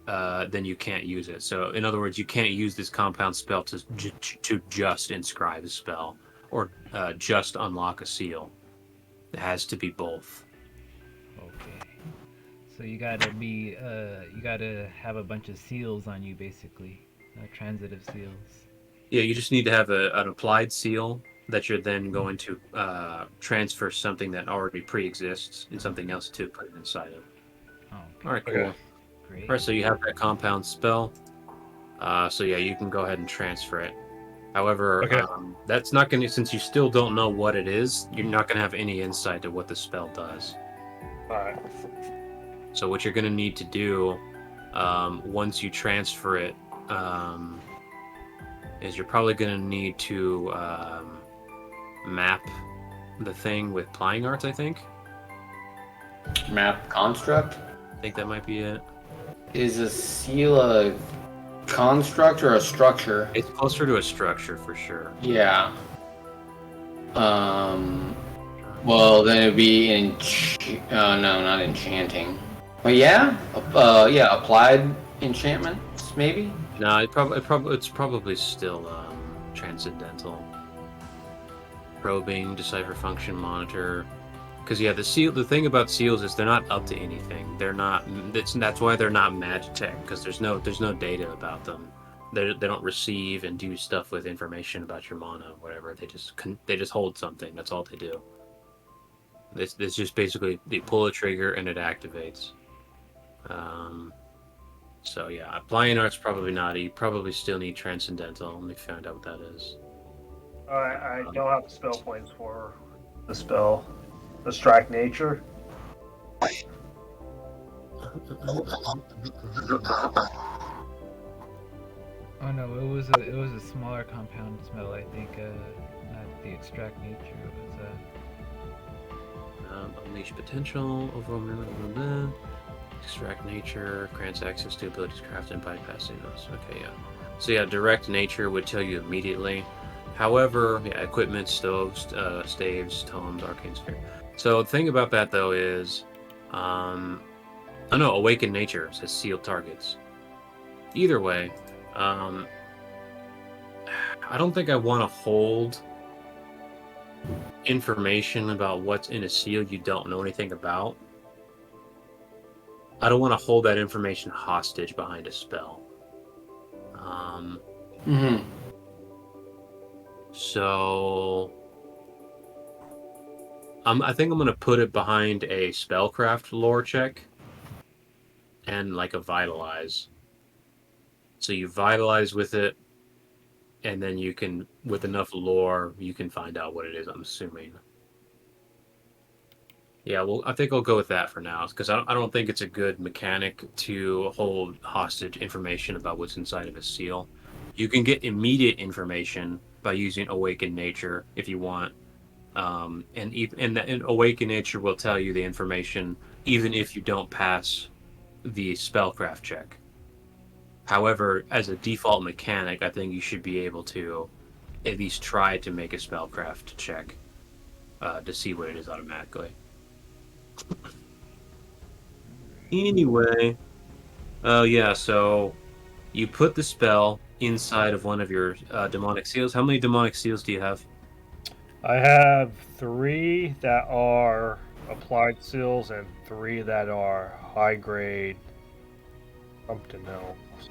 then you can't use it. So in other words, you can't use this compound spell to just inscribe a spell or just unlock a seal. It has to be both. Okay. So you gotta have a bunch of seals on you, basically, transitive seals. Yeah, you just need to have an applied seal that you're then going to transfer something that already pre-exists in something else to put it inside of. Oh, All right, cool. Okay. great. All right, so you have that compound spell. So yeah, you can go ahead and transfer it. However, Okay. that's not going to, since you still don't know what it is, you're not going to have any insight to what the spell does. All right. So what you're going to need to do once you transfer it is you're probably going to need to map the thing with plying arts, I think. Map construct? I think that might be it. Is a seal a construct or a structure? It's closer to a structure for sure. Yeah. Well, then it'd be no, not enchanting. But yeah, yeah, applied enchantments maybe. No, it's probably still transcendental. Probing, decipher function, monitor. Because yeah, the thing about seals is they're not up to anything. They're not. That's why they're not magitech, because there's no data about them. They don't receive and do stuff with information about your mana, whatever. They just hold something. That's all they do. It's just basically they pull a trigger and it activates. So yeah, applying arts probably not. You probably still need transcendental. Let me find out what that is. I don't have spell points for the spell. Distract nature. Oh no, it was a smaller compound spell, I think. Not the extract nature. It was Unleash potential, overwhelm, extract nature, grants access to abilities crafted and bypassing those. Okay, yeah. So yeah, direct nature would tell you immediately. However, yeah, equipment, stoves, staves, tomes, arcane sphere. So the thing about that though is, oh no, awakened nature says sealed targets. Either way, I don't think I want to hold information about what's in a seal you don't know anything about. I don't want to hold that information hostage behind a spell. So I think I'm gonna put it behind a spellcraft lore check and like a vitalize. So you vitalize with it, and then you can, with enough lore, you can find out what it is, I'm assuming. Yeah, well, I think I'll go with that for now, because I don't think it's a good mechanic to hold hostage information about what's inside of a seal. You can get immediate information by using Awakened Nature if you want, And Awaken Nature will tell you the information even if you don't pass the spellcraft check. However, as a default mechanic, I think you should be able to at least try to make a spellcraft check to see what it is automatically. Anyway, oh yeah, so you put the spell inside of one of your demonic seals. How many demonic seals do you have? I have 3 that are applied seals and 3 that are high grade something else.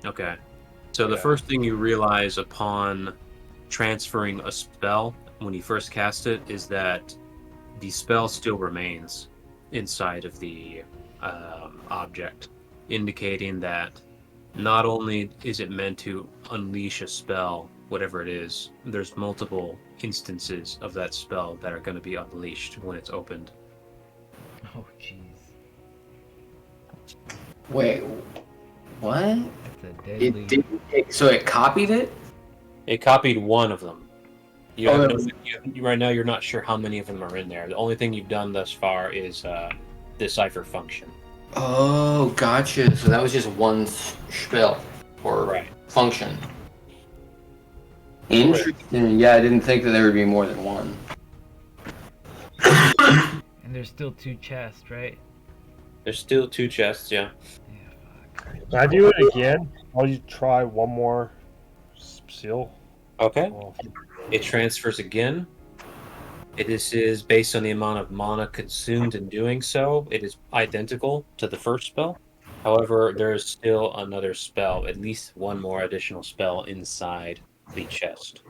Okay. So the Yeah. first thing you realize upon transferring a spell when you first cast it is that the spell still remains inside of the object, indicating that not only is it meant to unleash a spell, whatever it is, there's multiple instances of that spell that are going to be unleashed when it's opened. Oh, jeez. Wait, what? That's a deadly. It didn't. So it copied it. It copied one of them. You Oh, have that no, was- right now, you're not sure how many of them are in there. The only thing you've done thus far is decipher function. Oh, gotcha. So that was just one spell or Right. function. Interesting. Yeah, I didn't think that there would be more than one. And there's still 2 chests, right? There's still 2 chests, yeah. Yeah, fuck. Can I do it again? I'll just try one more seal. Okay. Well, It transfers again. This is based on the amount of mana consumed in doing so. It is identical to the first spell. However, there is still another spell, at least one more additional spell inside the chest.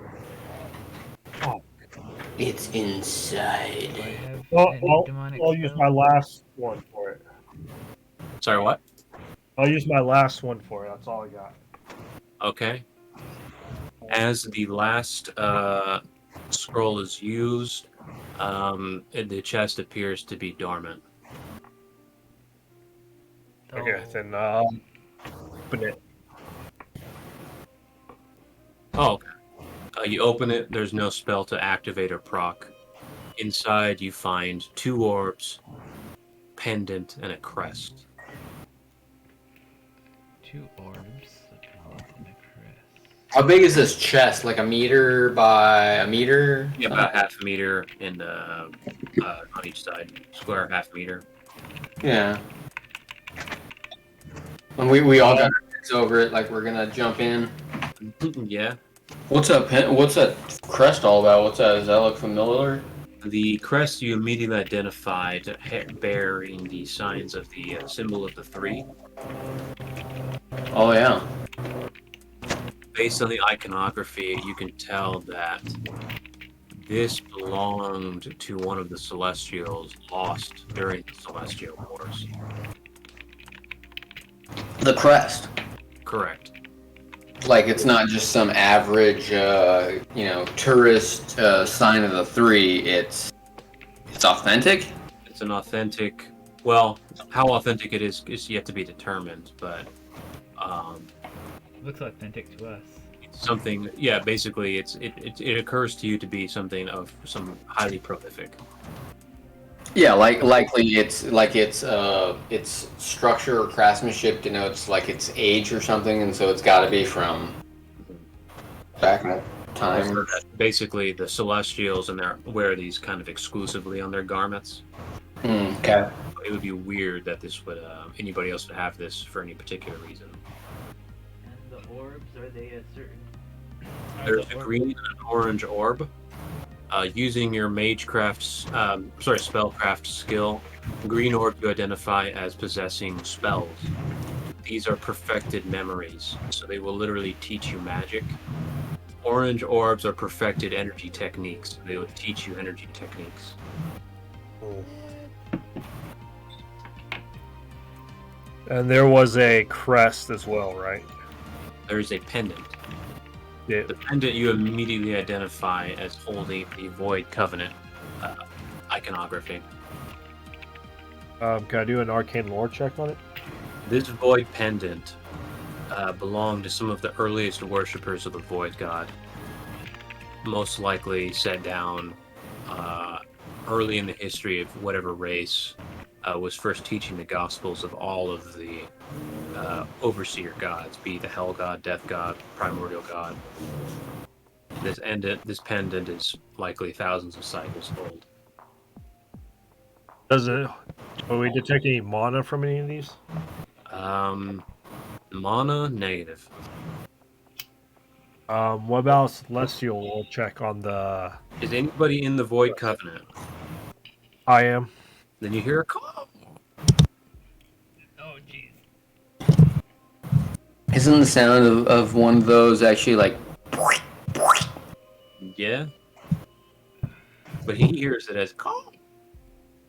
It's inside. Do I have Well, any demonic I'll use spells? my last one for it. Sorry, what? I'll use my last one for it. That's all I got. Okay. As the last scroll is used, the chest appears to be dormant. Okay, Oh. then open it. Oh, okay. You open it, there's no spell to activate or proc. Inside, you find 2 orbs, pendant, and a crest. 2 orbs, a pendant, and a crest. How big is this chest? Like a meter by a meter? Yeah, about half a meter and on each side. Square half meter. Yeah. And we all got our heads over it, like we're gonna jump in. Yeah. What's that crest all about? What's that? Does that look familiar? The crest you immediately identified bearing the signs of the symbol of the 3. Oh yeah. Based on the iconography, you can tell that this belonged to one of the Celestials lost during the Celestial Wars. The crest. Correct. Like it's not just some average, tourist sign of the 3. It's authentic. It's an authentic. Well, how authentic it is yet to be determined, but Looks authentic to us. it's something. Yeah, basically, it occurs to you to be something of some highly prolific. Yeah, likely it's structure or craftsmanship denotes like its age or something, and so it's got to be from back in time. Basically, the Celestials and they wear these kind of exclusively on their garments. Okay. It would be weird that this would anybody else would have this for any particular reason. And the orbs, are they a certain... There's a green and an orange orb. Using your spellcraft skill, green orb you identify as possessing spells. These are perfected memories, so they will literally teach you magic. Orange orbs are perfected energy techniques. They will teach you energy techniques. And there was a crest as well, right? There's a pendant. Yeah. The pendant you immediately identify as holding the Void Covenant iconography. Can I do an arcane lore check on it? This Void Pendant belonged to some of the earliest worshippers of the Void God. most likely set down early in the history of whatever race was first teaching the gospels of all of the overseer gods, be it the hell god, death god, primordial god. This pendant is likely thousands of cycles old. Does it? Will we detect any mana from any of these? Mana negative. What about celestial? We'll check on the. Is anybody in the Void Covenant? I am. Then you hear a call. Oh, jeez. Isn't the sound of one of those actually like? Yeah. But he hears it as call.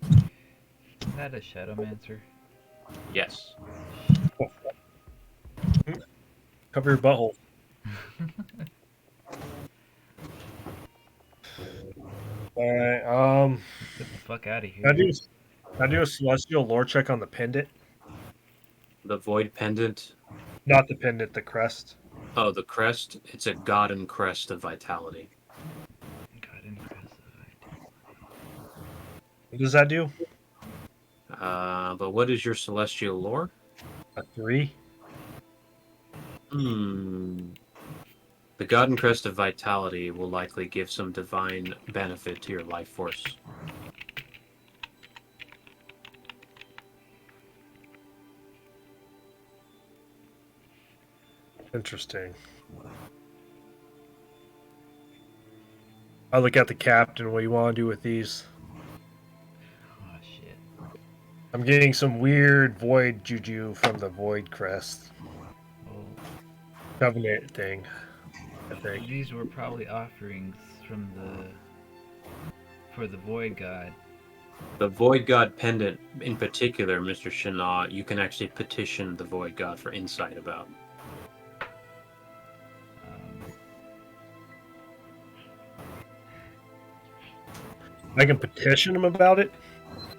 Is that a Shadowmancer? Yes. Cover your butthole. Alright, Get the fuck out of here. can I do a celestial lore check on the pendant? The Void Pendant. Not the pendant, the crest. Oh, the crest. It's a Godden crest of vitality. God, impressive. What does that do? But what is your celestial lore? A 3? The Godden crest of vitality will likely give some divine benefit to your life force. Interesting. I look at the captain. What do you want to do with these? Oh, shit. I'm getting some weird void juju from the void crest Well, covenant thing. I think. these were probably offerings from for the Void God. The Void God pendant, in particular, Mr. Shana, you can actually petition the Void God for insight about. I can petition him about it.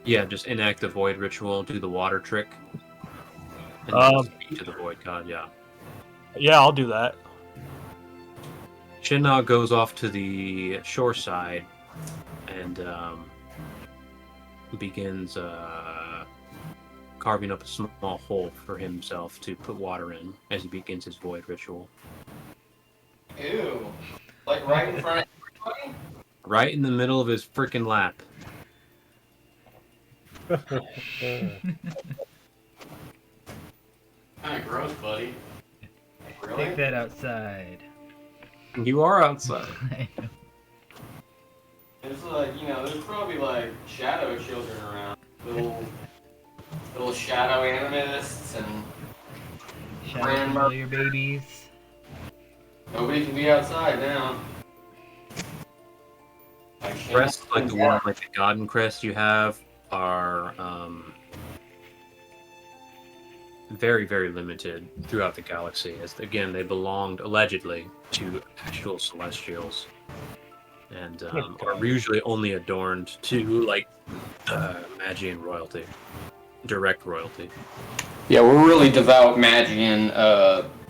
Yeah, just enact the Void ritual, do the water trick, and then speak to the Void God. Yeah. Yeah, I'll do that. Shinnah goes off to the shore side and begins carving up a small hole for himself to put water in as he begins his void ritual. Ew! Like right in front of everybody? Right in the middle of his freaking lap. Kind of gross, buddy. Really? Take that outside. You are outside. I know. It's like, there's probably like shadow children around. Little shadow animists and Shadow Grandma. familiar babies. nobody can be outside now. Like Crests like the one like the Godden crest you have are very, very limited throughout the galaxy. As again, they belonged allegedly to actual celestials, and are usually only adorned to like Magian royalty, direct royalty. Yeah, we're really devout Magian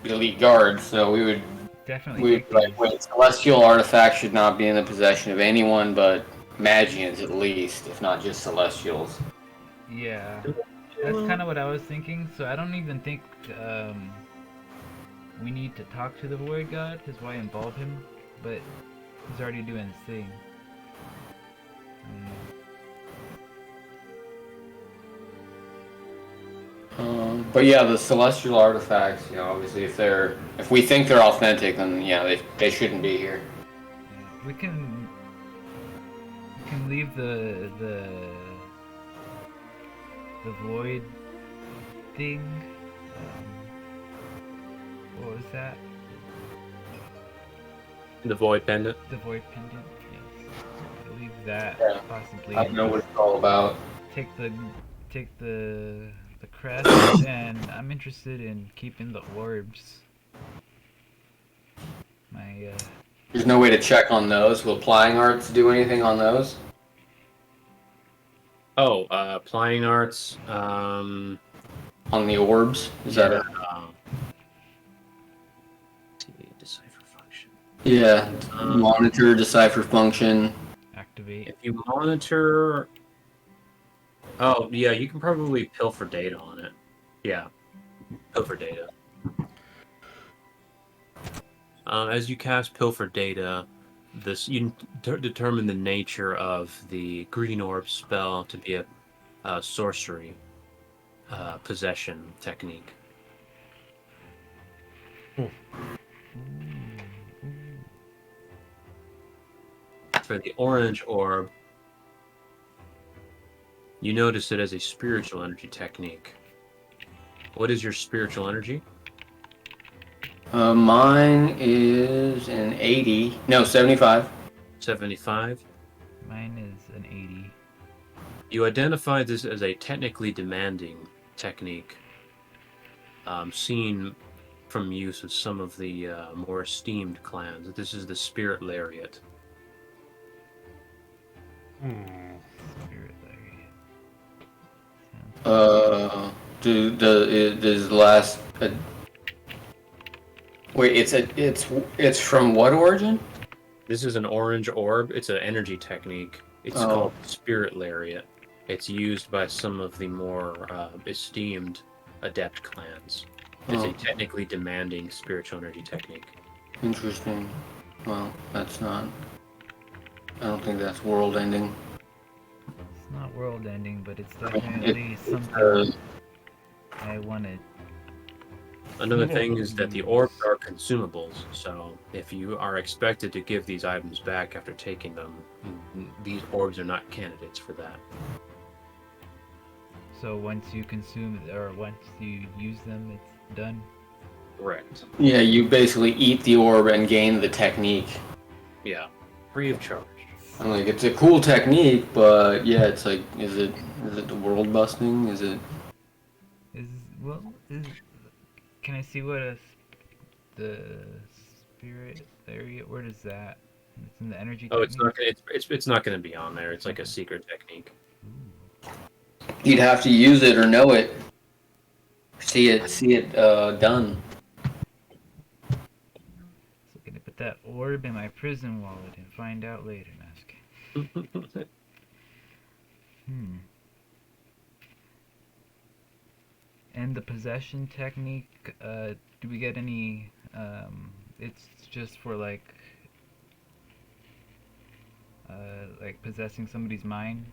elite guards, so we would Definitely take like these. wait, celestial artifacts should not be in the possession of anyone but Magians at least, if not just celestials. Yeah. That's kind of what I was thinking, so I don't even think we need to talk to the Void God, because why involve him? But he's already doing his thing. But yeah, the celestial artifacts, obviously if we think they're authentic, then yeah, they shouldn't be here. Yeah, we can leave the Void thing. What was that? The void pendant. The Void pendant. Yes. We'll leave that Yeah. possibly. I don't know what it's all about. Take the crest, and I'm interested in keeping the orbs. My There's no way to check on those. Will applying arts do anything on those? Oh, applying arts. On the orbs? Is that a... Decipher function. Yeah, monitor, decipher function. Activate. If you monitor, oh yeah, you can probably pilfer data on it. Yeah, pilfer data. As you cast pilfer data, this you determine the nature of the green orb spell to be a sorcery possession technique. For the orange orb, you notice it as a spiritual energy technique. What is your spiritual energy? Mine is an 80. No, 75. 75. Mine is an 80. You identify this as a technically demanding technique, seen from use with some of the more esteemed clans. This is the Spirit Lariat. Spirit Lariat. Does the last? Wait, it's from what origin? This is an orange orb. It's an energy technique. It's called Spirit Lariat. It's used by some of the more esteemed adept clans. It's a technically demanding spiritual energy technique. Interesting. Well, that's not. I don't think that's world ending. It's not world ending, but it's definitely something I wanted. Another thing is that the orbs are consumables, so if you are expected to give these items back after taking them, these orbs are not candidates for that. So once you consume or once you use them, it's done. Correct. Yeah, you basically eat the orb and gain the technique. Yeah, free of charge. I'm like, it's a cool technique, but yeah, it's like, is it the world busting? Is it? Can I see what the spirit area? Where is that? It's in the energy. Oh, technique? it's not gonna be on there. It's like a secret technique. You'd have to use it or know it. See it done. So can I put that orb in my prison wallet and find out later, Mask? And the possession technique, do we get any, it's just for like possessing somebody's mind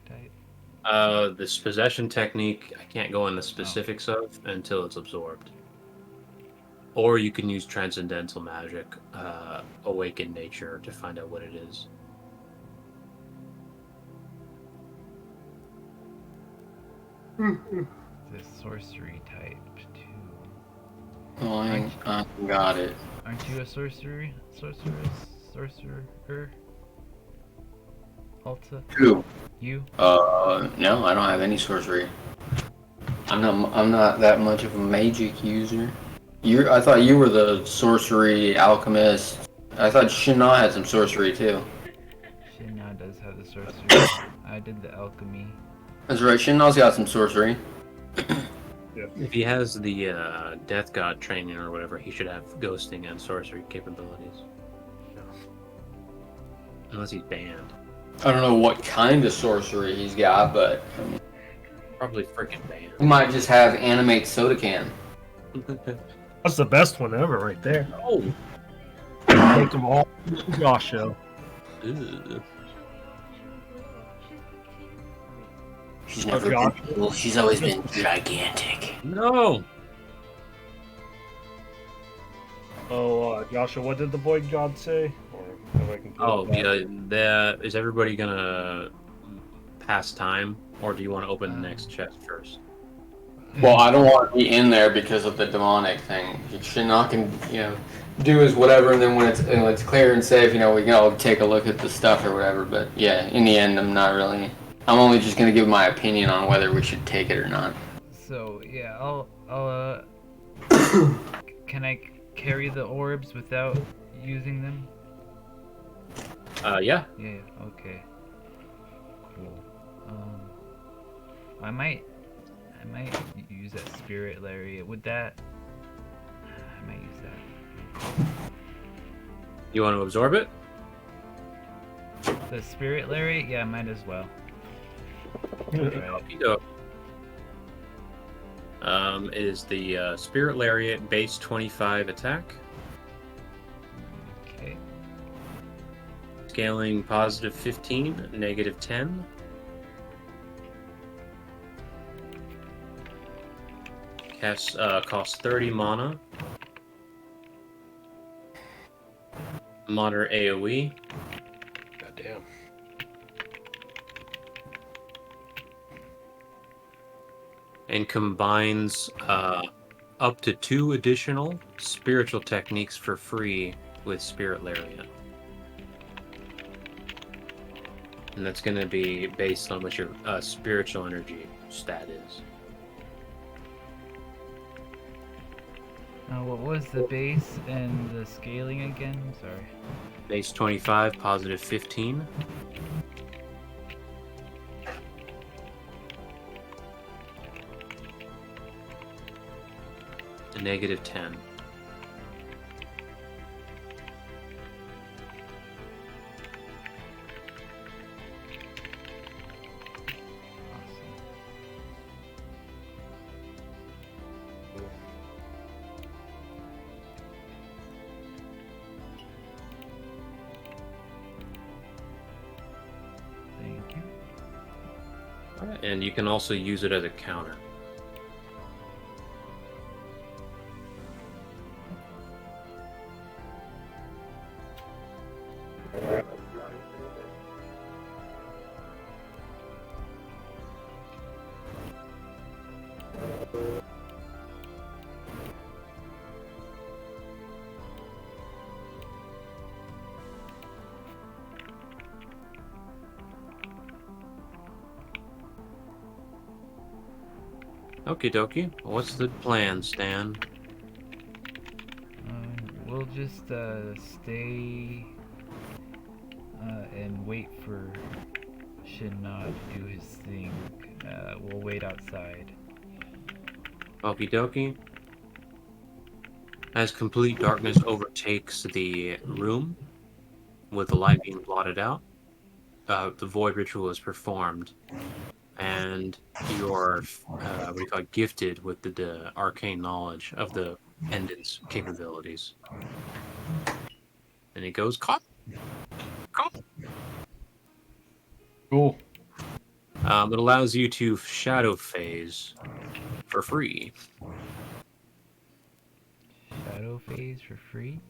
type? This possession technique, I can't go into specifics of until it's absorbed. Or you can use transcendental magic, awaken nature to find out what it is. It's a sorcery type too. Oh, I got it. Aren't you a sorcerer? Alta? Who? You? No, I don't have any sorcery. I'm not that much of a magic user. I thought you were the sorcery alchemist. I thought Shina had some sorcery too. Shina does have the sorcery. I did the alchemy. That's right, Shina's got some sorcery. If he has the Death God training or whatever, he should have ghosting and sorcery capabilities. Unless he's banned. I don't know what kind of sorcery he's got, but Probably freaking banned. he might just have animate soda can. That's the best one ever, right there. Oh! Take them all to Josh show. Ew. She's never been little. She's always been gigantic. No! Oh, Joshua, what did the Void God say? Or if I can Oh, yeah. Is everybody gonna pass time, or do you want to open the next chest first? Well, I don't want to be in there because of the demonic thing. Shina can, do his whatever, and then when it's clear and safe, we can all take a look at the stuff or whatever. But yeah, in the end, I'm not really. I'm only just gonna give my opinion on whether we should take it or not. So yeah, I'll can I carry the orbs without using them? Yeah. Yeah, okay. Cool. I might use that spirit lariat. I might use that. You want to absorb it? The spirit lariat? Yeah, might as well. Right. Okey-doke. It is the Spirit Lariat base 25 attack. Okay. Scaling positive 15, negative 10. Costs 30 mana. Moderate AoE. Goddamn. And combines up to 2 additional spiritual techniques for free with Spirit Lariat. And that's going to be based on what your spiritual energy stat is. What was the base and the scaling again? Sorry. Base 25, positive 15. And negative 10. Thank you. And you can also use it as a counter. Okie dokie. What's the plan, Stan? We'll just stay and wait for Shinnah to do his thing. We'll wait outside. Okie dokie. As complete darkness overtakes the room, with the light being blotted out, the void ritual is performed, and you're what do you call it, gifted with the arcane knowledge of the pendant's capabilities. And it goes, "Cop! Cop!" Cool. It allows you to shadow phase for free. Shadow phase for free?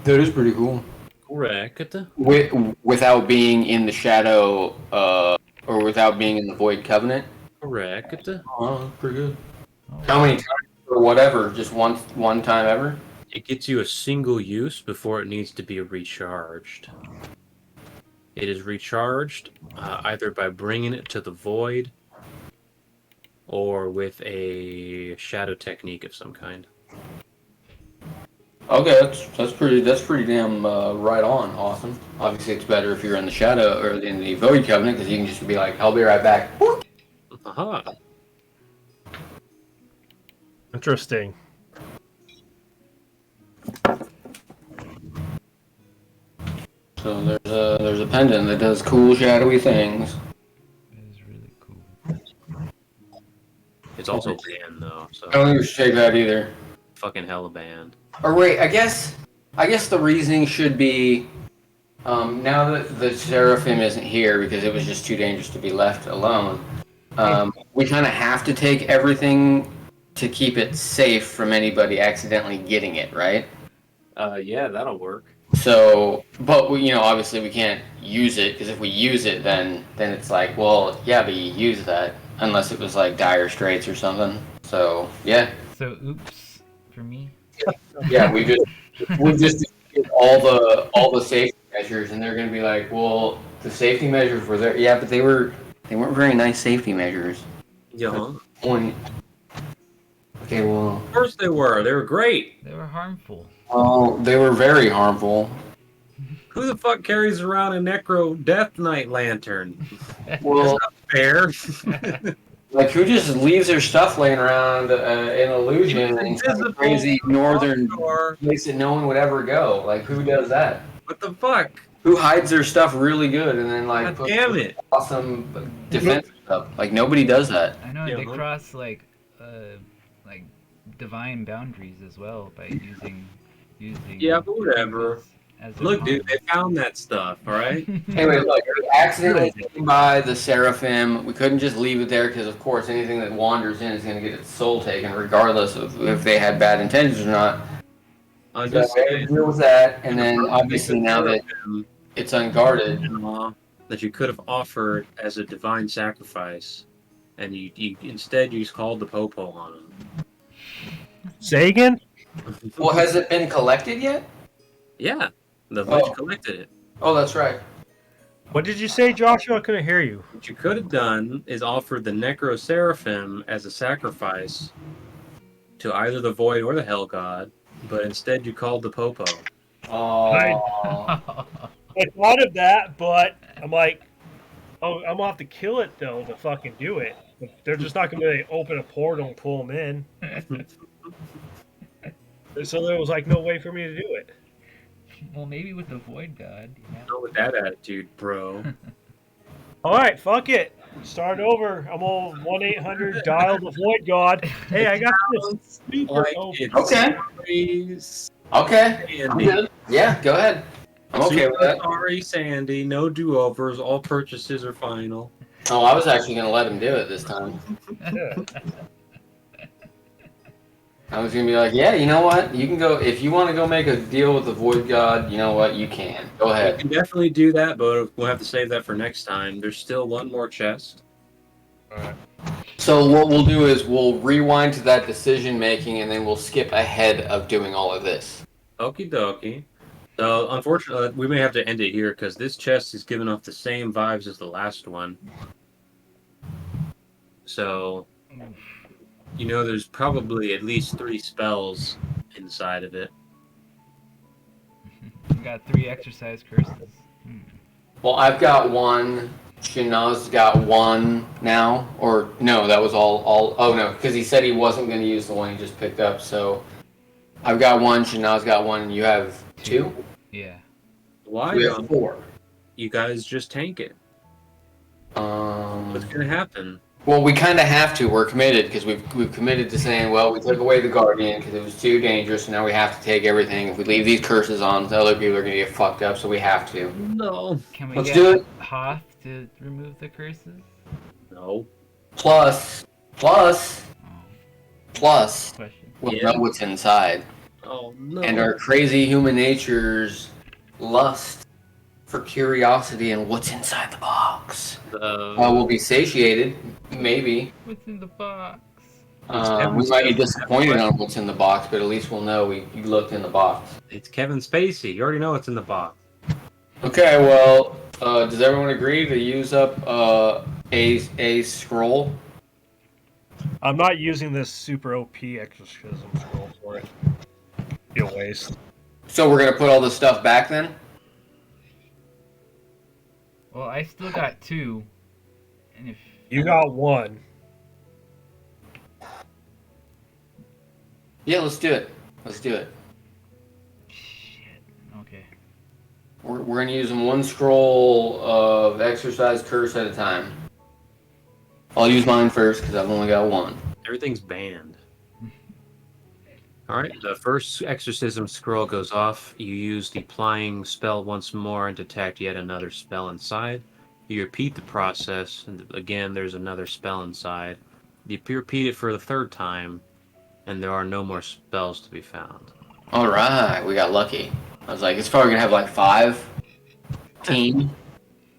That is pretty cool. Correct. Without being in the shadow, or without being in the void covenant. Correct. Oh, that's pretty good. Oh, How many times or whatever? Just one time ever? It gets you a single use before it needs to be recharged. It is recharged either by bringing it to the void or with a shadow technique of some kind. Okay, that's pretty damn right on. Awesome. Obviously, it's better if you're in the shadow or in the void covenant because you can just be like, "I'll be right back." Aha. Interesting. So there's a pendant that does cool shadowy things. that is really cool. It's also banned though, so I don't think we should take that either. fucking hella banned. Or wait, I guess the reasoning should be now that the Seraphim isn't here because it was just too dangerous to be left alone. We kind of have to take everything to keep it safe from anybody accidentally getting it, right? Yeah, that'll work. So, but obviously we can't use it because if we use it, then it's like, well, yeah, but you use that unless it was like dire straits or something. So yeah, So, oops for me. yeah, we just did all the safety measures, and they're gonna be like, well, the safety measures were there, yeah, but they weren't very nice safety measures. Yeah. Point. Okay, well, Of course they were. They were great. They were harmful. oh, they were very harmful. Who the fuck carries around a Necro Death Knight lantern? Well, Fair. like who just leaves their stuff laying around in illusion and some crazy northern place that no one would ever go? Like who does that? What the fuck? Who hides their stuff really good and then like God puts damn it! awesome defense stuff? Like nobody does that. I know Yeah, they huh? cross like divine boundaries as well by using Yeah, but whatever. people's as their Look, dude, pawns. they found that stuff. All right. Anyway, look, it was accidentally Good. taken by the Seraphim. We couldn't just leave it there because, of course, anything that wanders in is going to get its soul taken, regardless of if they had bad intentions or not. I'm So just we had to saying. deal with that, and the then problem obviously with now that Seraphim it's unguarded, law that you could have offered as a divine sacrifice, and you instead you just called the popo on Say again? him. well, has it been collected yet? Yeah, the Lich Oh. collected it. Oh, that's right. What did you say, Joshua? I couldn't hear you. What you could have done is offered the Necro Seraphim as a sacrifice to either the Void or the Hell God, but instead you called the popo. Oh, I thought of that, but I'm like, oh, I'm gonna have to kill it though to fucking do it. They're just not gonna really open a portal and pull them in. So there was like no way for me to do it. Well, maybe with the Void God. Yeah. Not with that attitude, bro. All right, fuck it. Start over. I'm all 1-800 dial the void god. Hey, I got this super. Like Oh, it's Okay. sorry, okay. I'm Sandy. good. Yeah, go ahead. I'm okay with that. Sorry, Sandy. No do-overs. All purchases are final. Oh, I was actually going to let him do it this time. yeah. I was going to be like, yeah, you know what? You can go, if you want to go make a deal with the Void God, you know what? You can. Go We ahead. can definitely do that, but we'll have to save that for next time. There's still one more chest. So what we'll do is we'll rewind to that decision making and then we'll skip ahead of doing all of this. Okie dokie. So, unfortunately, we may have to end it here because this chest is giving off the same vibes as the last one. So, you know, there's probably at least 3 spells inside of it. We got 3 exercise curses. Well, I've got one. Shinaz's got one now. Or, no, that was all oh, no, because he said he wasn't going to use the one he just picked up. So, I've got one, Shinaz's got one, and you have 2? Yeah. Why We don't have 4. you guys just tank it? What's going to happen? Well, we kind of have to. We're committed because we've committed to saying, well, we took away the Guardian because it was too dangerous, and now we have to take everything. If we leave these curses on, the other people are going to get fucked up, so we have to. No. Can we Let's get do it. Hoth to remove the curses? No. Plus, Oh, question. we'll Yeah. know what's inside. Oh, no. And our crazy human nature's lust for curiosity and what's inside the box. We'll be satiated, maybe. What's in the box? We might be disappointed on what's in the box, but at least we'll know we looked in the box. It's Kevin Spacey. You already know what's in the box. Okay, well, does everyone agree to use up a scroll? I'm not using this super OP exorcism scroll for it. Be a waste. So we're gonna put all this stuff back then? Well, I still got 2. And if You got 1. Yeah, let's do it. Let's do it. shit. Okay. We're gonna use one scroll of exercise curse at a time. I'll use mine first because I've only got 1. Everything's banned. Alright, the first exorcism scroll goes off. You use the applying spell once more and detect yet another spell inside. You repeat the process, and again there's another spell inside. You repeat it for the 3rd time, and there are no more spells to be found. Alright, we got lucky. I was like, it's probably gonna have like 5 teen.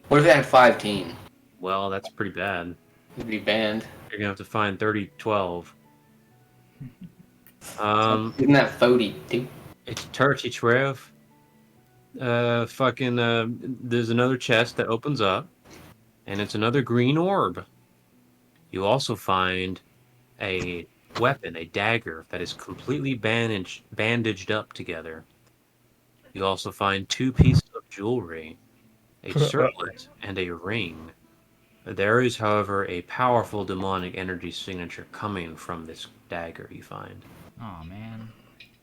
What if it had 5 teen? Well, that's pretty bad. It'd be banned. You're gonna have to find 3012. Isn't that 42? It's Turkey Trev. There's another chest that opens up, and it's another green orb. You also find a weapon, a dagger, that is completely bandaged up together. You also find 2 pieces of jewelry, a circlet, and a ring. There is, however, a powerful demonic energy signature coming from this dagger you find. Oh man.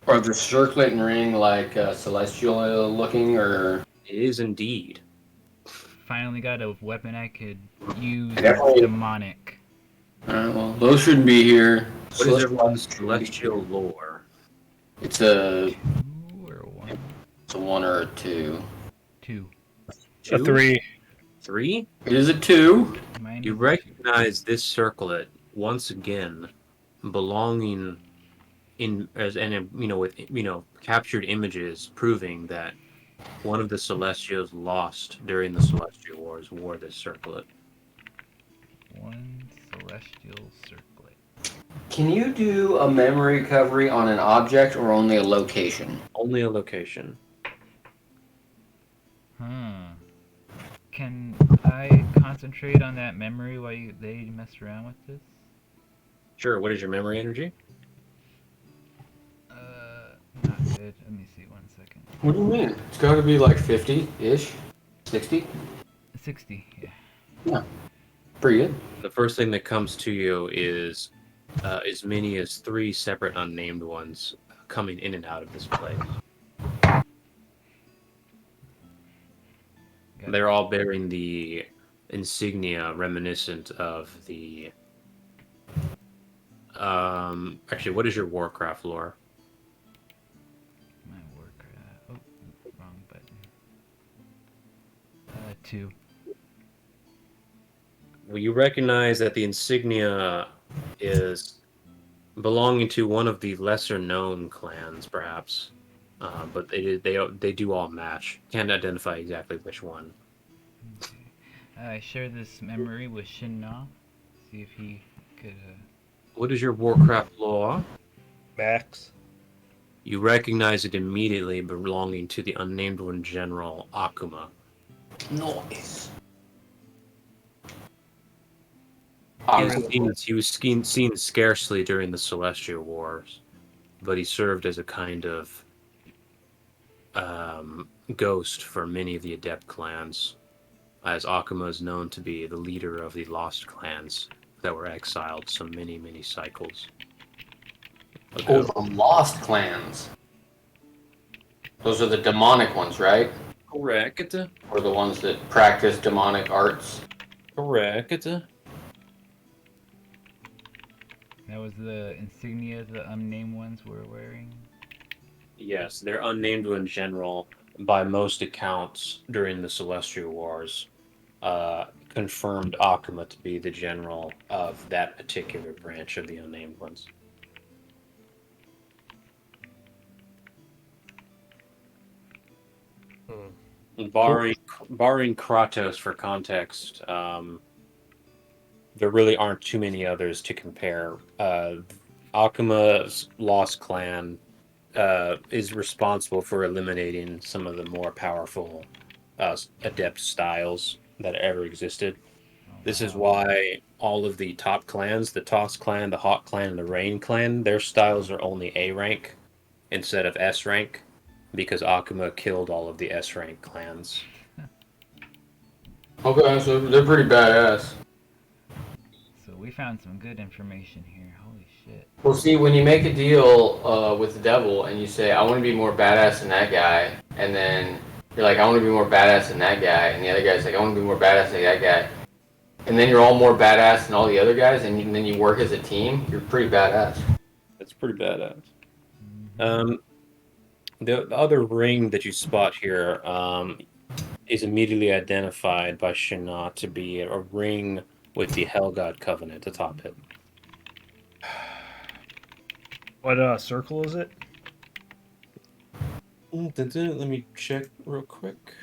Are the circlet and ring like celestial looking, or? It is indeed. Finally got a weapon I could use I that's definitely- demonic. Alright, well, those shouldn't be here. What is everyone's celestial lore? It's a 2 or 1? it's a 1 or a 2. 2. A Two? 3. 3? It is a 2. Mine You is recognize this circlet once again belonging in as and with captured images proving that one of the Celestials lost during the Celestial Wars wore this circlet. 1 celestial circlet. Can you do a memory recovery on an object or only a location? Only a location. Can I concentrate on that memory while they mess around with this? Sure, what is your memory energy? Not good. Let me see 1 second. What do you mean? It's got to be like 50-ish? 60? 60, yeah. Yeah. Pretty good. The first thing that comes to you is as many as 3 separate unnamed ones coming in and out of this place. They're all bearing the insignia reminiscent of the. Actually, what is your Warcraft lore? My Warcraft. Oh, wrong button. 2. Well, you recognize that the insignia is belonging to one of the lesser known clans, perhaps, but they do all match. Can't identify exactly which one. Okay. I share this memory with Shinna. See if he could. What is your Warcraft lore? Max. You recognize it immediately, belonging to the unnamed one general Akuma. Nice. He was seen scarcely during the Celestial Wars, but he served as a kind of ghost for many of the Adept clans, as Akuma is known to be the leader of the Lost clans that were exiled so many, many cycles Oh, ago. the Lost Clans. Those are the demonic ones, right? Correct. Or the ones that practice demonic arts. Correct. That was the insignia the unnamed ones were wearing. Yes, they're unnamed in general. By most accounts, during the Celestial Wars, confirmed Akuma to be the general of that particular branch of the unnamed ones. Barring Kratos for context, there really aren't too many others to compare. Akuma's Lost Clan is responsible for eliminating some of the more powerful adept styles that ever existed. This is why all of the top clans, the Toss clan, the Hawk clan, and the Rain clan, their styles are only A rank instead of S rank, because Akuma killed all of the S rank clans. Okay, so they're pretty badass. So we found some good information here. Holy shit. Well, see, when you make a deal with the devil and you say, I want to be more badass than that guy, and then you're like, I want to be more badass than that guy, and the other guy's like, I want to be more badass than that guy, and then you're all more badass than all the other guys, and then you work as a team, you're pretty badass. That's pretty badass. The other ring that you spot here is immediately identified by Shana to be a ring with the Hell God Covenant atop it. What circle is it? Let me check real quick.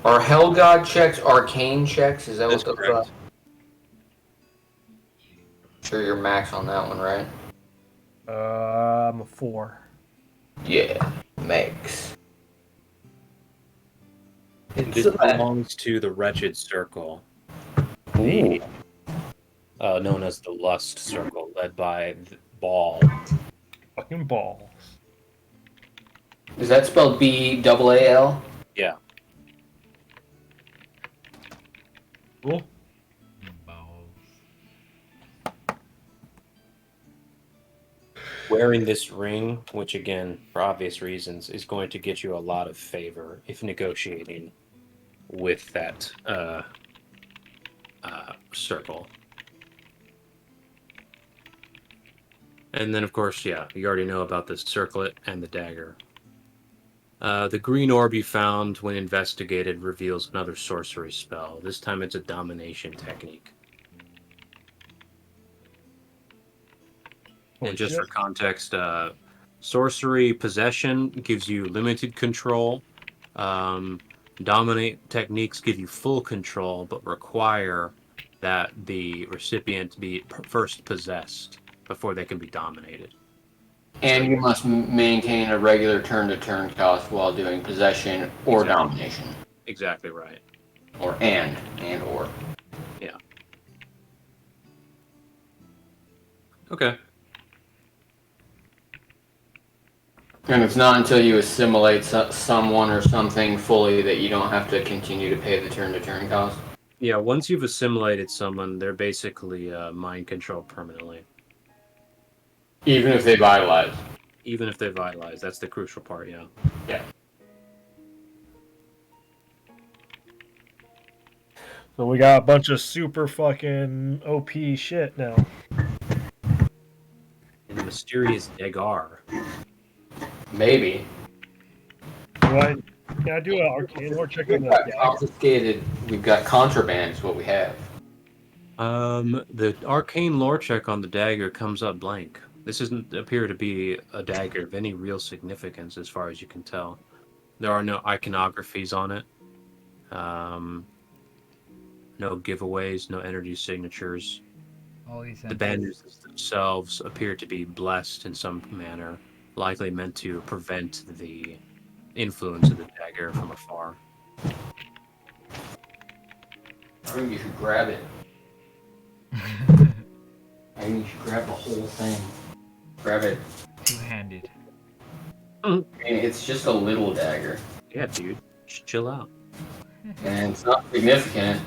Are Hell God checks arcane checks? Is that That's what the correct. Sure, you're max on that one, right? I'm a 4. Yeah, max. This belongs to the Wretched Circle, known as the Lust Circle, led by Ball. Fucking balls. Is that spelled B-A-A-L? Yeah. Cool. Balls. wearing this ring, which again, for obvious reasons, is going to get you a lot of favor if negotiating with that circle. And then, of course, yeah, you already know about the circlet and the dagger. The green orb you found when investigated reveals another sorcery spell. This time it's a domination technique. Holy And just shit. for context, sorcery possession gives you limited control. Dominate techniques give you full control, but require that the recipient be first possessed before they can be dominated. And you must maintain a regular turn-to-turn cost while doing possession or domination. Exactly right. Or or. Yeah. Okay. And it's not until you assimilate someone or something fully that you don't have to continue to pay the turn-to-turn cost. Yeah, once you've assimilated someone, they're basically mind controlled permanently. Even if they vitalize. Even if they vitalize, that's the crucial part, yeah. Yeah. So we got a bunch of super fucking OP shit now. And the mysterious Degar. Maybe. Can I do an arcane lore check on We've the got dagger? confiscated. We've got contraband is what we have. The arcane lore check on the dagger comes up blank. This doesn't appear to be a dagger of any real significance as far as you can tell. There are no iconographies on it. No giveaways, no energy signatures. All these The bandages themselves appear to be blessed in some manner, likely meant to prevent the influence of the dagger from afar. I think you should grab it. I think you should grab the whole thing. Grab it. Two-handed. I mean, it's just a little dagger. Yeah, dude. Just chill out. And it's not significant.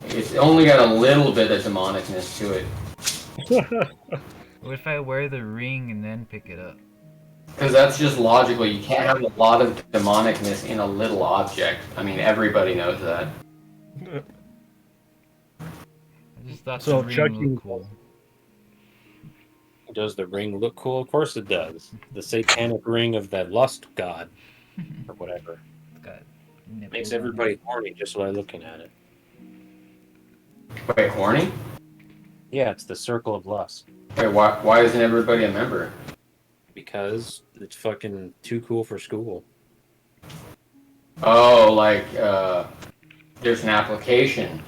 It's only got a little bit of demonicness to it. What if I wear the ring and then pick it up? Because that's just logical. You can't have a lot of demonicness in a little object. I mean, everybody knows that. I just thought So, the ring Chucky- looked cool. Does the ring look cool? Of course it does. The satanic ring of that lust god, or whatever. It's got nipples Makes on everybody horny just by looking at it. Wait, horny? Yeah, it's the circle of lust. Wait, why isn't everybody a member? Because it's fucking too cool for school. Oh, like, there's an application,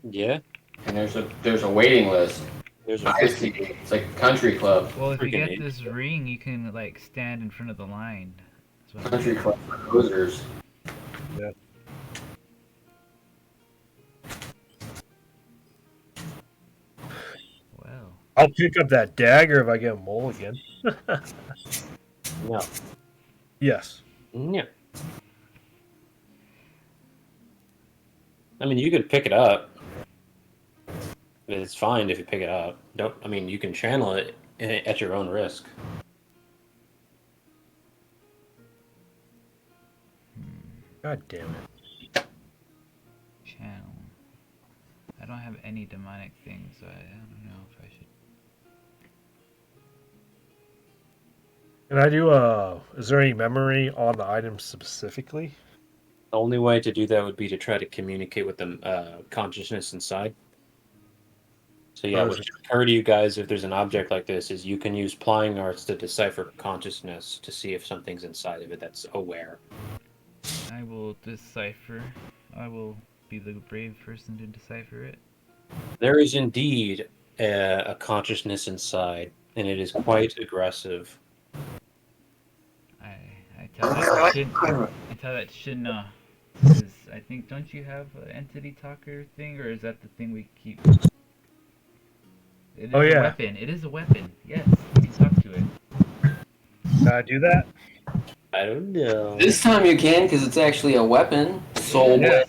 Yeah? and there's a waiting list. There's a I see. It's like a country club. it. Well, if you Freaking get idiot. this ring, you can like stand in front of the line. That's what I'm Country saying. club for posers. Well, I'll pick up that dagger if I get a mulligan. No. Yes. Yeah. I mean, you could pick it up. It's fine if you pick it up. You can channel it at your own risk. God damn it. channel. I don't have any demonic things, so I don't know if I should. Can I do is there any memory on the item specifically? The only way to do that would be to try to communicate with the consciousness inside. So yeah, what should occur to you guys if there's an object like this is you can use plying arts to decipher consciousness to see if something's inside of it that's aware. I will decipher. I will be the brave person to decipher it. There is indeed a consciousness inside, and it is quite aggressive. I tell that Shinna. Because I think, don't you have an entity talker thing, or is that the thing we keep? It is Oh, a yeah. weapon. It is a weapon. Yes, you can talk to it. Can I do that? I don't know. This time you can, because it's actually a weapon. Soul Yeah.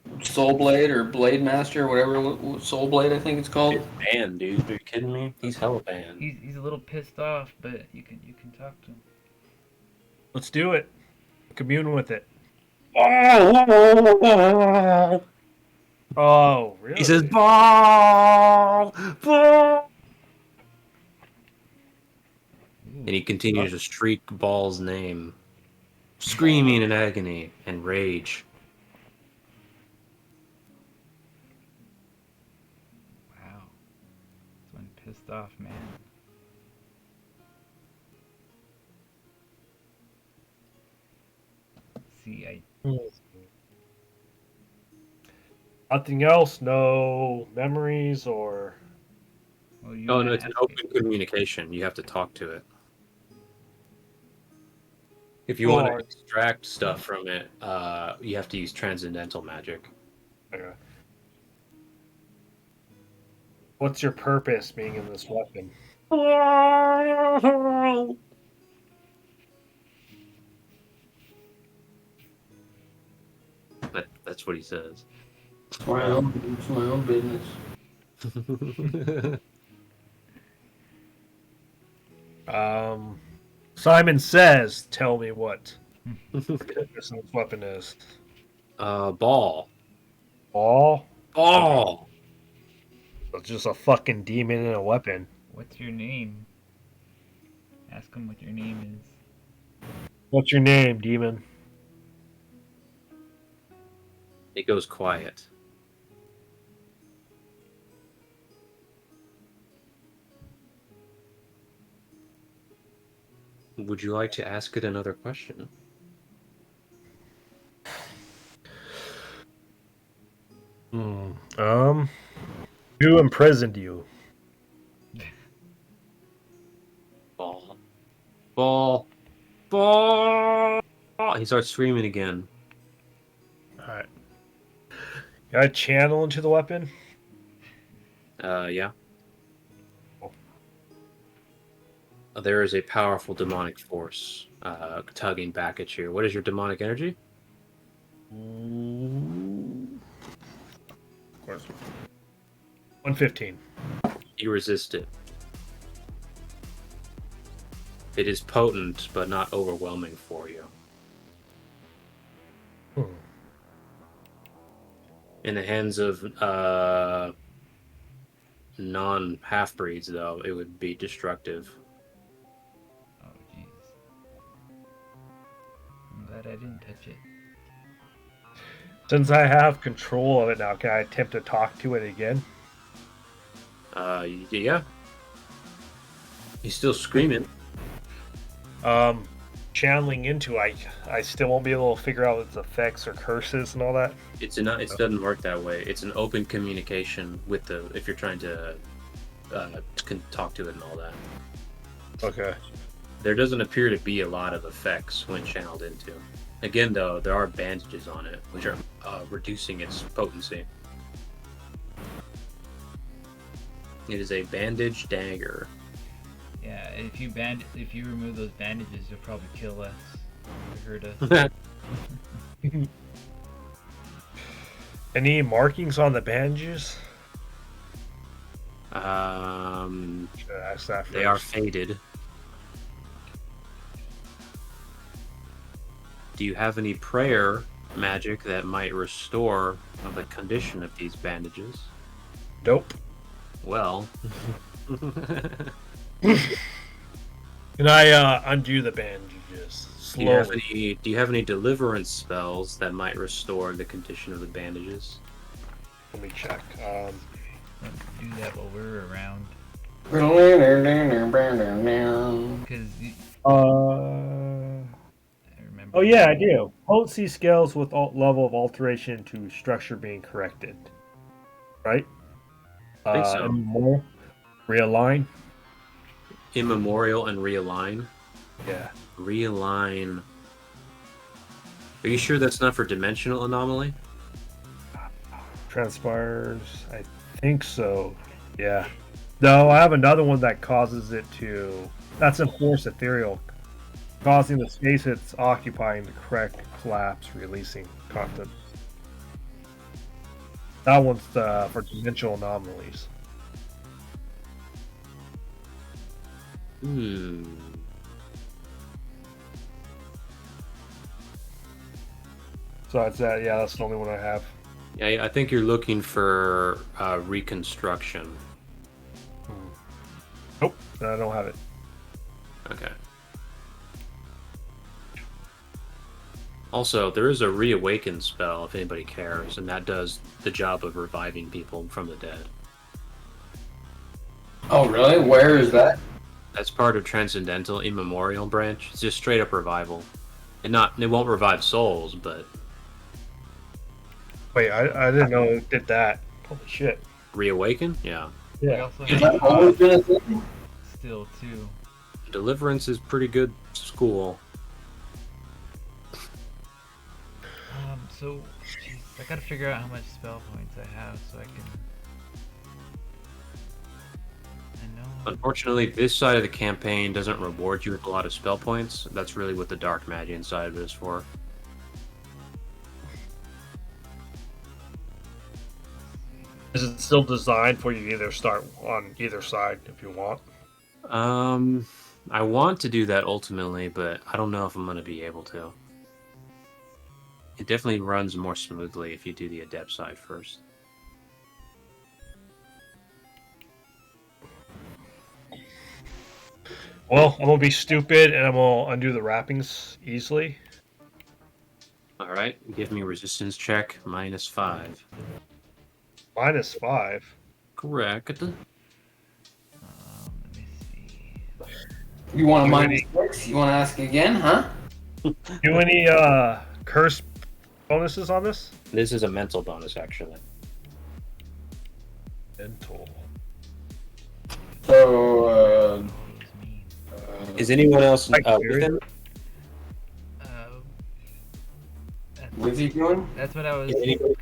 Blade. Soul Blade or Blade Master, whatever. Soul Blade, I think it's called. It's banned, dude. Are you kidding me? He's hella banned. He's a little pissed off, but you can talk to him. Let's do it. Commune with it. Oh, really? He says, ball! Ball! And he continues to shriek Ball's name, screaming in agony and rage. Wow. That's one pissed off man. See, Nothing else? No memories or... well, you Oh, no, it's ask an it. open communication. You have to talk to it. If you want to extract stuff from it, you have to use transcendental magic. Okay. What's your purpose being in this weapon? That's what he says. It's my own business. Simon Says, tell me what the purpose of this weapon is. Ball. Ball? Ball! It's just a fucking demon and a weapon. What's your name? Ask him what your name is. What's your name, demon? It goes quiet. Would you like to ask it another question? Who imprisoned you? Ball. Ball. Ball! He starts screaming again. Alright. Got a channel into the weapon? Yeah. There is a powerful demonic force tugging back at you. What is your demonic energy? Of course. 115. You resist it. It is potent, but not overwhelming for you. In the hands of non-half-breeds, though, it would be destructive. Oh, jeez. I'm glad I didn't touch it. Since I have control of it now, can I attempt to talk to it again? Yeah. He's still screaming. Channeling into I still won't be able to figure out its effects or curses and all that. It doesn't work that way. It's an open communication with if you're trying to talk to it and all that. Okay. There doesn't appear to be a lot of effects when channeled into. Again, though, there are bandages on it, which are reducing its potency. It is a bandage dagger. Yeah, if you remove those bandages, you'll probably kill us. Or hurt us. Any markings on the bandages? They Should I ask that first? are faded. Do you have any prayer magic that might restore the condition of these bandages? Nope. Well, Can I undo the bandages slowly? do you have any deliverance spells that might restore the condition of the bandages? Let me check. Let's do that while we're around. Because I remember. Oh yeah, I do. Potency scales with level of alteration to structure being corrected. Right? I think so. More realign. Immemorial and realign. Yeah. Realign. Are you sure that's not for dimensional anomaly? Transpires. I think so. Yeah. No, I have another one that causes it to. That's enforce ethereal, causing the space it's occupying to correct collapse, releasing content. That one's for dimensional anomalies. So that's that. Yeah, that's the only one I have. Yeah, I think you're looking for reconstruction. Nope, I don't have it. Okay. Also, there is a reawaken spell if anybody cares, and that does the job of reviving people from the dead. Oh, really? Where is that? That's part of Transcendental Immemorial branch. It's just straight up revival. It won't revive souls, but Wait, I didn't know it did that. Holy shit. reawaken? Yeah. We Yeah. also Is have that always been a thing? still too. Deliverance is pretty good school. So, jeez, I gotta figure out how much spell points I have so I can. I know. Unfortunately, this side of the campaign doesn't reward you with a lot of spell points. That's really what the Dark Magian side of it is for. Is it still designed for you to either start on either side if you want? I want to do that ultimately, but I don't know if I'm going to be able to. It definitely runs more smoothly if you do the Adept side first. Well, I'm gonna be stupid and I'm gonna undo the wrappings easily. Alright, give me a resistance check, -5. -5. Correct. Let me see. You want a -6? You want to ask again, huh? Do any curse bonuses on this? This is a mental bonus, actually. Mental. So, It's mean. Is anyone else Like with Fury? him? what's he doing? That's what I was.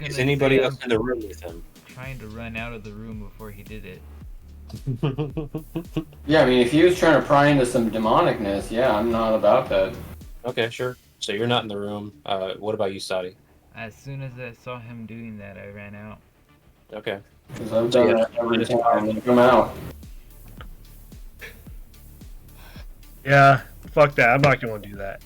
Is anybody else in the room with him? Trying to run out of the room before he did it. Yeah, I mean, if he was trying to pry into some demonicness, yeah, I'm not about that. Okay, sure. So you're not in the room. What about you, Sadi? As soon as I saw him doing that, I ran out. Okay. Because I've So, done yeah, that every minus time five. they come out. Yeah, fuck that. I'm not gonna do that.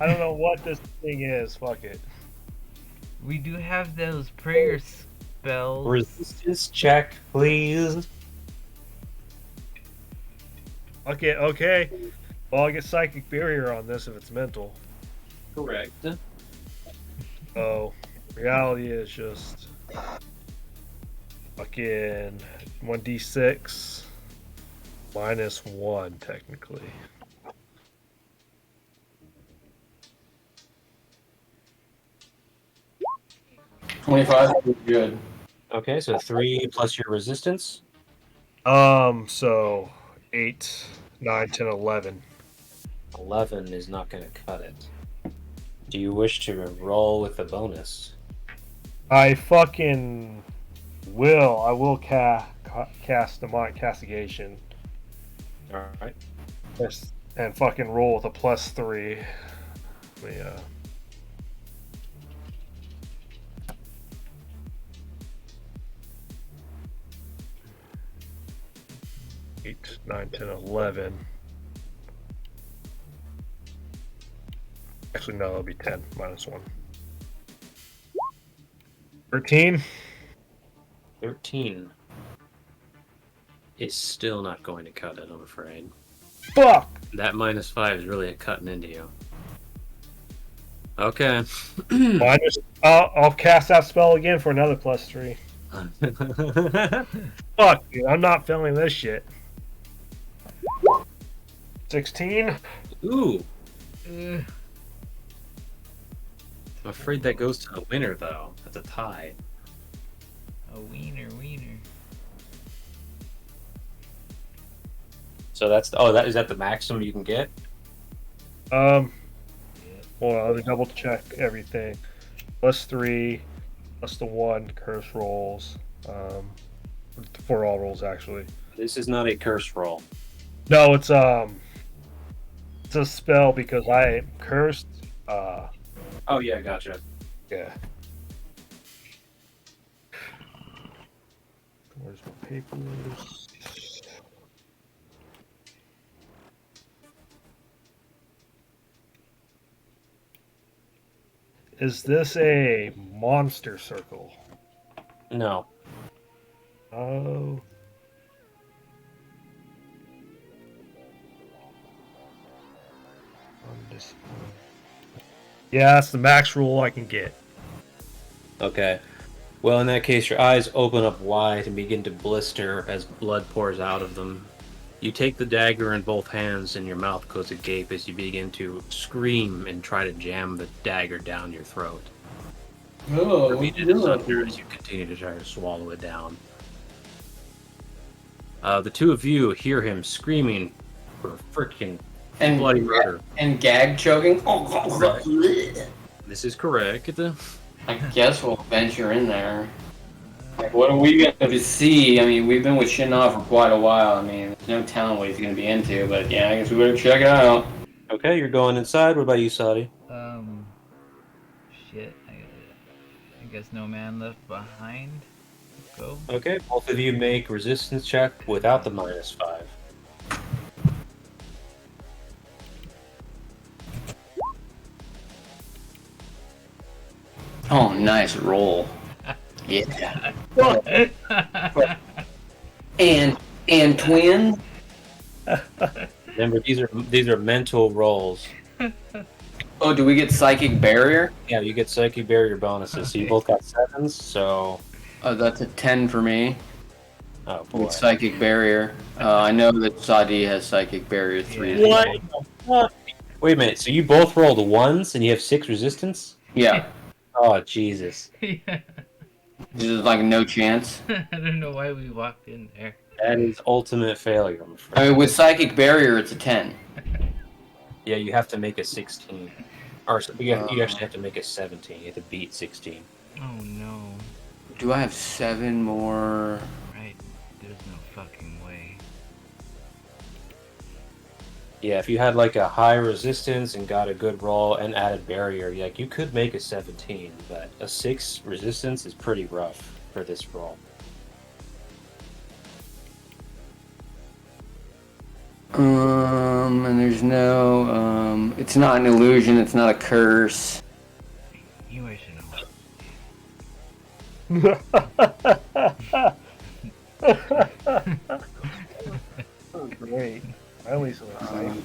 I don't know what this thing is. Fuck it. We do have those prayer spells. Resistance check, please. Okay. Well, I'll get psychic barrier on this if it's mental. Correct. So, reality is just fucking 1d6 -1 technically. $25 is good. Okay, so 3 plus your resistance. So 8, 9, 10, 11. 11 is not going to cut it. Do you wish to roll with the bonus? I fucking will. I will cast demonic castigation. Alright. And fucking roll with a +3. Yeah. Eight, 9, 10, 11. Actually, no, it'll be 10 -1. 13. 13 is still not going to cut it, I'm afraid. Fuck! That -5 is really cutting into you. Okay. I'll cast that spell again for another +3. Fuck, dude, I'm not filming this shit. 16. Ooh, Ugh. I'm afraid that goes to the winner, though. That's a tie. A wiener. So is that the maximum you can get? Well, I'll double check everything. +3, plus the 1 curse rolls. For all rolls, actually. This is not a curse roll. No, it's a spell because I cursed. Oh yeah, gotcha. Yeah. Where's my papers? Is this a monster circle? No. Oh. Yeah, that's the max roll I can get. Okay. Well, in that case, your eyes open up wide and begin to blister as blood pours out of them. You take the dagger in both hands and your mouth goes agape as you begin to scream and try to jam the dagger down your throat. Oh, Repeat it asunder as you continue to try to swallow it down. The two of you hear him screaming for freaking bloody murder. And gag choking. This is correct. I guess we'll venture in there. Like, what are we gonna see? I mean, we've been with Shinnah for quite a while. I mean, there's no telling what he's gonna be into, but yeah, I guess we better check it out. Okay, you're going inside. What about you, Sadi? Shit. I guess no man left behind. Go. Okay, both of you make resistance check without the -5. Oh, nice roll. Yeah. and twins. Remember, these are mental rolls. Oh, do we get psychic barrier? Yeah, you get psychic barrier bonuses. So you both got 7s. So Oh, that's a 10 for me. oh boy, With psychic barrier. I know that Sadi has psychic barrier 3 as well. what? What? Wait a minute. So you both rolled 1s and you have 6 resistance? Yeah. Oh Jesus, Yeah. This is like no chance. I don't know why we walked in there. that is ultimate failure. I'm afraid. I mean, with psychic barrier, it's a 10. Yeah, you have to make a 16, or you actually have to make a 17. You have to beat 16. Oh no. Do I have 7 more? Right. There's no fucking way. Yeah, if you had like a high resistance and got a good roll and added barrier, like you could make a 17, but a 6 resistance is pretty rough for this roll. And there's no, it's not an illusion, it's not a curse. You I should know. Oh, great. Finally some excitement.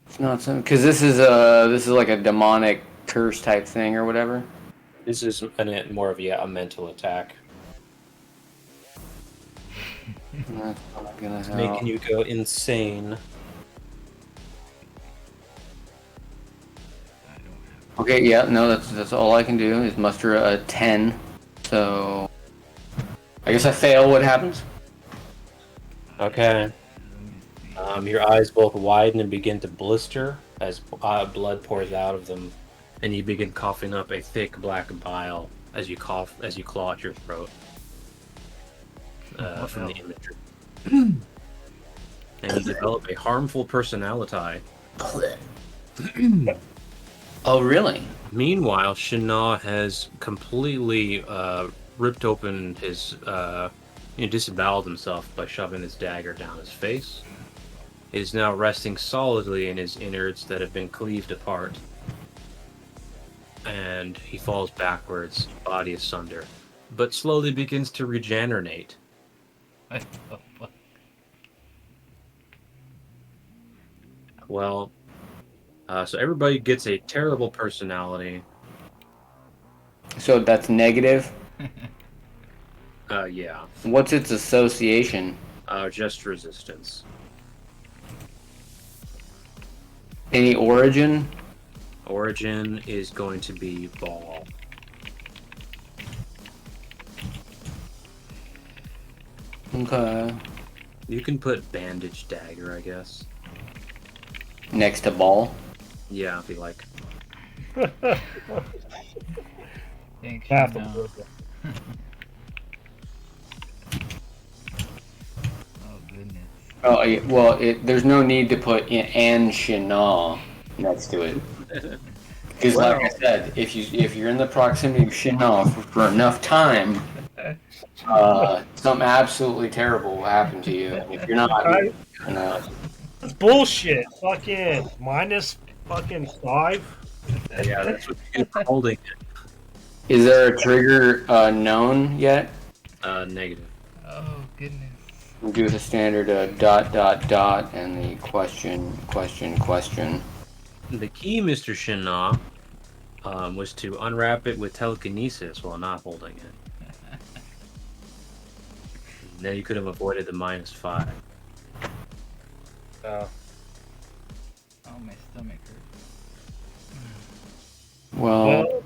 It's not something, because this is like a demonic curse type thing or whatever. This is more of a mental attack. That's not gonna It's help. making you go insane. I don't have. Okay, yeah, no, that's all I can do is muster a 10. So, I guess I fail. What happens? Okay. Your eyes both widen and begin to blister as blood pours out of them, and you begin coughing up a thick black bile as you claw at your throat. From the imagery. And you develop a harmful personality. Oh, really? Meanwhile, Shinnah has completely ripped open his, disemboweled himself by shoving his dagger down his face. It is now resting solidly in his innards that have been cleaved apart. And he falls backwards, body asunder, but slowly begins to regenerate. What the fuck? Well, so everybody gets a terrible personality. So that's negative. Yeah. What's its association? Just resistance. Any origin? Origin is going to be ball. Okay. You can put bandage dagger, I guess. Next to ball. Yeah, if you like. Thanks. Half the No. Oh goodness. Oh, yeah, well, there's no need to put in and Shinnah next to it. Because, like I said, if you're in the proximity of Shinnov for enough time, something absolutely terrible will happen to you. And if you're not, I- gonna, It's bullshit. Fucking minus fucking 5. Yeah, that's what you get for holding is there a trigger known yet? it. Negative. Oh goodness. We'll do the standard dot and the question. The key, Mr. Shinna, was to unwrap it with telekinesis while not holding it. Then you could have avoided the -5. Oh, my stomach hurts. Well,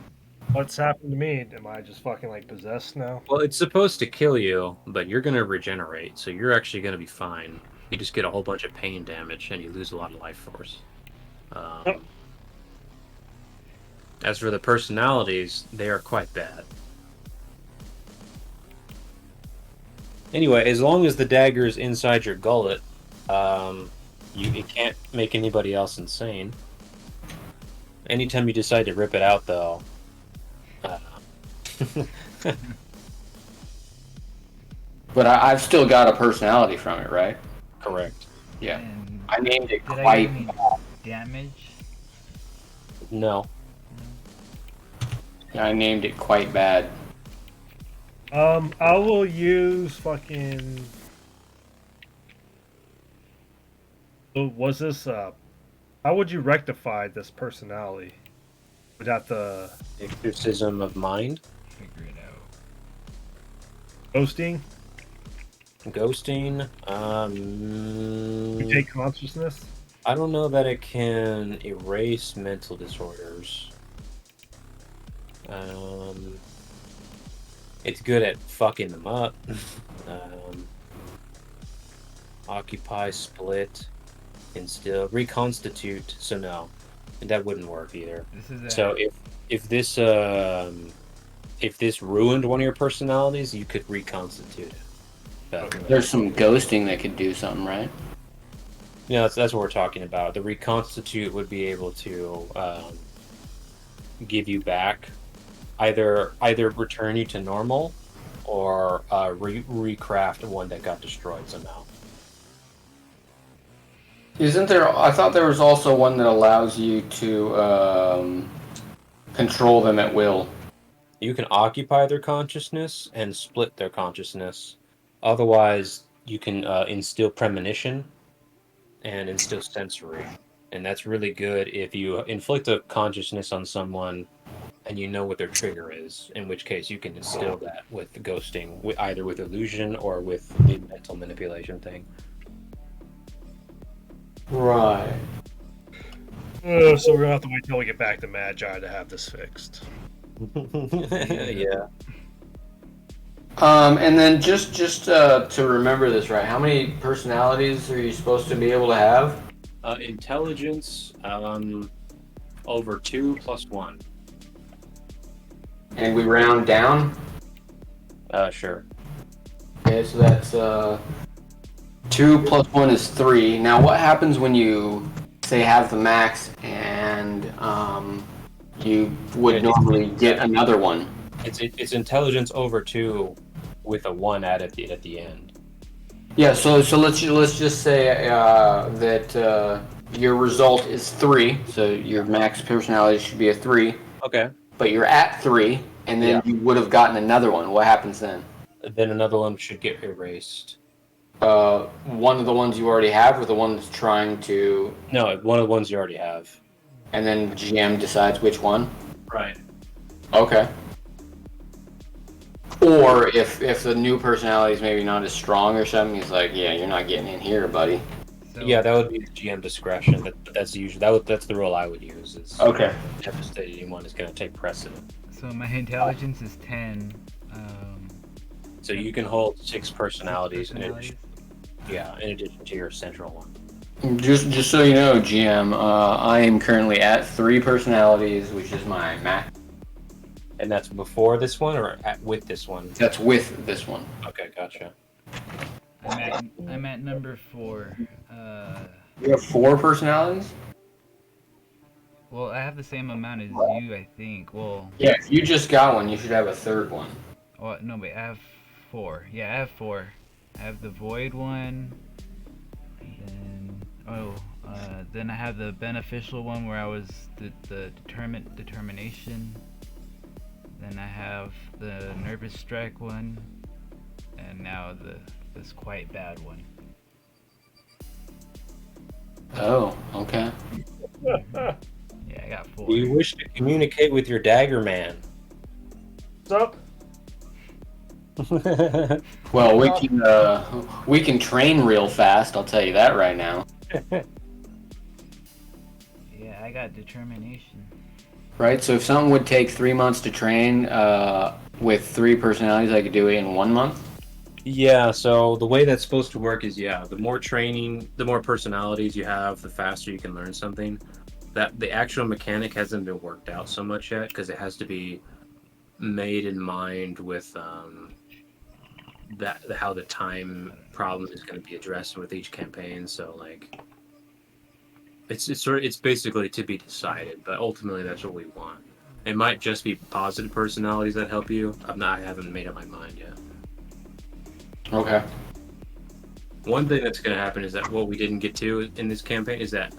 What's happened to me? Am I just fucking like possessed now? Well, it's supposed to kill you, but you're gonna regenerate, so you're actually gonna be fine. You just get a whole bunch of pain damage, and you lose a lot of life force. As for the personalities, they are quite bad. Anyway, as long as the dagger is inside your gullet, it can't make anybody else insane. Anytime you decide to rip it out, though, but I've still got a personality from it, right? correct. Yeah. And I named it did I quite. get any damage? No. I named it quite bad. I will use fucking. So was this how would you rectify this personality? Without the Exorcism of mind. Figure it out. ghosting? Ghosting. You take consciousness? I don't know that it can erase mental disorders. It's good at fucking them up. Occupy, split, instill, reconstitute. So no, that wouldn't work either. This is So if this ruined one of your personalities, you could reconstitute it. But, There's some ghosting that could do something, right? yeah, that's what we're talking about. The reconstitute would be able to give you back, either return you to normal, or recraft one that got destroyed somehow. Isn't there? I thought there was also one that allows you to control them at will. You can occupy their consciousness and split their consciousness. Otherwise, you can instill premonition and instill sensory. And that's really good if you inflict a consciousness on someone and you know what their trigger is, in which case you can instill that with the ghosting, either with illusion or with the mental manipulation thing. Right. So we're gonna have to wait till we get back to Magi to have this fixed. Yeah. And then just to remember this right, how many personalities are you supposed to be able to have? Intelligence, over 2 + 1. And we round down. Sure. Okay, so that's 2 + 1 is 3. Now, what happens when you say have the max and you would normally get another one? It's intelligence over 2 with a 1 added at the end. Yeah. So let's just say that your result is 3. So your max personality should be a 3. Okay. But you're at 3, and then you would have gotten another one. What happens then? Then another one should get erased. One of the ones you already have, or the one that's trying to. No, one of the ones you already have. And then GM decides which one. Right. Okay. Or if the new personality is maybe not as strong or something, he's like, yeah, you're not getting in here, buddy. So, Yeah, that would be GM discretion. That's usually that's the rule I would use. Is Okay. devastating one is going to take precedent. So my intelligence is 10. So you can hold 6 personalities, personalities? in addition to your central one. Just so you know, GM, I am currently at 3 personalities, which is my max. And that's before this one or with this one? That's with this one. Okay, gotcha. I'm at number 4. You have 4 personalities? Well, I have the same amount as you, I think. Well, Yeah, if you just got one, you should have a third one. oh, no, wait, I have 4. Yeah, I have 4. I have the void one, and then I have the beneficial one where I was the determination. Then I have the nervous strike one, and now this quite bad one. Oh, okay. Yeah, I got 4. Do you wish to communicate with your dagger man? So, Well, we can train real fast. I'll tell you that right now. Yeah, I got determination. Right. So if something would take 3 months to train, with 3 personalities, I could do it in 1 month. Yeah, so the way that's supposed to work is, yeah, the more training, the more personalities you have, the faster you can learn something. That the actual mechanic hasn't been worked out so much yet because it has to be made in mind with how the time problem is going to be addressed with each campaign. So like, it's basically to be decided, but ultimately that's what we want. It might just be positive personalities that help you. I haven't made up my mind yet. Okay. One thing that's going to happen is that what we didn't get to in this campaign is that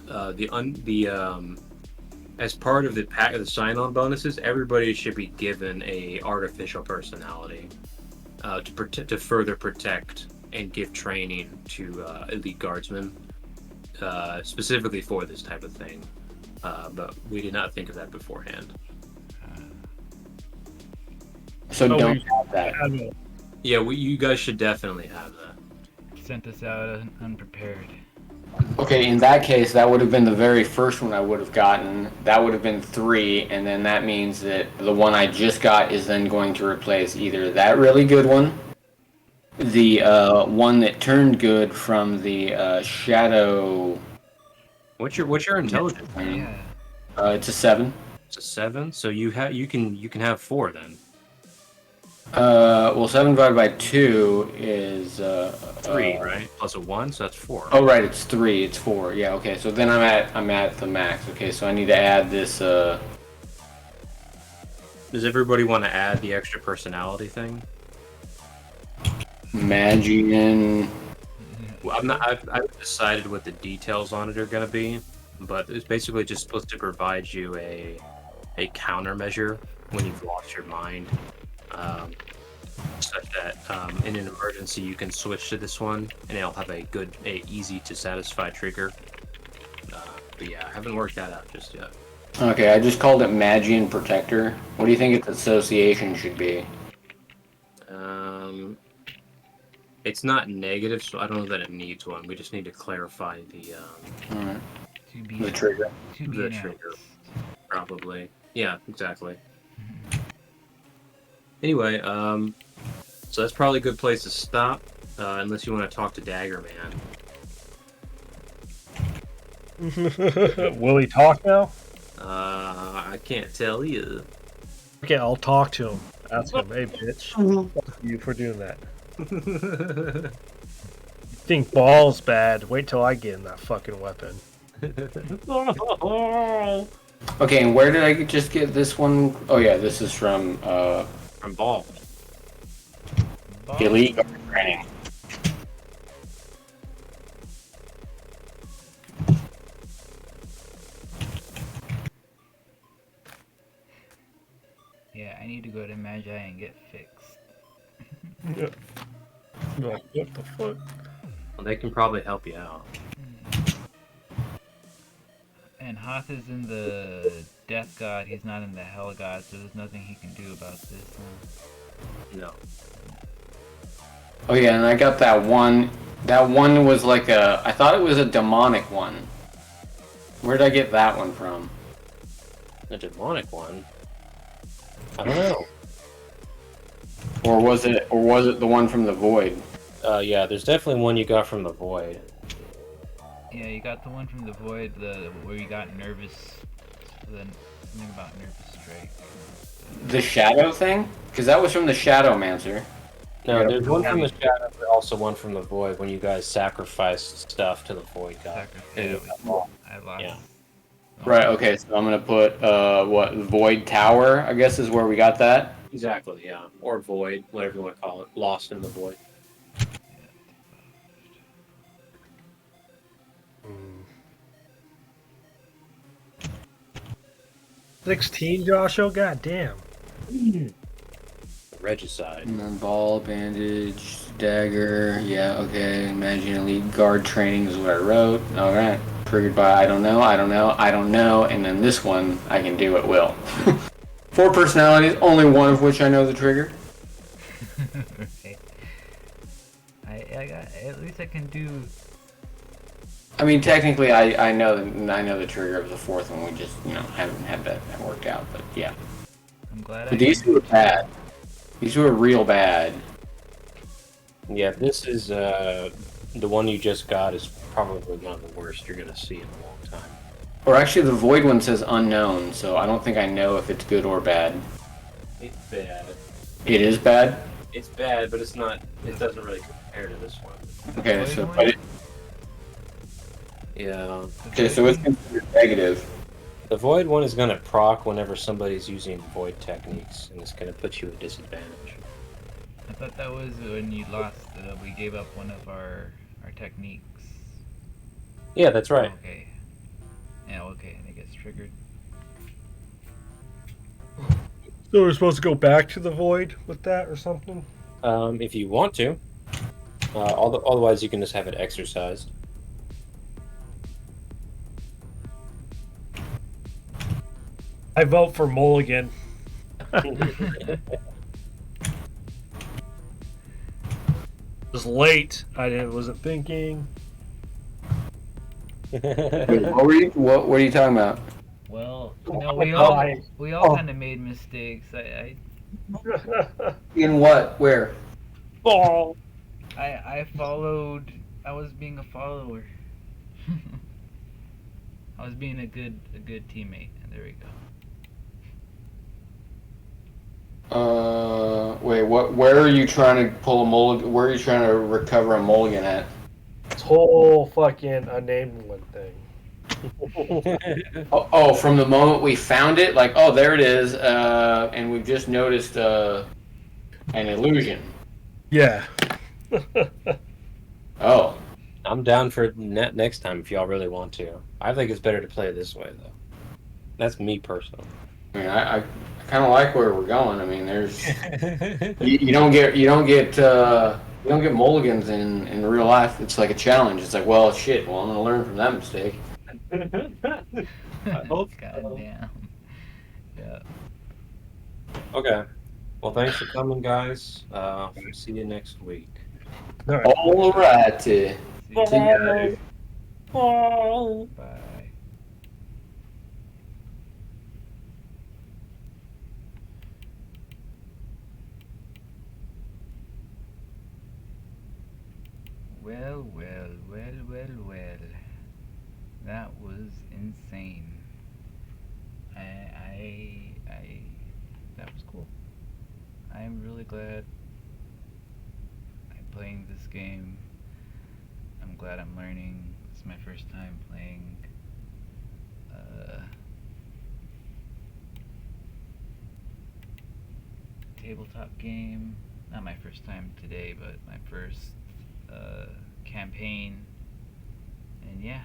as part of the sign-on bonuses, everybody should be given a artificial personality to further protect and give training to elite guardsmen, specifically for this type of thing. But we did not think of that beforehand. So Oh, don't we- have that. Yeah, you guys should definitely have that. Sent us out unprepared. Okay, in that case, that would have been the very first one I would have gotten. That would have been 3, and then that means that the one I just got is then going to replace either that really good one, the one that turned good from the shadow. What's your intelligence? Yeah. It's a 7. It's a 7, so you can have 4 then. Well, 7 divided by 2 is 3, right? Plus a 1, so that's 4. Oh, right, it's 3. It's 4. Yeah. Okay. So then I'm at the max. Okay. So I need to add this. Does everybody want to add the extra personality thing? Magian. Well, I've decided what the details on it are going to be, but it's basically just supposed to provide you a countermeasure when you've lost your mind, such that in an emergency you can switch to this one, and it'll have a easy to satisfy trigger. But yeah, I haven't worked that out just yet. Okay, I just called it Magian Protector. What do you think its association should be? It's not negative, so I don't know that it needs one. We just need to clarify the Alright. To be The trigger. To be the announced. trigger, probably. Yeah, exactly. Anyway, so that's probably a good place to stop, unless you want to talk to Dagger Man. will he talk now? I can't tell you. Okay, I'll talk to him. Ask him, hey, bitch. Fuck you for doing that. Think ball's bad. Wait till I get in that fucking weapon. Okay, and where did I just get this one? Oh yeah, this is from From Ball. Elite Guard Training. Yeah, I need to go to Magi and get fixed. Yeah. You're like, what the fuck? Well, they can probably help you out. And Hoth is in the Death God, he's not in the Hell God, so there's nothing he can do about this. No. Oh yeah, and I got that one. That one was like I thought it was a demonic one. Where did I get that one from? The demonic one? I don't know. Or was it the one from the Void? Yeah, there's definitely one you got from the Void. Yeah, you got the one from the Void, where you got nervous, something about nervous strike. The Shadow thing? Because that was from the Shadowmancer. No, Yeah. there's one from the Shadow, but also one from the Void when you guys sacrificed stuff to the Void God. Sacrifice. Yeah. I lost. Yeah. Right. Okay. So I'm gonna put what Void Tower? I guess is where we got that. Exactly, yeah. Or void, whatever you want to call it. Lost in the void. Hmm. 16, Joshua? God damn. Regicide. And then ball, bandage, dagger. Yeah. Okay. Managing elite guard training is what I wrote. All right. Triggered by I don't know, I don't know, I don't know, and then this one I can do at will. 4 personalities, only one of which I know the trigger. Right. I got, at least I can do. I mean, technically, I know the trigger of the 4th one. We just haven't had that worked out. But yeah, I'm glad but I these can two are do. bad. These two are real bad. Yeah, this is the one you just got is probably not the worst you're gonna see in a long time. Or actually, the void one says unknown, so I don't think I know if it's good or bad. It's bad. It is bad. It's bad, but it's not. It doesn't really compare to this one. Okay, Void so one? Yeah, so it's considered negative. the void one is gonna proc whenever somebody's using void techniques, and it's gonna put you at disadvantage. I thought that was when you lost. We gave up one of our techniques. Yeah, that's right. Okay. Yeah. Okay. And it gets triggered. So we're supposed to go back to the void with that or something? If you want to. Otherwise, you can just have it exercised. I vote for Mulligan. It was late. Wasn't thinking. Wait, what were you talking about? Well, I- we all kind of made mistakes. In what? Where? Oh. I followed. I was being a follower. I was being a good teammate, and there we go. Wait, what? Where are you trying to pull a mulligan? Where are you trying to recover a mulligan at? This whole fucking unnamed one thing. Oh, from the moment we found it, like, oh, there it is, and we've just noticed an illusion. Yeah. Oh, I'm down for next time if y'all really want to. I think it's better to play it this way, though. That's me personally. I mean, I kind of like where we're going. I mean, there's you don't get mulligans in real life. It's like a challenge. It's like, well, shit. Well, I'm gonna learn from that mistake. I hope so. Goddamn. Yeah. Okay. Well, thanks for coming, guys. See you next week. All right. All right. See you. Together. Bye. Well, well, well, well, well. That was insane. That was cool. I'm really glad I'm playing this game. I'm glad I'm learning. It's my first time playing tabletop game. Not my first time today, but my first campaign. And yeah,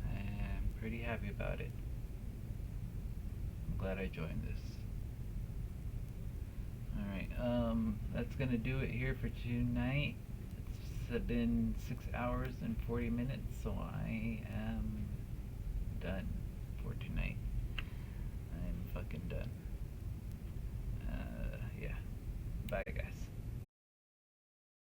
I'm pretty happy about it. I'm glad I joined this. Alright, that's gonna do it here for tonight. It's been 6 hours and 40 minutes, so I am